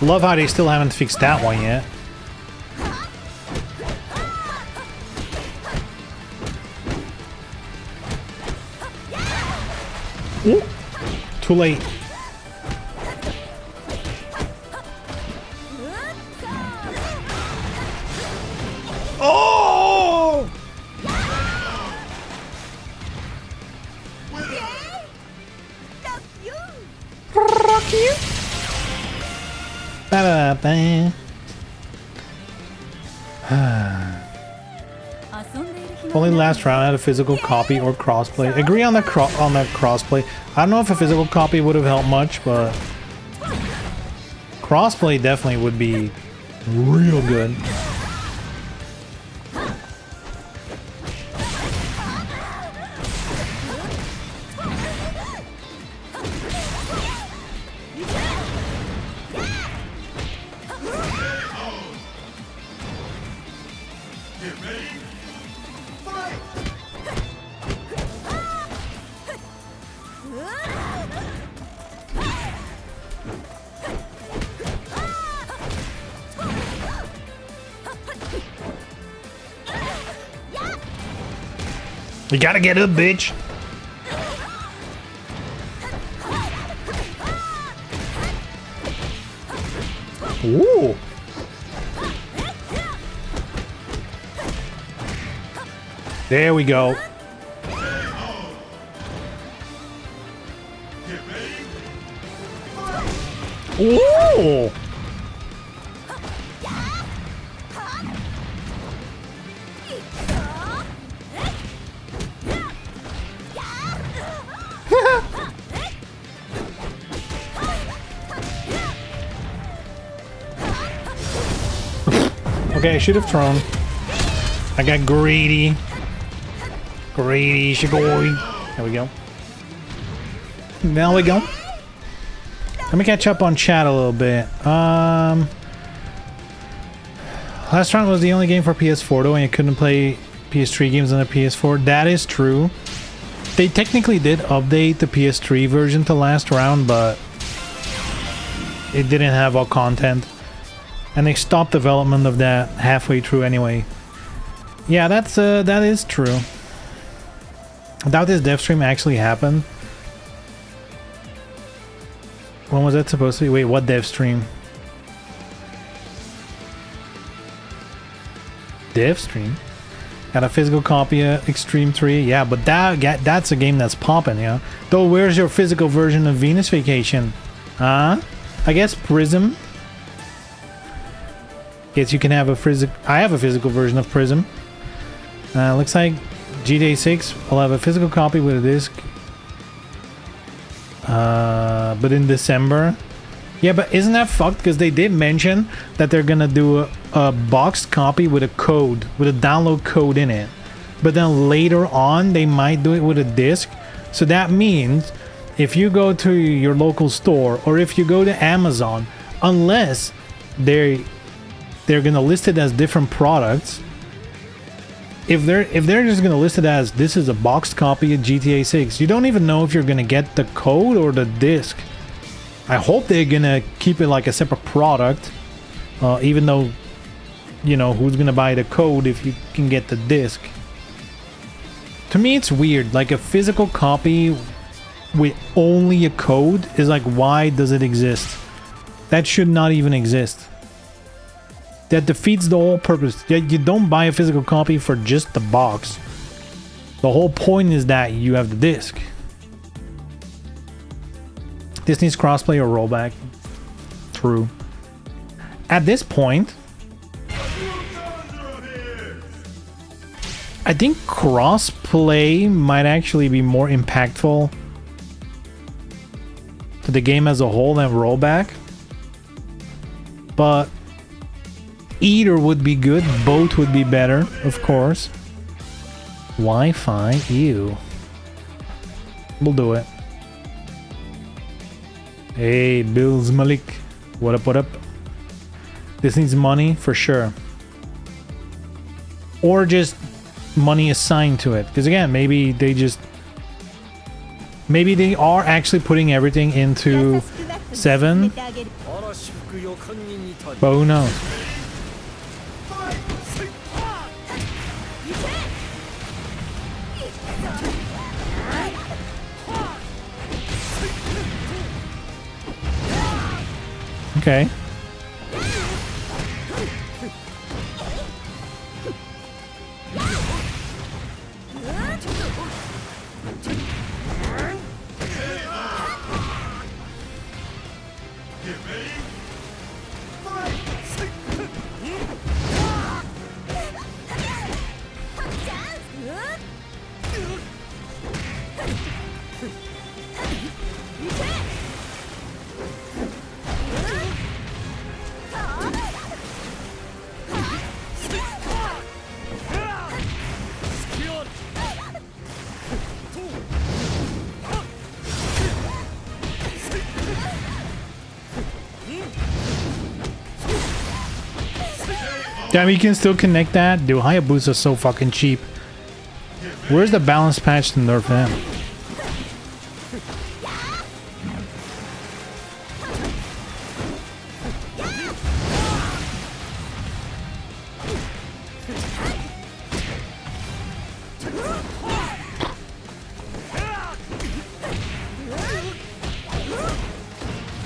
Love how they still haven't fixed that one yet. Ooh, too late. Oh! Rock you. Ba-ba-ba. Only Last Round had a physical copy or crossplay. Agree on the crossplay. I don't know if a physical copy would have helped much, but crossplay definitely would be real good. You gotta get up, bitch. Ooh. There we go. Ooh. Okay, I should have thrown. I got greedy. Greedy, shigoi. There we go. There we go. Let me catch up on chat a little bit. Last Round was the only game for PS4 though, and you couldn't play PS3 games on the PS4. That is true. They technically did update the PS3 version to Last Round, but it didn't have all content. And they stopped development of that halfway through anyway. Yeah, that is true. I doubt this dev stream actually happened. When was that supposed to be? Wait, what dev stream? Dev stream? Got a physical copy of Extreme 3. Yeah, but that's a game that's popping, yeah. Though, where's your physical version of Venus Vacation? Huh? I guess Prism. Guess you can have a physical... I have a physical version of Prism. Looks like GTA 6 will have a physical copy with a disc. But in December. Yeah, but isn't that fucked? Because they did mention that they're gonna do a boxed copy with a code, with a download code in it. But then later on, they might do it with a disc. So that means if you go to your local store or if you go to Amazon, unless they're gonna list it as different products, if they're just gonna list it as this is a boxed copy of GTA 6, you don't even know if you're gonna get the code or the disc. I hope they're gonna keep it like a separate product, even though, you know, who's gonna buy the code if you can get the disc? To me, it's weird. Like a physical copy with only a code is like, why does it exist? That should not even exist. That defeats the whole purpose. You don't buy a physical copy for just the box. The whole point is that you have the disc. This needs crossplay or rollback. True. At this point, I think crossplay might actually be more impactful to the game as a whole than rollback. But either would be good, both would be better, of course. Wi-Fi, ew. We'll do it. Hey, Bills Malik. What up, what up? This needs money for sure. Or just money assigned to it. Because again, maybe they are actually putting everything into 7. But who knows? Okay. Damn, you can still connect that? Dude, Hayabusa's so fucking cheap. Where's the balance patch to nerf him?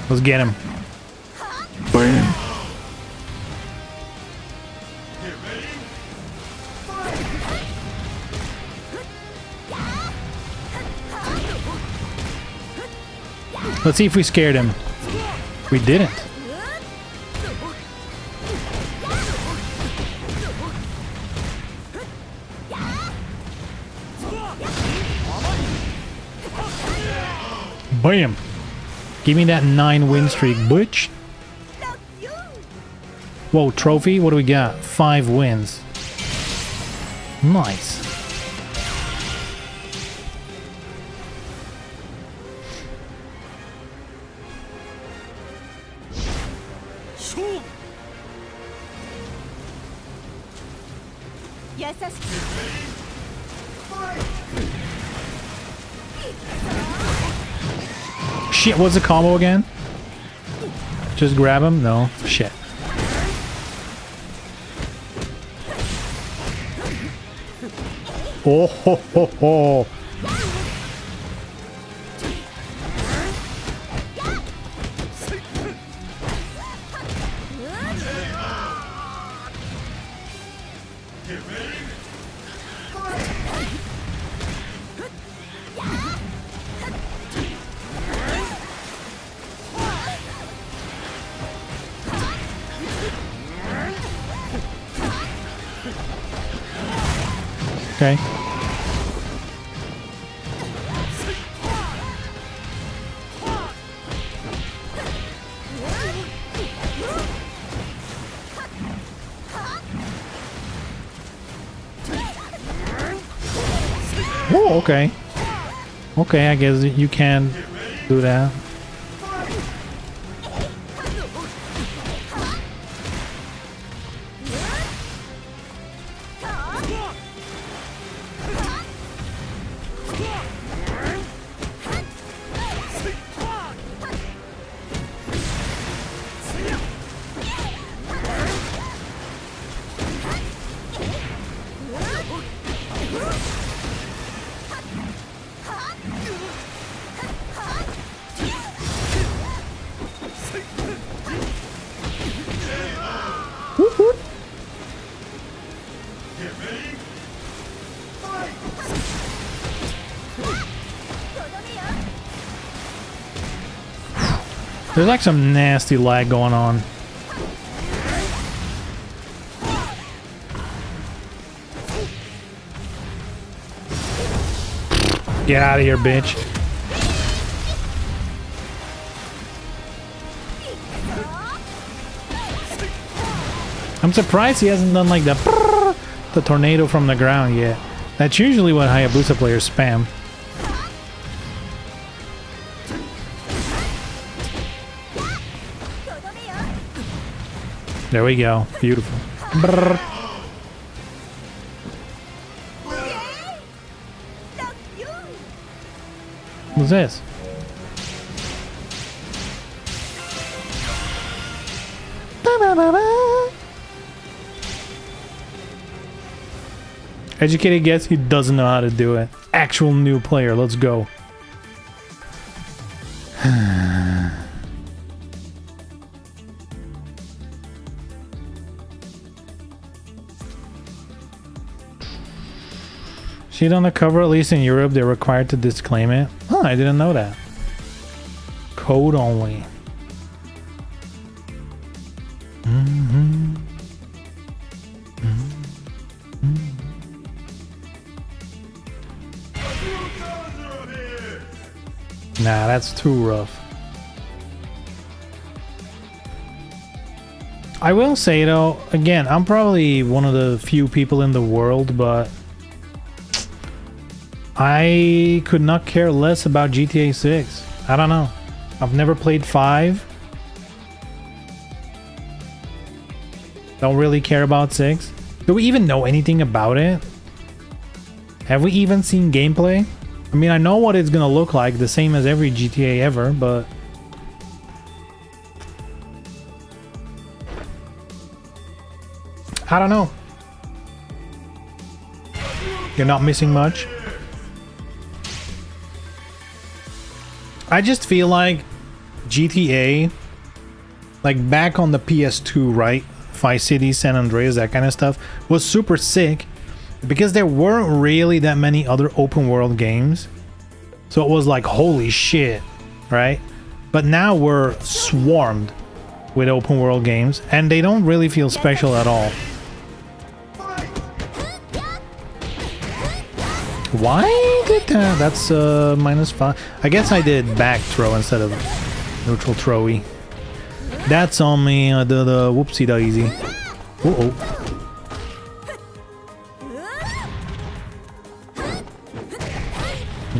Let's get him. Bam. Let's see if we scared him. We didn't. Bam! Give me that 9 win streak, butch. Whoa, trophy? What do we got? 5 wins. Nice. Shit, what's the combo again? Just grab him? No. Shit. Oh ho ho ho. Okay. Oh, okay. Okay, I guess you can do that. There's like some nasty lag going on. Get out of here, bitch. I'm surprised he hasn't done like the tornado from the ground yet. That's usually what Hayabusa players spam. There we go. Beautiful. Brrr. What's this? Educated guess he doesn't know how to do it. Actual new player. Let's go. Sheet on the cover, at least in Europe, they're required to disclaim it. Huh, I didn't know that. Code only. Nah, that's too rough. I will say though, again, I'm probably one of the few people in the world, but I could not care less about GTA 6. I don't know. I've never played 5. Don't really care about 6. Do we even know anything about it? Have we even seen gameplay? I mean, I know what it's gonna look like, the same as every GTA ever, but I don't know. You're not missing much. I just feel like GTA, like back on the PS2, right? Vice City, San Andreas, that kind of stuff, was super sick because there weren't really that many other open world games. So it was like, holy shit, right? But now we're swarmed with open world games and they don't really feel special at all. Why did that? That's -5. I guess I did back throw instead of neutral throwy. That's on me, the whoopsie daisy. Uh-oh.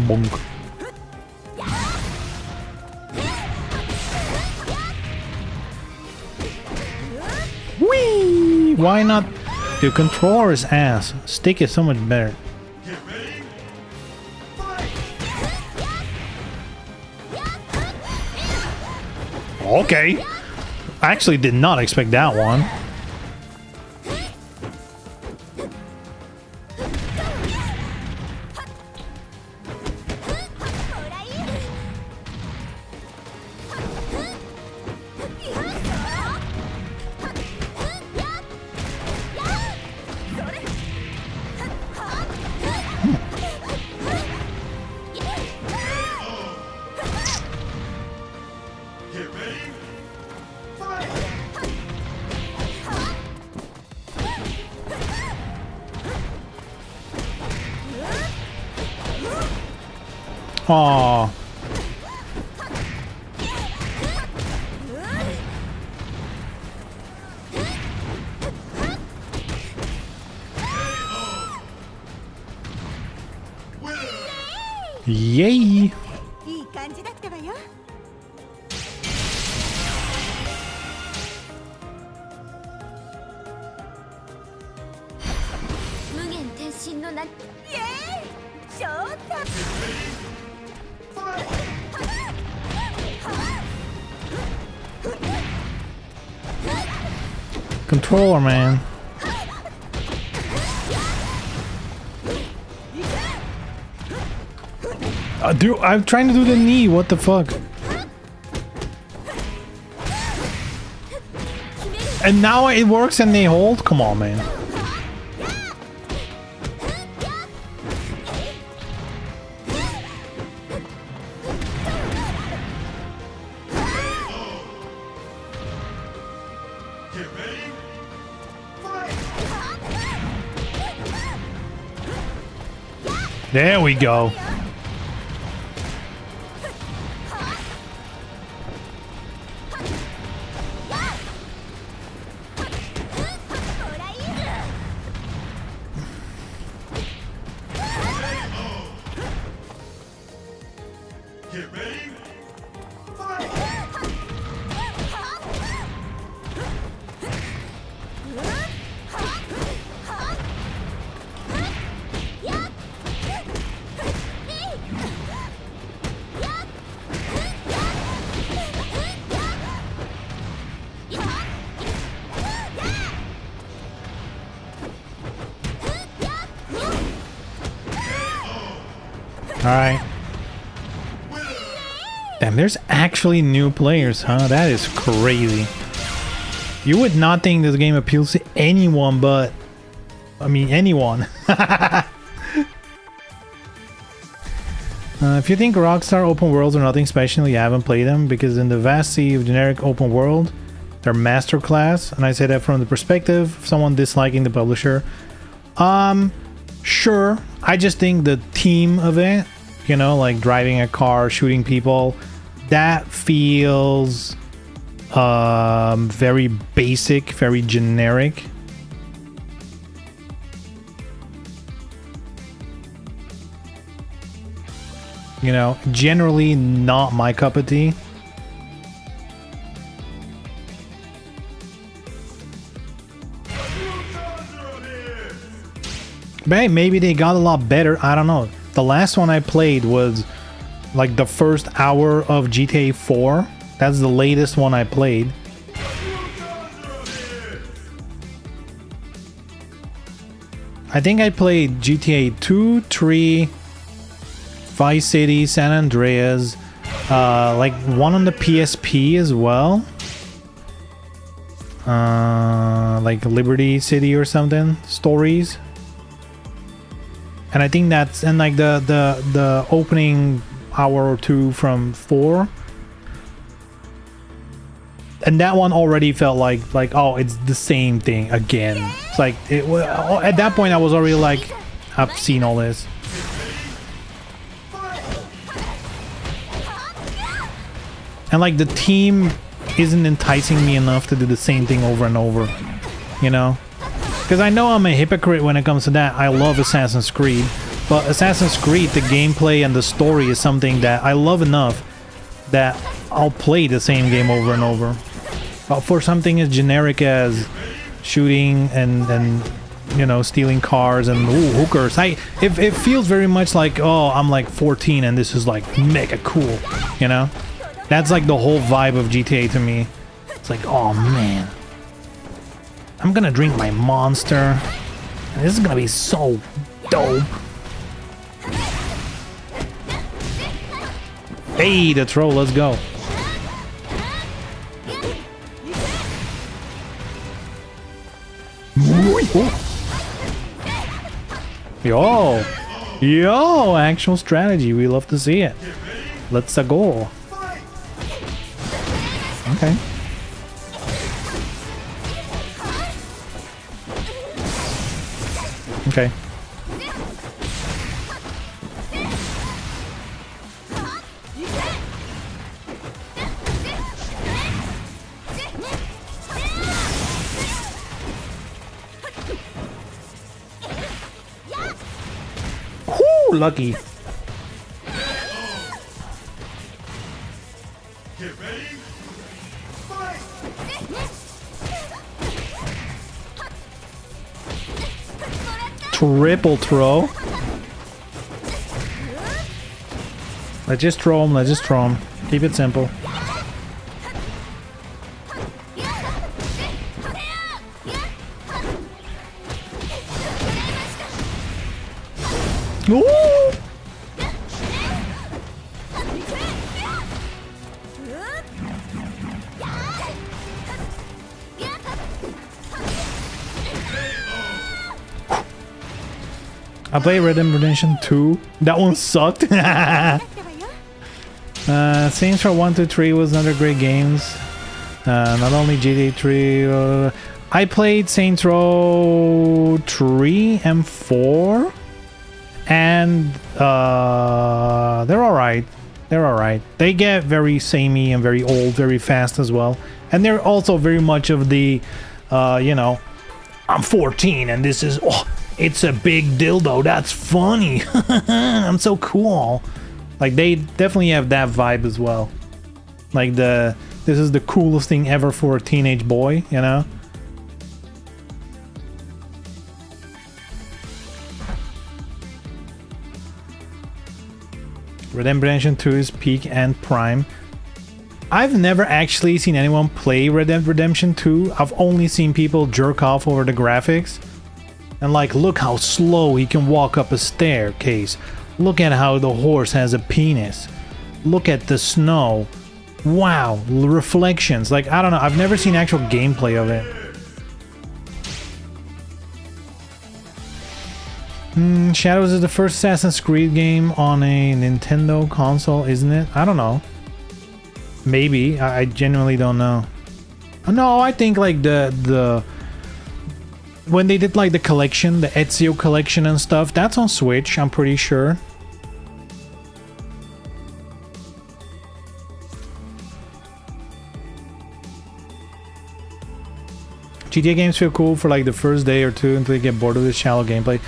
Bonk. Whee! Why not? The controller is ass. Stick is so much better. Okay. I actually did not expect that one. Aw. Yay! いい感じだったわよ。無限転身のな。イエーイ。ショータ。 Controller, man. Dude, I'm trying to do the knee. What the fuck? And now it works and they hold? Come on, man. There we go. Alright. Damn, there's actually new players, huh? That is crazy. You would not think this game appeals to anyone but... I mean, anyone. If you think Rockstar open worlds are nothing special, you haven't played them, because in the vast sea of generic open world, they're masterclass, and I say that from the perspective of someone disliking the publisher. Sure, I just think the theme of it, you know, like driving a car, shooting people, that feels very basic, very generic. You know, generally not my cup of tea. But hey, maybe they got a lot better. I don't know. The last one I played was like the first hour of GTA 4. That's the latest one I played. I think I played GTA 2, 3, Vice City, San Andreas, like one on the PSP as well. Like Liberty City or something, Stories. And I think that's, and like the opening hour or two from 4. And that one already felt like oh, it's the same thing again. It's like at that point I was already like, I've seen all this. And like the team isn't enticing me enough to do the same thing over and over, you know? Because I know I'm a hypocrite when it comes to that. I love Assassin's Creed, but Assassin's Creed, the gameplay and the story is something that I love enough that I'll play the same game over and over. But for something as generic as shooting and you know, stealing cars and hookers, it feels very much like, oh, I'm like 14 and this is like mega cool, you know? That's like the whole vibe of GTA to me. It's like, oh man, I'm gonna drink my Monster. And this is gonna be so dope. Hey, the troll, let's go. Yo, actual strategy. We love to see it. Let's go. Okay. Okay. lucky. Triple throw. Let's just throw him. Let's just throw him. Keep it simple. Ooh! I played Red Dead Redemption 2. That one sucked. Saints Row 1, 2, 3 was another great games. Not only GTA 3. I played Saints Row 3 and 4. And they're alright. They're alright. They get very samey and very old very fast as well. And they're also very much of the, you know, I'm 14 and this is, oh, it's a big dildo. That's funny. I'm so cool. Like, they definitely have that vibe as well. Like, this is the coolest thing ever for a teenage boy, you know? Red Dead Redemption 2 is peak and prime. I've never actually seen anyone play Red Dead Redemption 2. I've only seen people jerk off over the graphics. And like, look how slow he can walk up a staircase. Look at how the horse has a penis. Look at the snow. Wow, reflections. Like, I don't know. I've never seen actual gameplay of it. Shadows is the first Assassin's Creed game on a Nintendo console, isn't it? I don't know. Maybe. I genuinely don't know. No, I think like the when they did like the collection, the Ezio collection and stuff, that's on Switch, I'm pretty sure. GTA games feel cool for like the first day or two until you get bored of the shallow gameplay.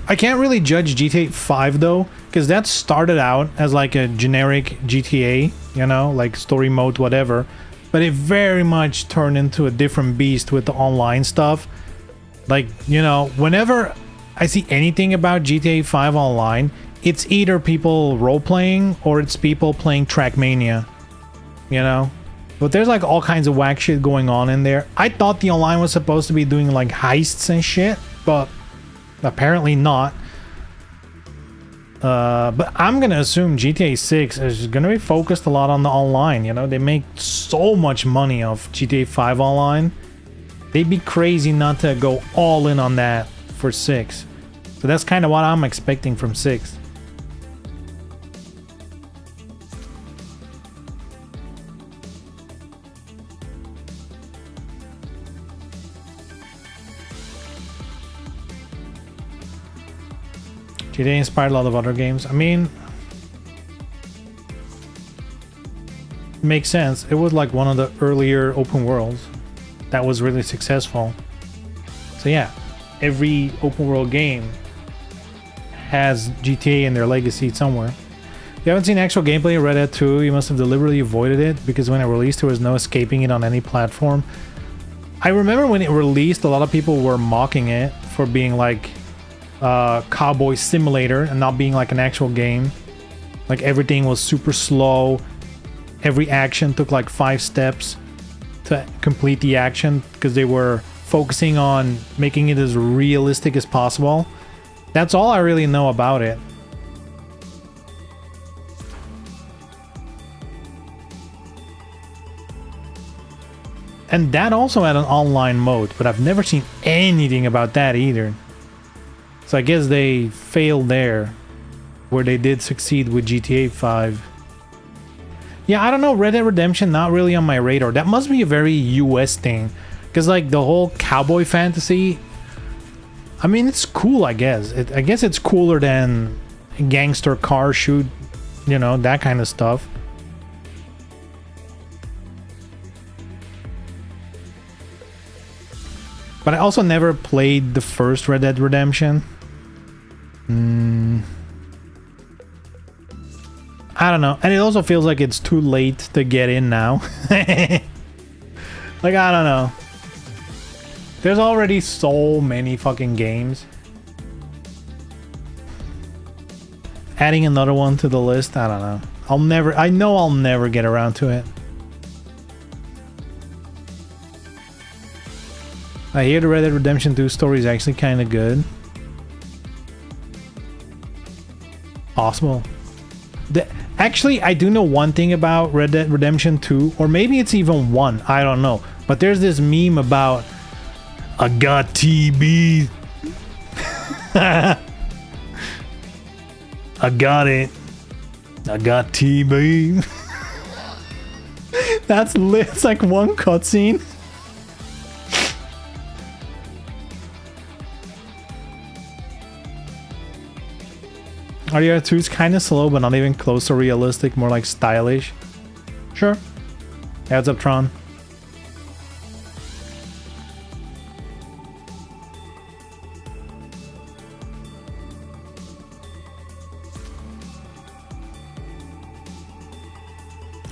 I can't really judge GTA 5 though, because that started out as like a generic GTA, you know, like story mode, whatever. But it very much turned into a different beast with the online stuff. Like, you know, whenever I see anything about GTA 5 online, it's either people role-playing or it's people playing Trackmania, you know? But there's like all kinds of whack shit going on in there. I thought the online was supposed to be doing like heists and shit, but apparently not. But I'm gonna assume GTA 6 is gonna be focused a lot on the online, you know? They make so much money off GTA 5 online. They'd be crazy not to go all in on that for 6. So that's kind of what I'm expecting from 6. GTA inspired a lot of other games. I mean, makes sense. It was like one of the earlier open worlds that was really successful. So yeah, every open world game has GTA in their legacy somewhere. If you haven't seen actual gameplay of Red Dead 2, you must have deliberately avoided it, because when it released there was no escaping it on any platform. I remember when it released, a lot of people were mocking it for being like Cowboy Simulator and not being like an actual game. Like, everything was super slow. Every action took like 5 steps to complete the action, because they were focusing on making it as realistic as possible. That's all I really know about it. And that also had an online mode, but I've never seen anything about that either. So I guess they failed there, where they did succeed with GTA 5. Yeah, I don't know, Red Dead Redemption, not really on my radar. That must be a very US thing, because like the whole cowboy fantasy, I mean, it's cool, I guess. I guess it's cooler than gangster car shoot, you know, that kind of stuff. But I also never played the first Red Dead Redemption. I don't know. And it also feels like it's too late to get in now. Like, I don't know. There's already so many fucking games. Adding another one to the list, I don't know. I know I'll never get around to it. I hear the Red Dead Redemption 2 story is actually kind of good. Possible. Actually, I do know one thing about Red Dead Redemption 2, or maybe it's even 1, I don't know. But there's this meme about, I got TB. I got it. I got TB. That's lit. It's like one cutscene. RDR2 is kind of slow, but not even close to realistic, more like stylish. Sure. Heads up, Tron.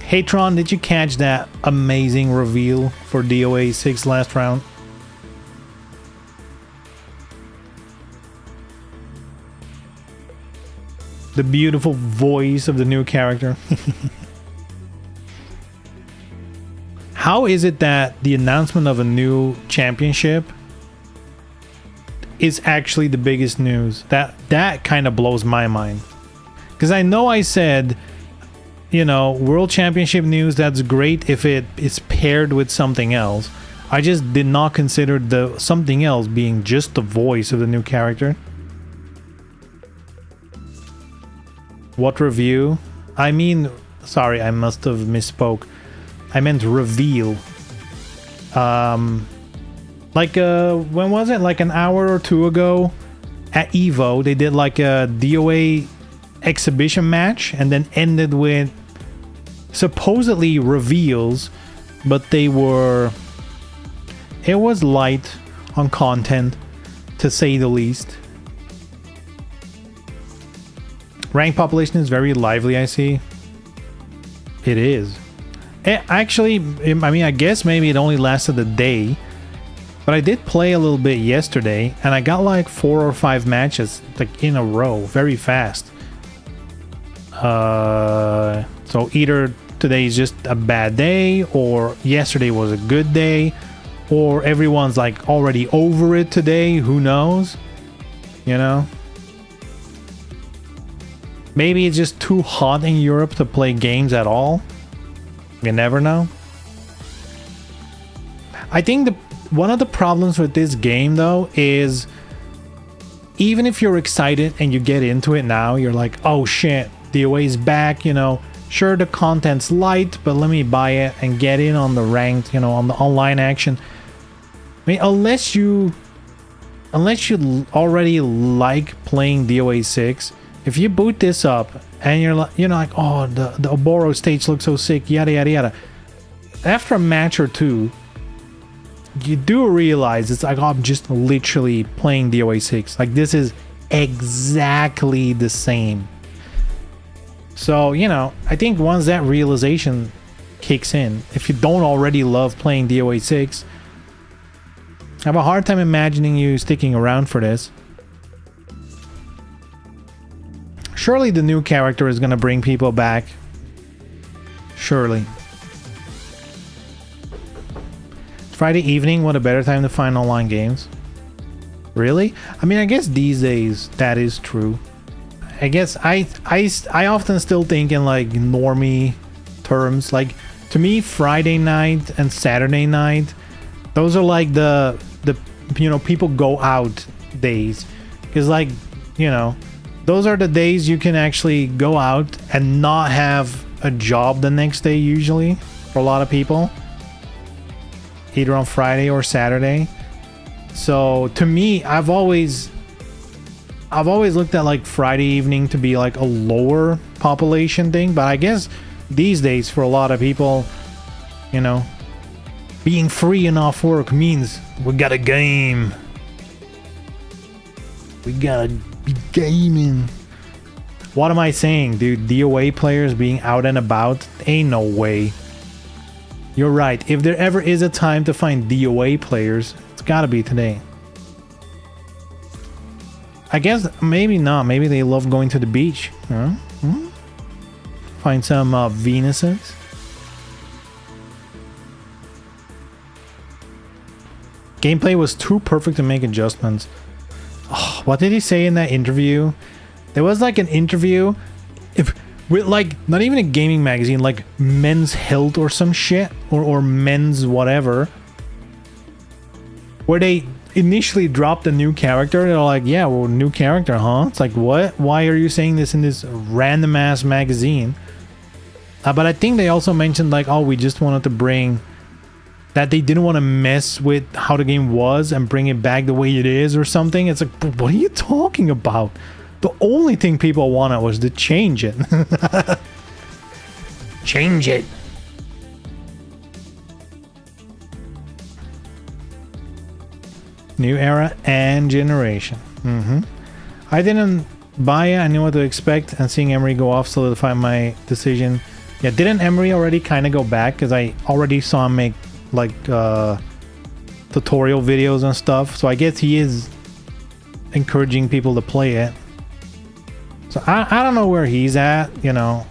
Hey Tron, did you catch that amazing reveal for DOA6 Last Round? The beautiful voice of the new character. How is it that the announcement of a new championship is actually the biggest news? That kind of blows my mind. Because I know I said, you know, World Championship news, that's great if it is paired with something else. I just did not consider the something else being just the voice of the new character. What review? I mean, sorry, I must have misspoke. I meant reveal. Like when was it? Like an hour or two ago at Evo, they did like a DOA exhibition match and then ended with supposedly reveals, but it was light on content, to say the least. Rank population is very lively, I see. It is. Actually, I mean, I guess maybe it only lasted a day, but I did play a little bit yesterday, and I got like 4 or 5 matches like in a row, very fast. So either today is just a bad day, or yesterday was a good day, or everyone's like already over it today, who knows? You know? Maybe it's just too hot in Europe to play games at all. You never know. I think one of the problems with this game though is even if you're excited and you get into it now, you're like, oh shit, DOA is back, you know. Sure, the content's light, but let me buy it and get in on the ranked, you know, on the online action. I mean, unless you already like playing DOA6, if you boot this up and you're like, oh, the Oboro stage looks so sick, yada yada yada. After a match or two, you do realize it's like, oh, I'm just literally playing DOA6. Like, this is exactly the same. So, you know, I think once that realization kicks in, if you don't already love playing DOA6, I have a hard time imagining you sticking around for this. Surely the new character is going to bring people back. Surely. Friday evening, what a better time to find online games. Really? I mean, I guess these days that is true. I guess I often still think in like normie terms. Like, to me, Friday night and Saturday night, those are like the you know, people go out days. Because, like, you know, those are the days you can actually go out and not have a job the next day, usually, for a lot of people. Either on Friday or Saturday. So to me, I've always looked at like Friday evening to be like a lower population thing, but I guess these days for a lot of people, you know, being free and off work means we got a game. We gotta be gaming. What am I saying, dude? DOA players being out and about? Ain't no way. You're right. If there ever is a time to find DOA players, it's gotta be today. I guess maybe not. Maybe they love going to the beach. Huh? Hmm? Find some Venuses. Gameplay was too perfect to make adjustments. Oh, what did he say in that interview? There was like an interview with like not even a gaming magazine, like Men's Health or some shit, or Men's whatever, where they initially dropped a new character. They're like, yeah, well, new character, huh? It's like, what? Why are you saying this in this random ass magazine? But I think they also mentioned like, oh, we just wanted to bring that, they didn't want to mess with how the game was and bring it back the way it is or something. It's like, what are you talking about? The only thing people wanted was to change it. Change it. New era and generation. I didn't buy it. I knew what to expect, and seeing Emery go off solidified my decision. Yeah, didn't Emery already kind of go back? Because I already saw him make like tutorial videos and stuff. So I guess he is encouraging people to play it. So I don't know where he's at, you know.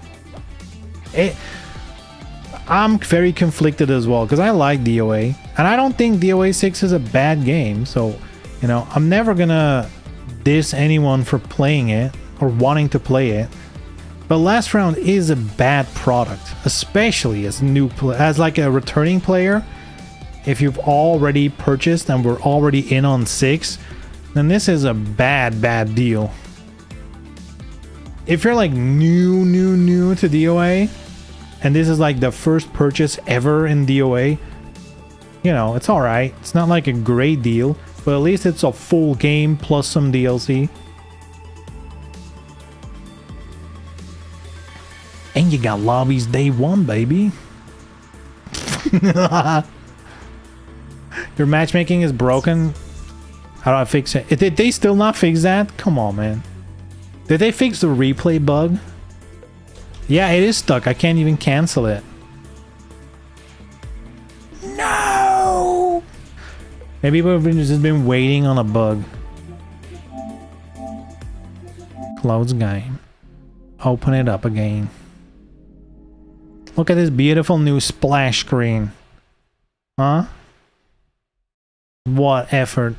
I'm very conflicted as well, because I like DOA, and I don't think DOA6 is a bad game. So, you know, I'm never gonna diss anyone for playing it or wanting to play it. But Last Round is a bad product, especially as as like a returning player. If you've already purchased and we're already in on 6, then this is a bad deal. If you're like new to DOA, and this is like the first purchase ever in DOA, you know, it's alright. It's not like a great deal, but at least it's a full game plus some DLC. And you got lobbies day one, baby. Your matchmaking is broken. How do I fix it? Did they still not fix that? Come on, man. Did they fix the replay bug? Yeah, it is stuck. I can't even cancel it. No! Maybe we've just been waiting on a bug. Close game. Open it up again. Look at this beautiful new splash screen. Huh? What effort.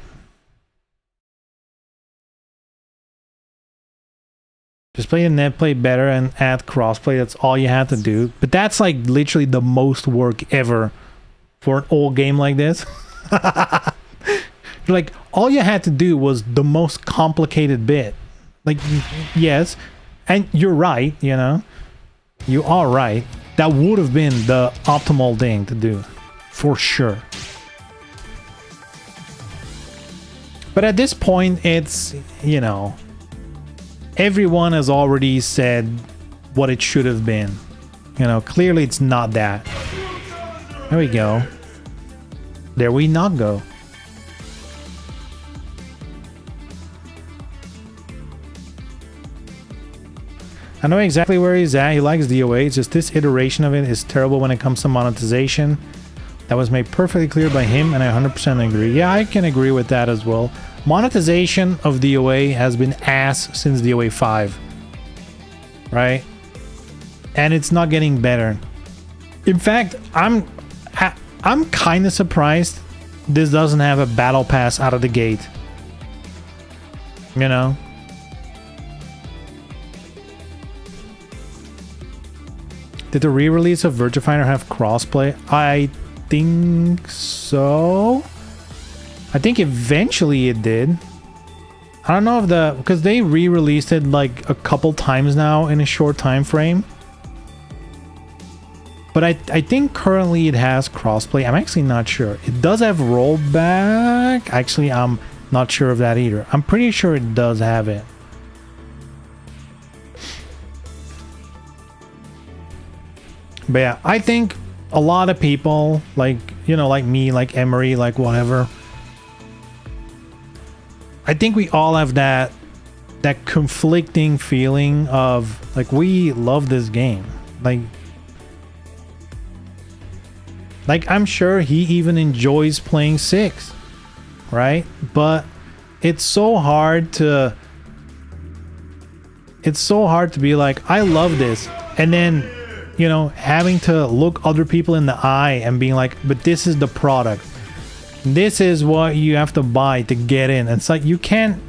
Just play the net play better and add crossplay. That's all you have to do. But that's like literally the most work ever for an old game like this. Like, all you had to do was the most complicated bit. Like, yes. And you're right, you know. You are right. That would have been the optimal thing to do. For sure. But at this point, it's, you know, everyone has already said what it should have been. You know, clearly it's not that. There we go. There we not go. I know exactly where he's at. He likes DOA. It's just this iteration of it is terrible when it comes to monetization. That was made perfectly clear by him, and I 100% agree. Yeah, I can agree with that as well. Monetization of DOA has been ass since DOA 5. Right? And it's not getting better. In fact, I'm kind of surprised this doesn't have a battle pass out of the gate. You know? Did the re-release of Virtua Fighter have crossplay? I think so. I think eventually it did. I don't know if because they re-released it like a couple times now in a short time frame. But I think currently it has crossplay. I'm actually not sure. It does have rollback. Actually, I'm not sure of that either. I'm pretty sure it does have it. But yeah, I think a lot of people, like, you know, like me, like Emery, like whatever, I think we all have that that conflicting feeling of like, we love this game. Like I'm sure he even enjoys playing 6, right? But it's so hard to be like, I love this, and then, you know, having to look other people in the eye and being like, but this is the product, this is what you have to buy to get in. It's like, you can't,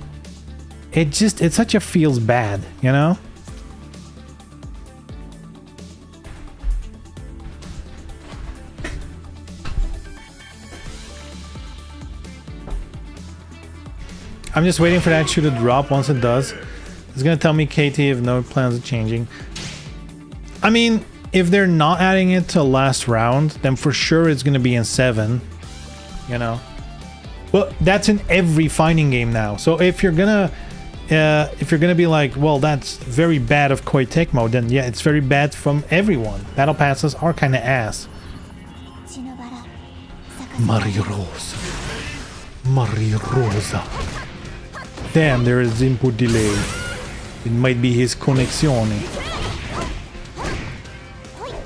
it such a feels bad, you know? I'm just waiting for that shoe to drop. Once it does, it's gonna tell me KT if no plans are changing. I mean, if they're not adding it to last round, then for sure it's gonna be in 7, you know. But that's in every fighting game now. So if you're gonna be like, well, that's very bad of Koei Tecmo, then yeah, it's very bad from everyone. Battle passes are kind of ass. Mario Rosa. Damn, there is input delay. It might be his connessione.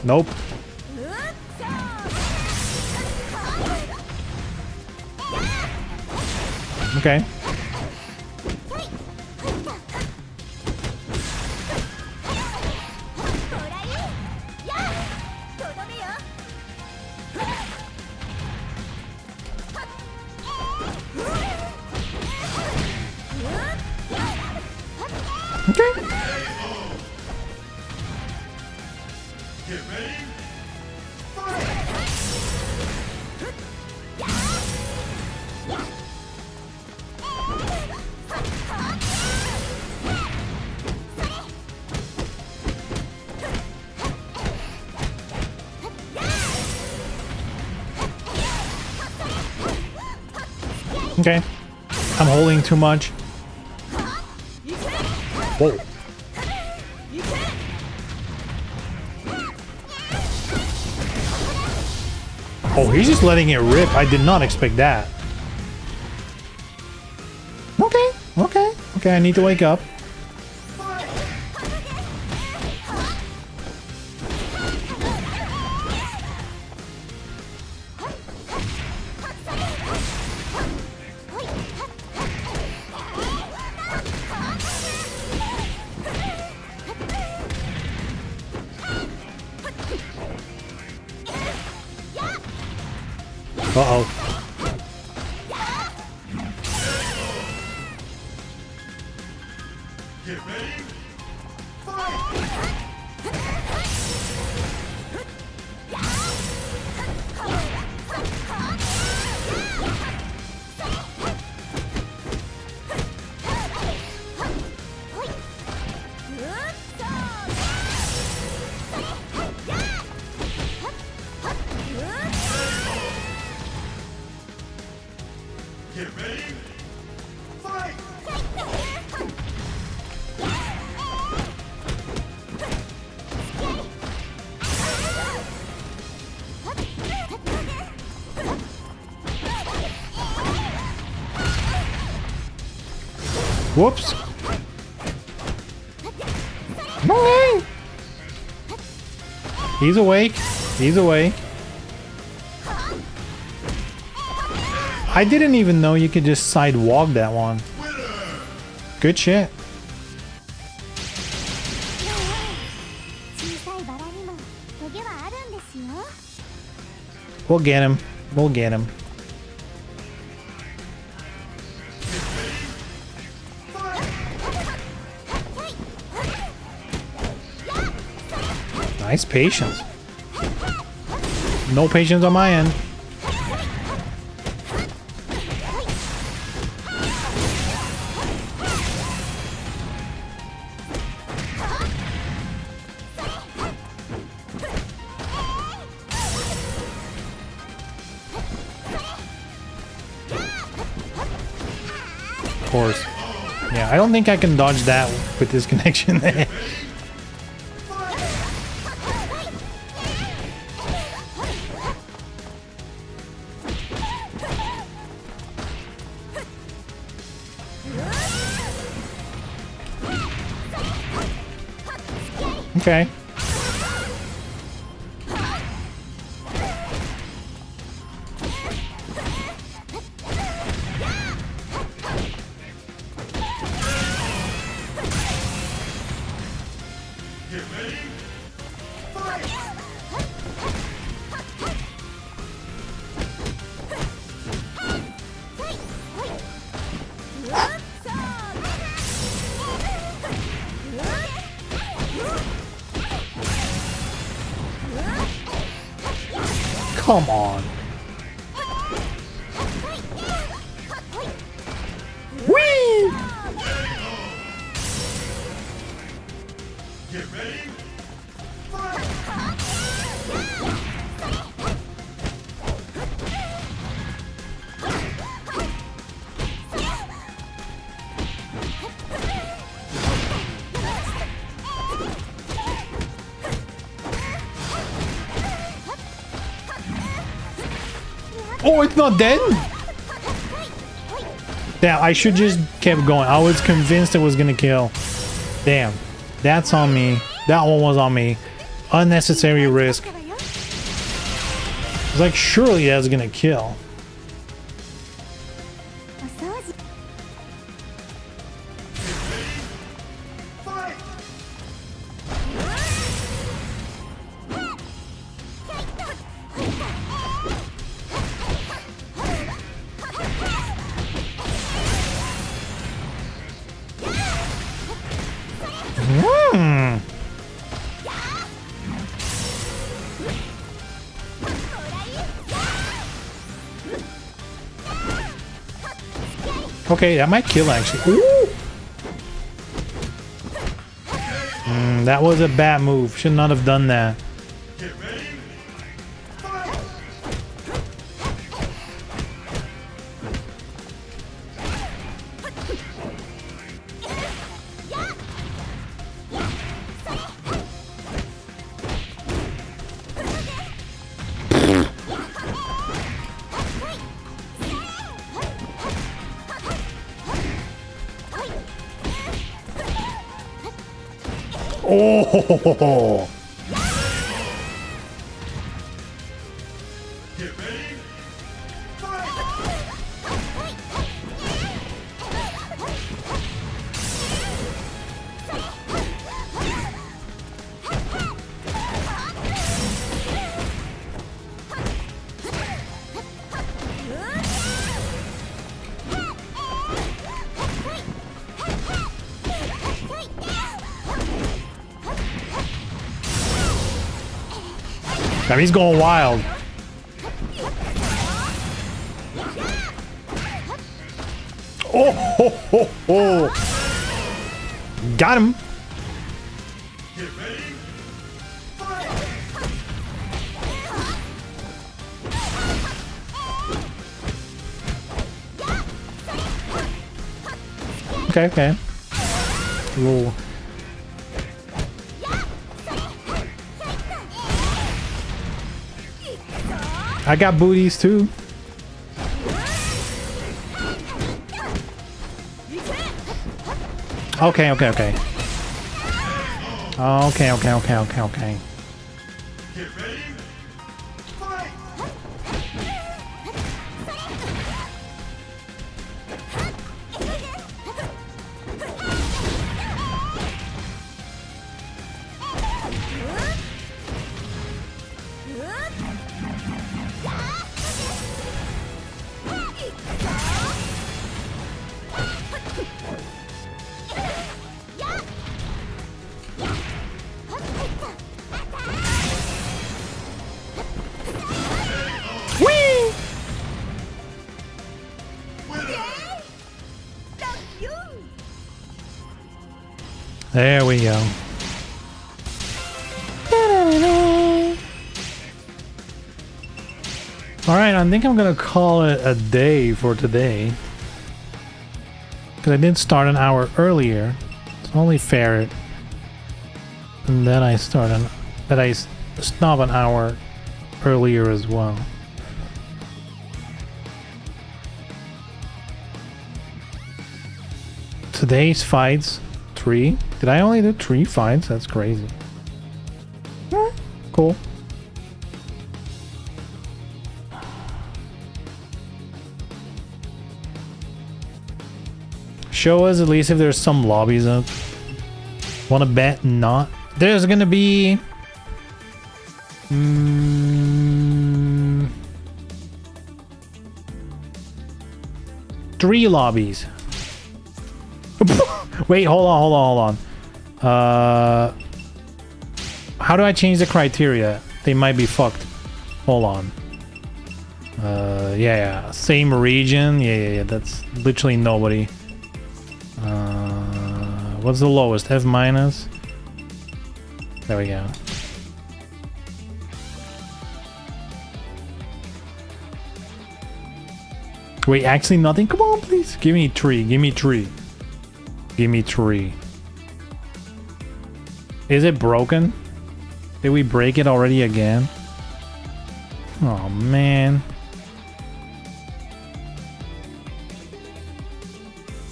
Nope. Okay. Okay. I'm holding too much. Whoa. Oh, he's just letting it rip. I did not expect that. Okay, I need to wake up. Uh-oh. Get ready. Get ready. Fight! Whoops. No! He's awake. He's awake. I didn't even know you could just sidewalk that one. Good shit. We'll get him. We'll get him. Nice patience. No patience on my end. Of course. Yeah, I don't think I can dodge that with this connection. Okay. Get ready. Fight! Come on. Whee! Get ready. Oh, it's not dead? Damn, I should just kept going. I was convinced it was gonna kill. Damn. That's on me. That one was on me. Unnecessary risk. It's like, surely that's gonna kill. Okay, that might kill actually. Ooh! That was a bad move. Should not have done that. Get ready. Oh! Get ready. Now he's going wild. Oh, ho, ho, ho. Got him. Get ready. Okay, okay. Little. I got booties too. Okay, okay, okay. Okay, okay, okay, okay, okay. Get ready. There we go. Alright, I think I'm gonna call it a day for today. Because I did start an hour earlier. It's only fair. And then I stop an hour earlier as well. Today's fights, 3. Did I only do 3 fights? That's crazy. Cool. Show us at least if there's some lobbies up. Wanna bet not? There's gonna be... 3 lobbies. Wait, hold on. How do I change the criteria? They might be fucked. Hold on. Yeah. Same region. Yeah. That's literally nobody. What's the lowest? F minus. There we go. Wait, actually nothing? Come on, please. Give me 3. Give me 3. Give me 3. Is it broken? Did we break it already again? Oh, man.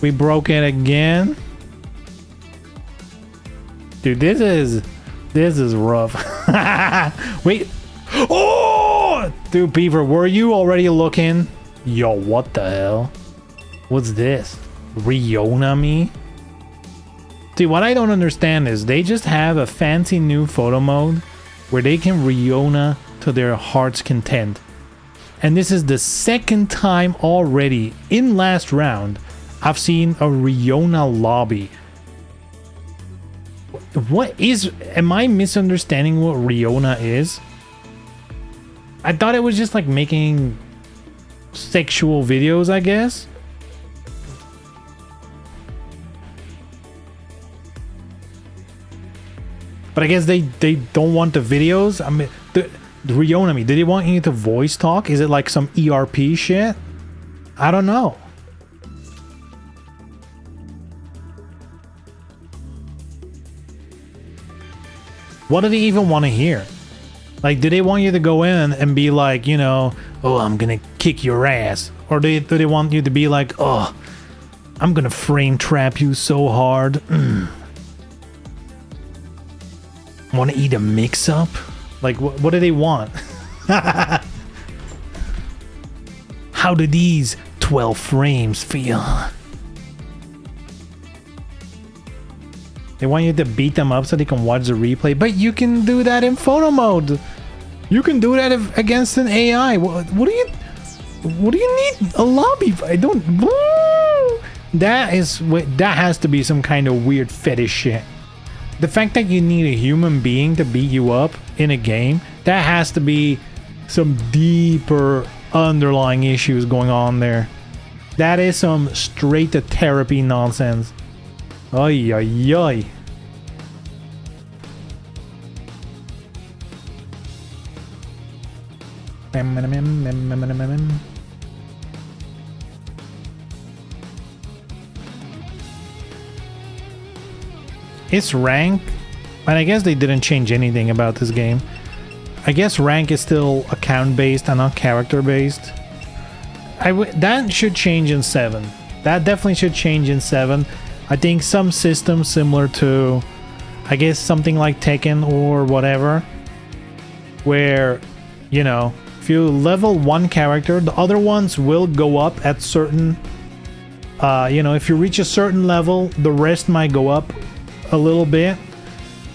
We broke it again? Dude, this is rough. Wait. Oh! Dude, Beaver, were you already looking? Yo, what the hell? What's this? Riona me? Dude, what I don't understand is they just have a fancy new photo mode where they can Riona to their heart's content. And this is the second time already in Last Round I've seen a Riona lobby. What is... Am I misunderstanding what Riona is? I thought it was just like making sexual videos, I guess. But I guess they don't want the videos. I mean, the Riona me, did they want you to voice talk? Is it like some ERP shit? I don't know. What do they even want to hear? Like, do they want you to go in and be like, you know, oh, I'm gonna kick your ass? Or do they want you to be like, oh, I'm gonna frame trap you so hard? Want to eat a mix-up? Like, what do they want? How do these 12 frames feel? They want you to beat them up so they can watch the replay, but you can do that in photo mode. You can do that against an AI. What do you need a lobby? I don't. That has to be some kind of weird fetish shit. The fact that you need a human being to beat you up in a game, that has to be some deeper underlying issues going on there. That is some straight to therapy nonsense. Ay, ay, ay. It's rank, and I guess they didn't change anything about this game. I guess rank is still account based and not character based. That should change in 7. That definitely should change in 7. I think some system similar to, I guess, something like Tekken or whatever, where, you know, if you level one character, the other ones will go up at certain, you know, if you reach a certain level, the rest might go up a little bit,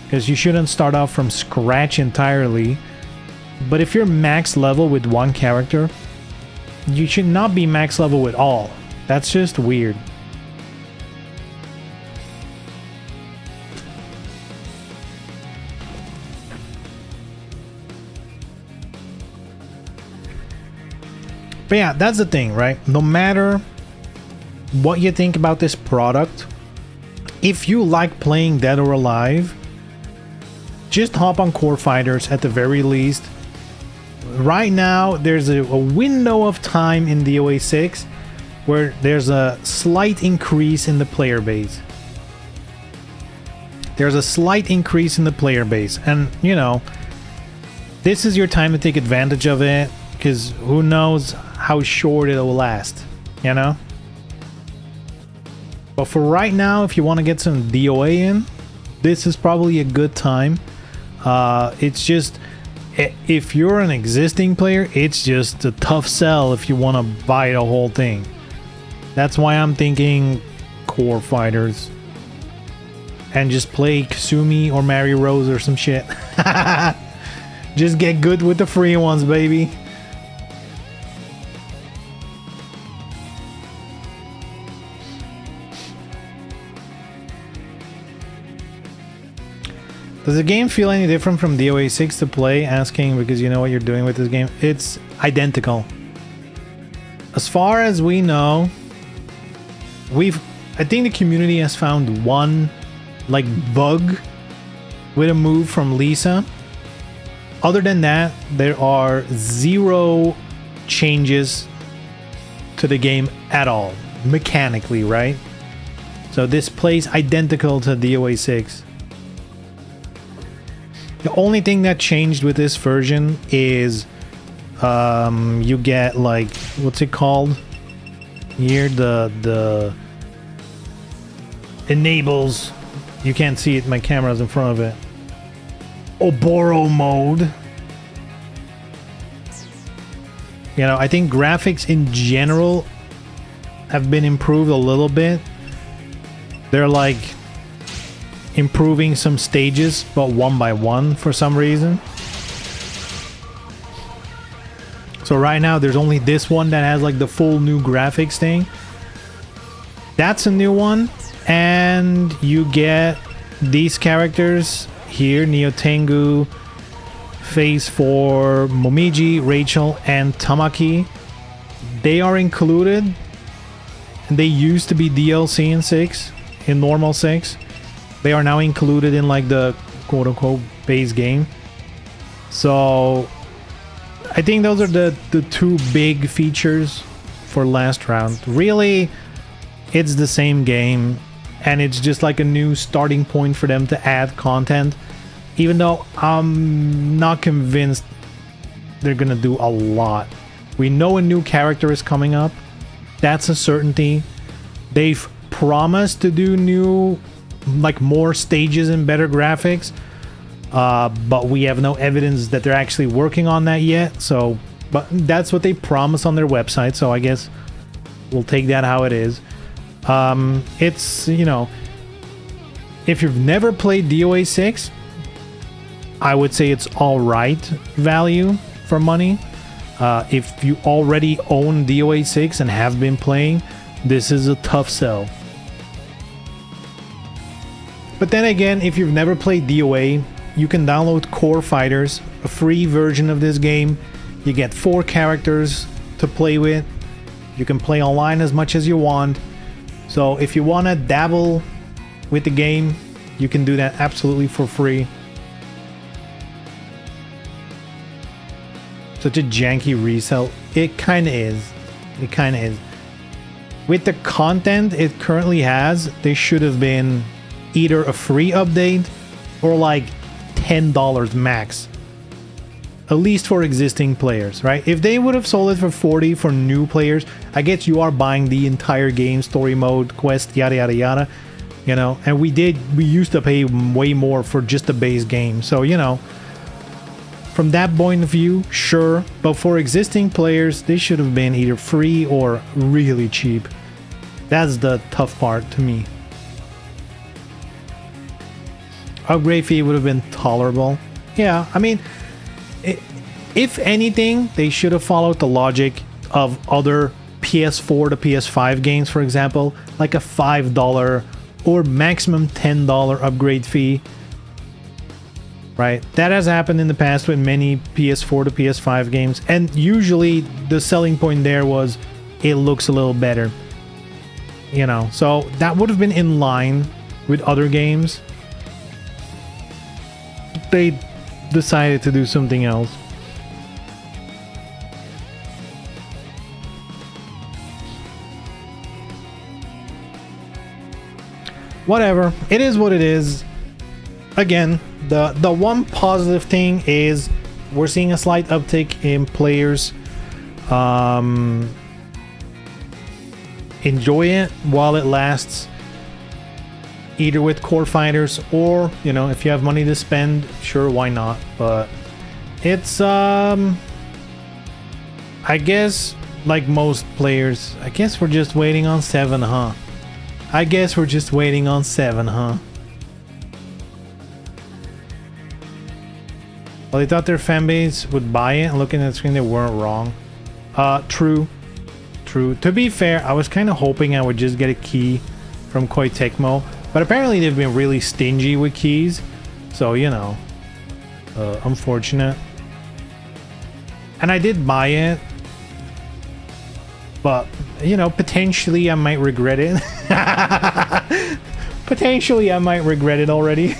because you shouldn't start off from scratch entirely. But if you're max level with one character, you should not be max level with all. That's just weird. But yeah, that's the thing, right? No matter what you think about this product, if you like playing Dead or Alive, just hop on Core Fighters at the very least. Right now, there's a window of time in DOA6 where there's a slight increase in the player base. There's a slight increase in the player base, and you know, this is your time to take advantage of it, because who knows how short it'll last, you know? But for right now, if you want to get some DOA in, this is probably a good time. It's just if you're an existing player, it's just a tough sell if you want to buy the whole thing. That's why I'm thinking core fighters. And just play Kasumi or Mary Rose or some shit. Just get good with the free ones, baby. Does the game feel any different from DOA6 to play? Asking because you know what you're doing with this game. It's identical. As far as we know, I think the community has found one like bug with a move from Lisa. Other than that, there are 0 changes to the game at all, mechanically, right? So this plays identical to DOA6. The only thing that changed with this version is you get like, what's it called? Here, the enables, you can't see it, my camera's in front of it. Oboro mode. You know, I think graphics in general have been improved a little bit. They're like improving some stages, but one by one for some reason. So right now there's only this one that has like the full new graphics thing. That's a new one. And you get these characters here, Neo Tengu, Phase 4, Momiji, Rachel, and Tamaki. They are included. They used to be DLC in 6, in normal 6. They are now included in like the quote-unquote base game. So I think those are the 2 big features for Last Round. Really, it's the same game, and it's just like a new starting point for them to add content. Even though I'm not convinced they're gonna do a lot. We know a new character is coming up. That's a certainty. They've promised to do new, like more stages and better graphics. But we have no evidence that they're actually working on that yet. So, but that's what they promise on their website. So I guess we'll take that how it is. It's, you know, if you've never played DOA6, I would say it's all right value for money. If you already own DOA6 and have been playing, this is a tough sell. But then again, if you've never played DOA, you can download Core Fighters, a free version of this game. You get 4 characters to play with. You can play online as much as you want. So if you want to dabble with the game, you can do that absolutely for free. Such a janky resell. It kind of is. It kind of is. With the content it currently has, they should have been either a free update or like $10 max. At least for existing players, right? If they would have sold it for $40 for new players, I guess you are buying the entire game, story mode, quest, yada yada yada, you know. And we used to pay way more for just the base game. So, you know, from that point of view, sure. But for existing players, they should have been either free or really cheap. That's the tough part to me. Upgrade fee would have been tolerable. Yeah, I mean, if anything, they should have followed the logic of other PS4 to PS5 games, for example, like a $5 or maximum $10 upgrade fee. Right? That has happened in the past with many PS4 to PS5 games, and usually the selling point there was it looks a little better. You know, so that would have been in line with other games. They decided to do something else. Whatever, it is what it is. Again, the one positive thing is we're seeing a slight uptick in players. Enjoy it while it lasts, either with Core Fighters or, you know, if you have money to spend, sure, why not? But It's I guess like most players, I guess we're just waiting on 7, huh? I guess we're just waiting on 7, huh? Well, they thought their fan base would buy it. Looking at the screen, they weren't wrong. True. True. To be fair, I was kind of hoping I would just get a key from Koei Tecmo, but apparently they've been really stingy with keys. So, you know, unfortunate. And I did buy it, but, you know, potentially I might regret it. Potentially I might regret it already.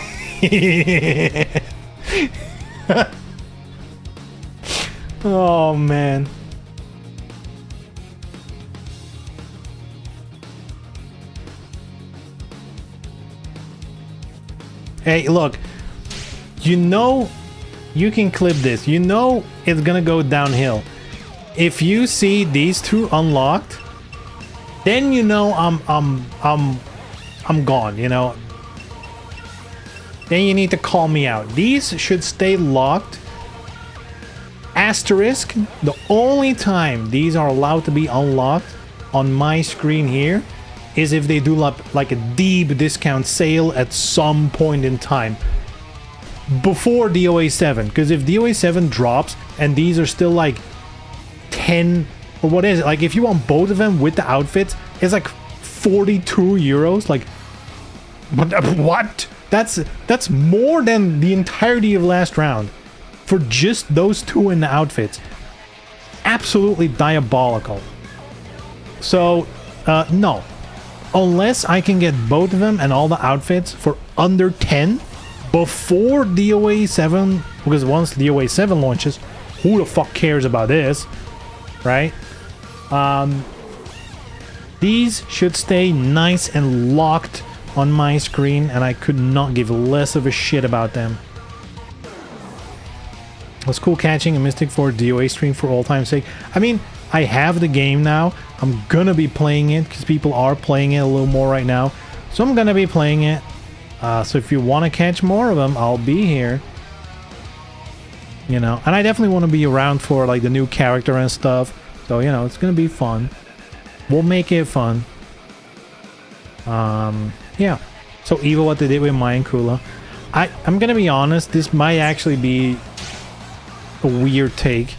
Oh, man. Hey, look. You know, you can clip this. You know it's gonna go downhill. If you see these two unlocked, then you know I'm gone, you know. Then you need to call me out. These should stay locked. Asterisk, the only time these are allowed to be unlocked on my screen here is if they do like a deep discount sale at some point in time before DOA7, because if DOA7 drops and these are still like 10 or what is it, like if you want both of them with the outfits, it's like 42 euros. Like what? That's more than the entirety of Last Round for just those two in the outfits. Absolutely diabolical. So no, unless I can get both of them and all the outfits for under 10 before DOA7, because once DOA7 launches, who the fuck cares about this, right? These should stay nice and locked on my screen, and I could not give less of a shit about them. It was cool catching a Mystic 4 DOA stream for all time's sake. I mean, I have the game now. I'm gonna be playing it because people are playing it a little more right now. So I'm gonna be playing it. So if you want to catch more of them, I'll be here. You know, and I definitely want to be around for like the new character and stuff. So, you know, it's gonna be fun. We'll make it fun. Yeah. So evil what they did with Mai and Kula. I'm gonna be honest, this might actually be a weird take.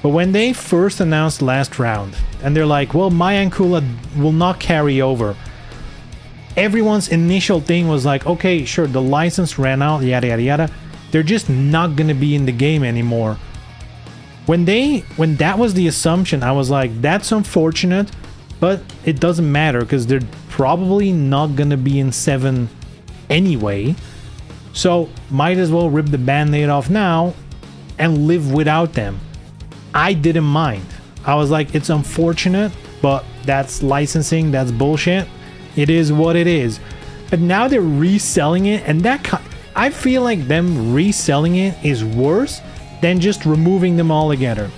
But when they first announced Last Round, and they're like, well, Mai and Kula will not carry over. Everyone's initial thing was like, okay, sure, the license ran out, yada yada yada. They're just not gonna be in the game anymore. When that was the assumption, I was like, that's unfortunate, but it doesn't matter because they're probably not gonna be in 7 anyway. So might as well rip the band-aid off now and live without them. I didn't mind. I was like, it's unfortunate, but that's licensing, that's bullshit. It is what it is. But now they're reselling it, and I feel like them reselling it is worse than just removing them all together.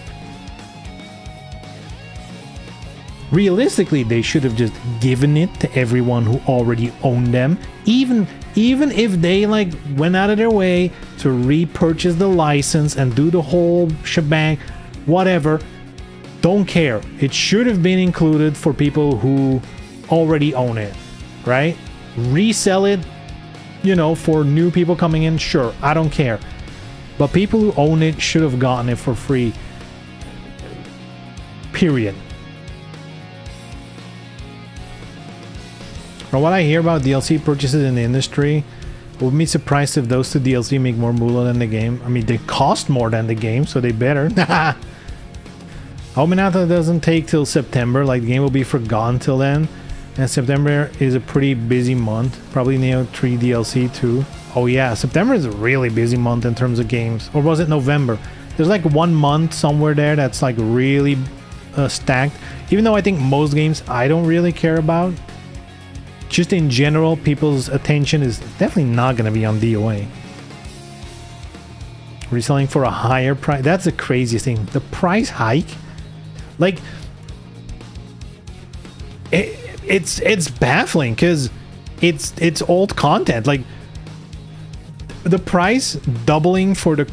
Realistically, they should have just given it to everyone who already owned them. Even if they like went out of their way to repurchase the license and do the whole shebang, whatever, don't care. It should have been included for people who already own it, right? Resell it, you know, for new people coming in, sure, I don't care. But people who own it should have gotten it for free. Period. From what I hear about DLC purchases in the industry, I wouldn't be surprised if those two DLC make more moolah than the game. I mean, they cost more than the game, so they better. Hoping out that doesn't take till September, like the game will be forgotten till then. And September is a pretty busy month. Probably Neo 3 DLC too. Oh yeah, September is a really busy month in terms of games. Or was it November? There's like 1 month somewhere there that's like really stacked. Even though I think most games I don't really care about. Just in general, people's attention is definitely not going to be on DOA. Reselling for a higher price. That's the craziest thing. The price hike. Like, it's baffling because it's old content. Like, the price doubling for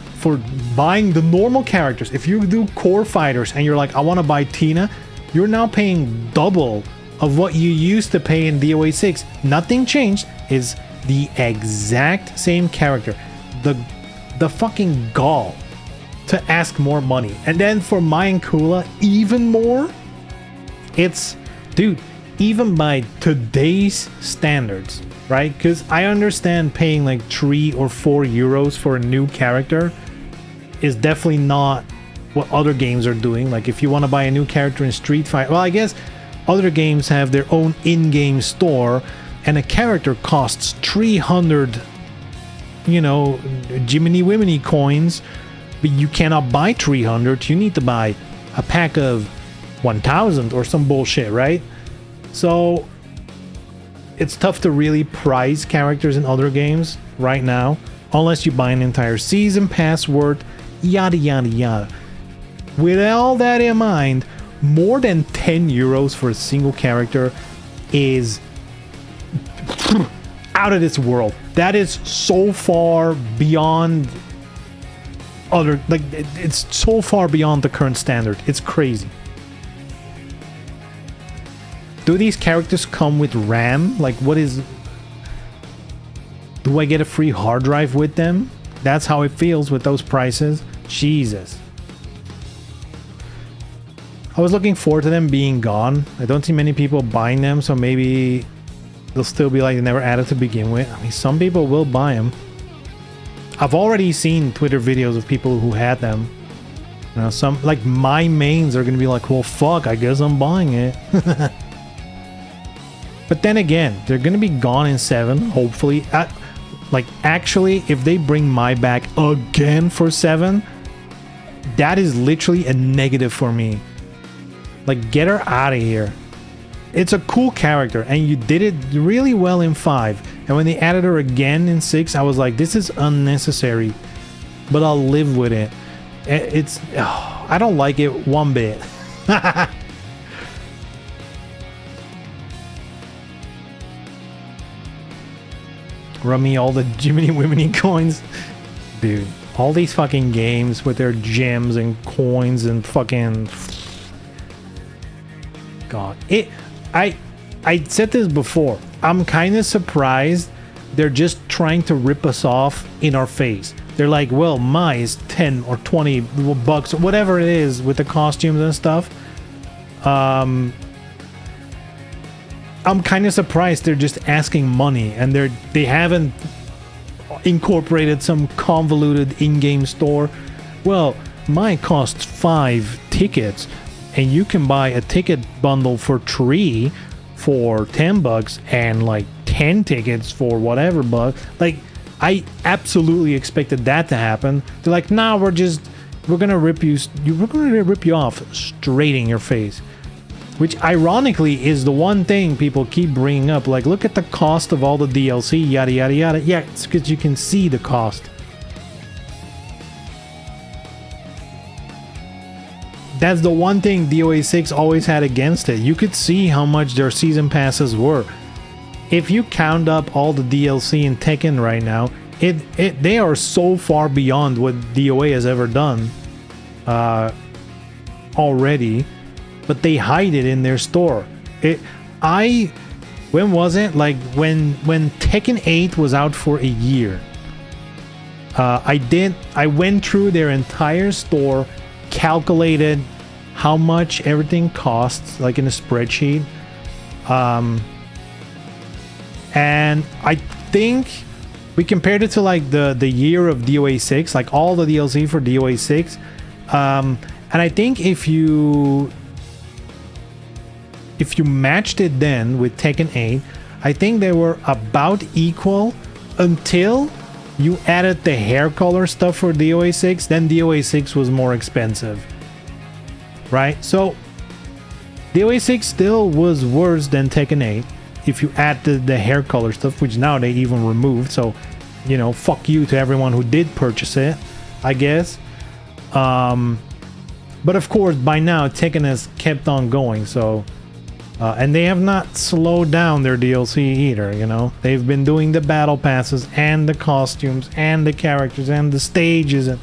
buying the normal characters. If you do core fighters and you're like, I want to buy Tina, you're now paying double of what you used to pay in DOA6. Nothing changed. Is the exact same character. The fucking gall to ask more money. And then for Mai and Kula, even more. It's, dude, even by today's standards, right? Because I understand paying like 3 or 4 euros for a new character is definitely not what other games are doing. Like if you want to buy a new character in Street Fighter, well, I guess other games have their own in-game store, and a character costs 300, you know, Jiminy Wiminy coins, but you cannot buy 300. You need to buy a pack of 1,000 or some bullshit, right? So it's tough to really price characters in other games right now, unless you buy an entire season pass worth, yada yada yada. With all that in mind, more than 10 euros for a single character is out of this world. That is so far beyond other, like, it's so far beyond the current standard. It's crazy. Do these characters come with RAM? Like, what is... Do I get a free hard drive with them? That's how it feels with those prices. Jesus. I was looking forward to them being gone. I don't see many people buying them, so maybe they'll still be like they never added to begin with. I mean, some people will buy them. I've already seen Twitter videos of people who had them. You know, some, like, my mains are gonna be like, well, fuck, I guess I'm buying it. But then again, they're gonna be gone in 7, hopefully. Like, actually, if they bring Mai back again for 7, that is literally a negative for me. Like, get her out of here. It's a cool character, and you did it really well in 5. And when they added her again in 6, I was like, this is unnecessary. But I'll live with it. It's... Oh, I don't like it one bit. Run me all the Jiminy Wiminy coins. Dude, all these fucking games with their gems and coins and fucking... God. I said this before. I'm kind of surprised they're just trying to rip us off in our face. They're like, well, Mai is 10 or 20 bucks or whatever it is with the costumes and stuff. I'm kind of surprised they're just asking money, and they haven't incorporated some convoluted in-game store. Well, Mai costs 5 tickets, and you can buy a ticket bundle for 3 for 10 bucks and like 10 tickets for whatever buck. Like, I absolutely expected that to happen. They're like, nah, we're gonna rip you off straight in your face. Which ironically is the one thing people keep bringing up. Like, look at the cost of all the DLC, yada yada yada. Yeah, it's because you can see the cost. That's the one thing DOA6 always had against it. You could see how much their season passes were. If you count up all the DLC in Tekken right now, they are so far beyond what DOA has ever done already, but they hide it in their store. When was it? Like when Tekken 8 was out for a year. I went through their entire store, calculated how much everything costs, like in a spreadsheet, and I think we compared it to like the year of DOA6, like all the DLC for DOA6, and I think if you matched it then with Tekken 8, I think they were about equal until you added the hair color stuff for DOA6. Then DOA6 was more expensive, right? So DOA6 still was worse than Tekken 8 if you add the hair color stuff, which now they even removed. So, you know, fuck you to everyone who did purchase it, I guess. But of course, by now Tekken has kept on going, so And they have not slowed down their DLC either, you know. They've been doing the battle passes and the costumes and the characters and the stages and...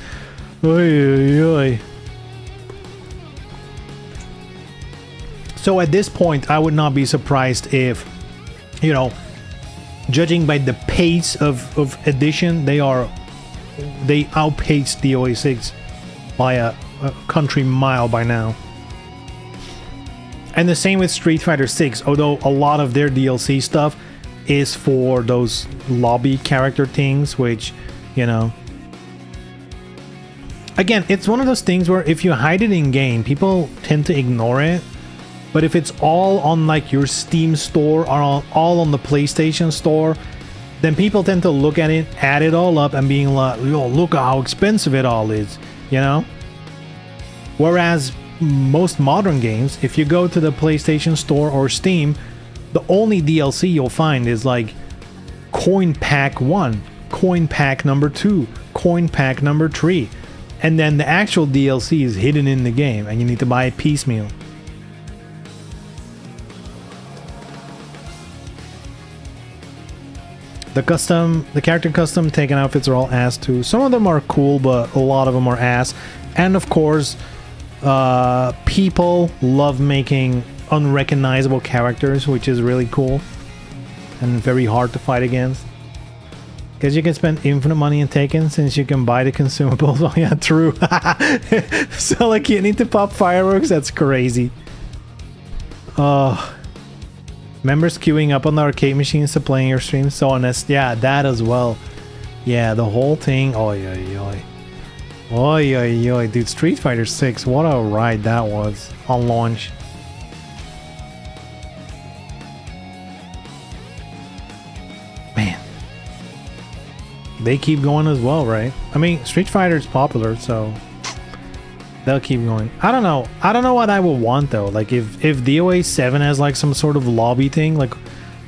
Oy, oy, oy. So at this point, I would not be surprised if, you know, judging by the pace of addition, they outpace DOA6 by a country mile by now. And the same with Street Fighter 6, although a lot of their DLC stuff is for those lobby character things, which, you know... Again, it's one of those things where if you hide it in game, people tend to ignore it. But if it's all on like your Steam store or all on the PlayStation store, then people tend to look at it, add it all up, and being like, yo, look at how expensive it all is, you know? Whereas most modern games, if you go to the PlayStation Store or Steam, the only DLC you'll find is like Coin Pack 1, Coin Pack number 2, Coin Pack number 3, and then the actual DLC is hidden in the game and you need to buy it piecemeal. The character custom taken outfits are all ass too. Some of them are cool, but a lot of them are ass. And of course, people love making unrecognizable characters, which is really cool and very hard to fight against. Because you can spend infinite money in Taken since you can buy the consumables. Oh yeah, true. So like you need to pop fireworks? That's crazy. Members queuing up on the arcade machines to playing your stream. So honest. Yeah, that as well. Yeah, the whole thing. Oy, oy, oy. Oy, oy, oy. Dude, Street Fighter 6. What a ride that was on launch. Man. They keep going as well, right? I mean, Street Fighter is popular, so they'll keep going. I don't know. I don't know what I would want though. Like if DOA7 has like some sort of lobby thing, like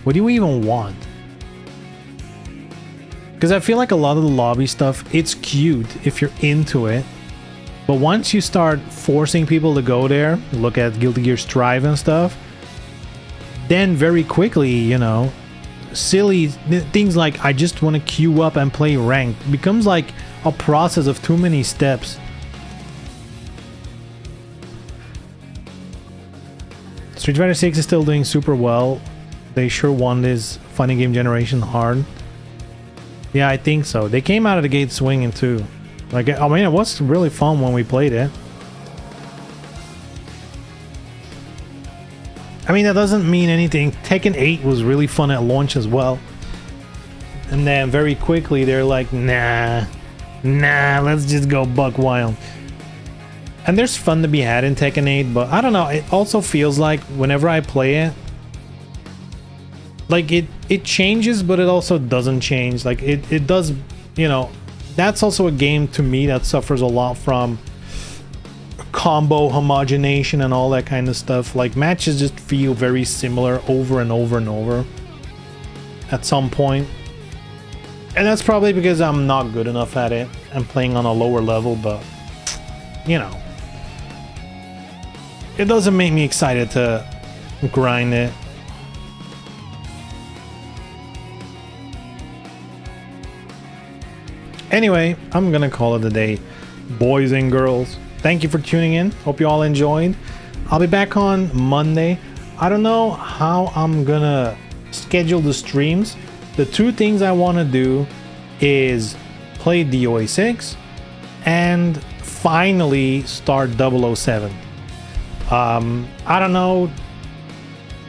what do you even want? Because I feel like a lot of the lobby stuff, it's cute if you're into it. But once you start forcing people to go there, look at Guilty Gear Strive and stuff, then very quickly, you know, silly things like I just want to queue up and play ranked becomes like a process of too many steps. Street Fighter 6 is still doing super well. They sure won this funny game generation hard. Yeah, I think so. They came out of the gate swinging too. Like, I mean, it was really fun when we played it. I mean, that doesn't mean anything. Tekken 8 was really fun at launch as well. And then very quickly they're like, nah, let's just go buck wild. And there's fun to be had in Tekken 8, but I don't know, it also feels like whenever I play it, like it changes, but it also doesn't change. Like it does, you know, that's also a game to me that suffers a lot from combo homogenation and all that kind of stuff. Like matches just feel very similar over and over and over at some point. And that's probably because I'm not good enough at it. I'm playing on a lower level, but you know, it doesn't make me excited to grind it. Anyway, I'm gonna call it a day, boys and girls. Thank you for tuning in. Hope you all enjoyed. I'll be back on Monday. I don't know how I'm gonna schedule the streams. The two things I want to do is play DOA6 and finally start 007. I don't know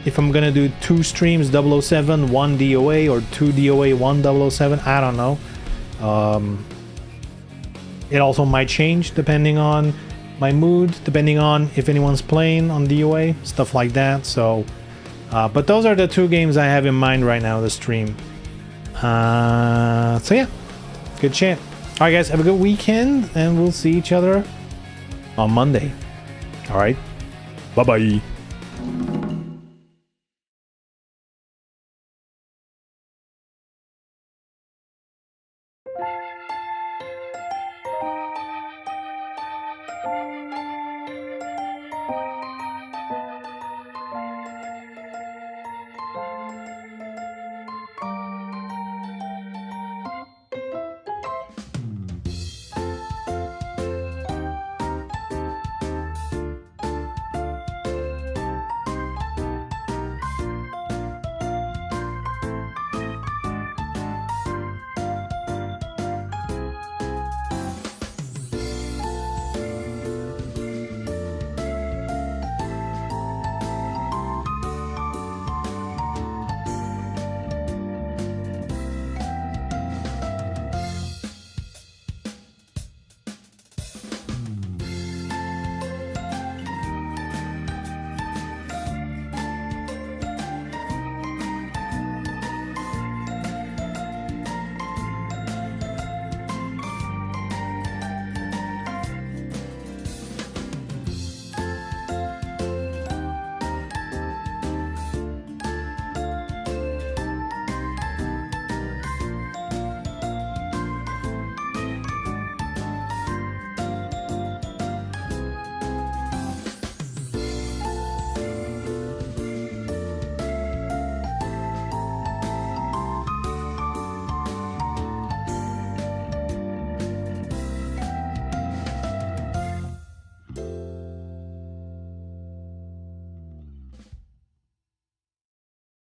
if I'm gonna do 2 streams 007, 1 DOA, or 2 DOA, 1 007. I don't know. It also might change depending on my mood, depending on if anyone's playing on DOA, stuff like that. So, but those are the 2 games I have in mind right now to stream. So yeah, good chat. All right, guys, have a good weekend, and we'll see each other on Monday. All right, bye-bye.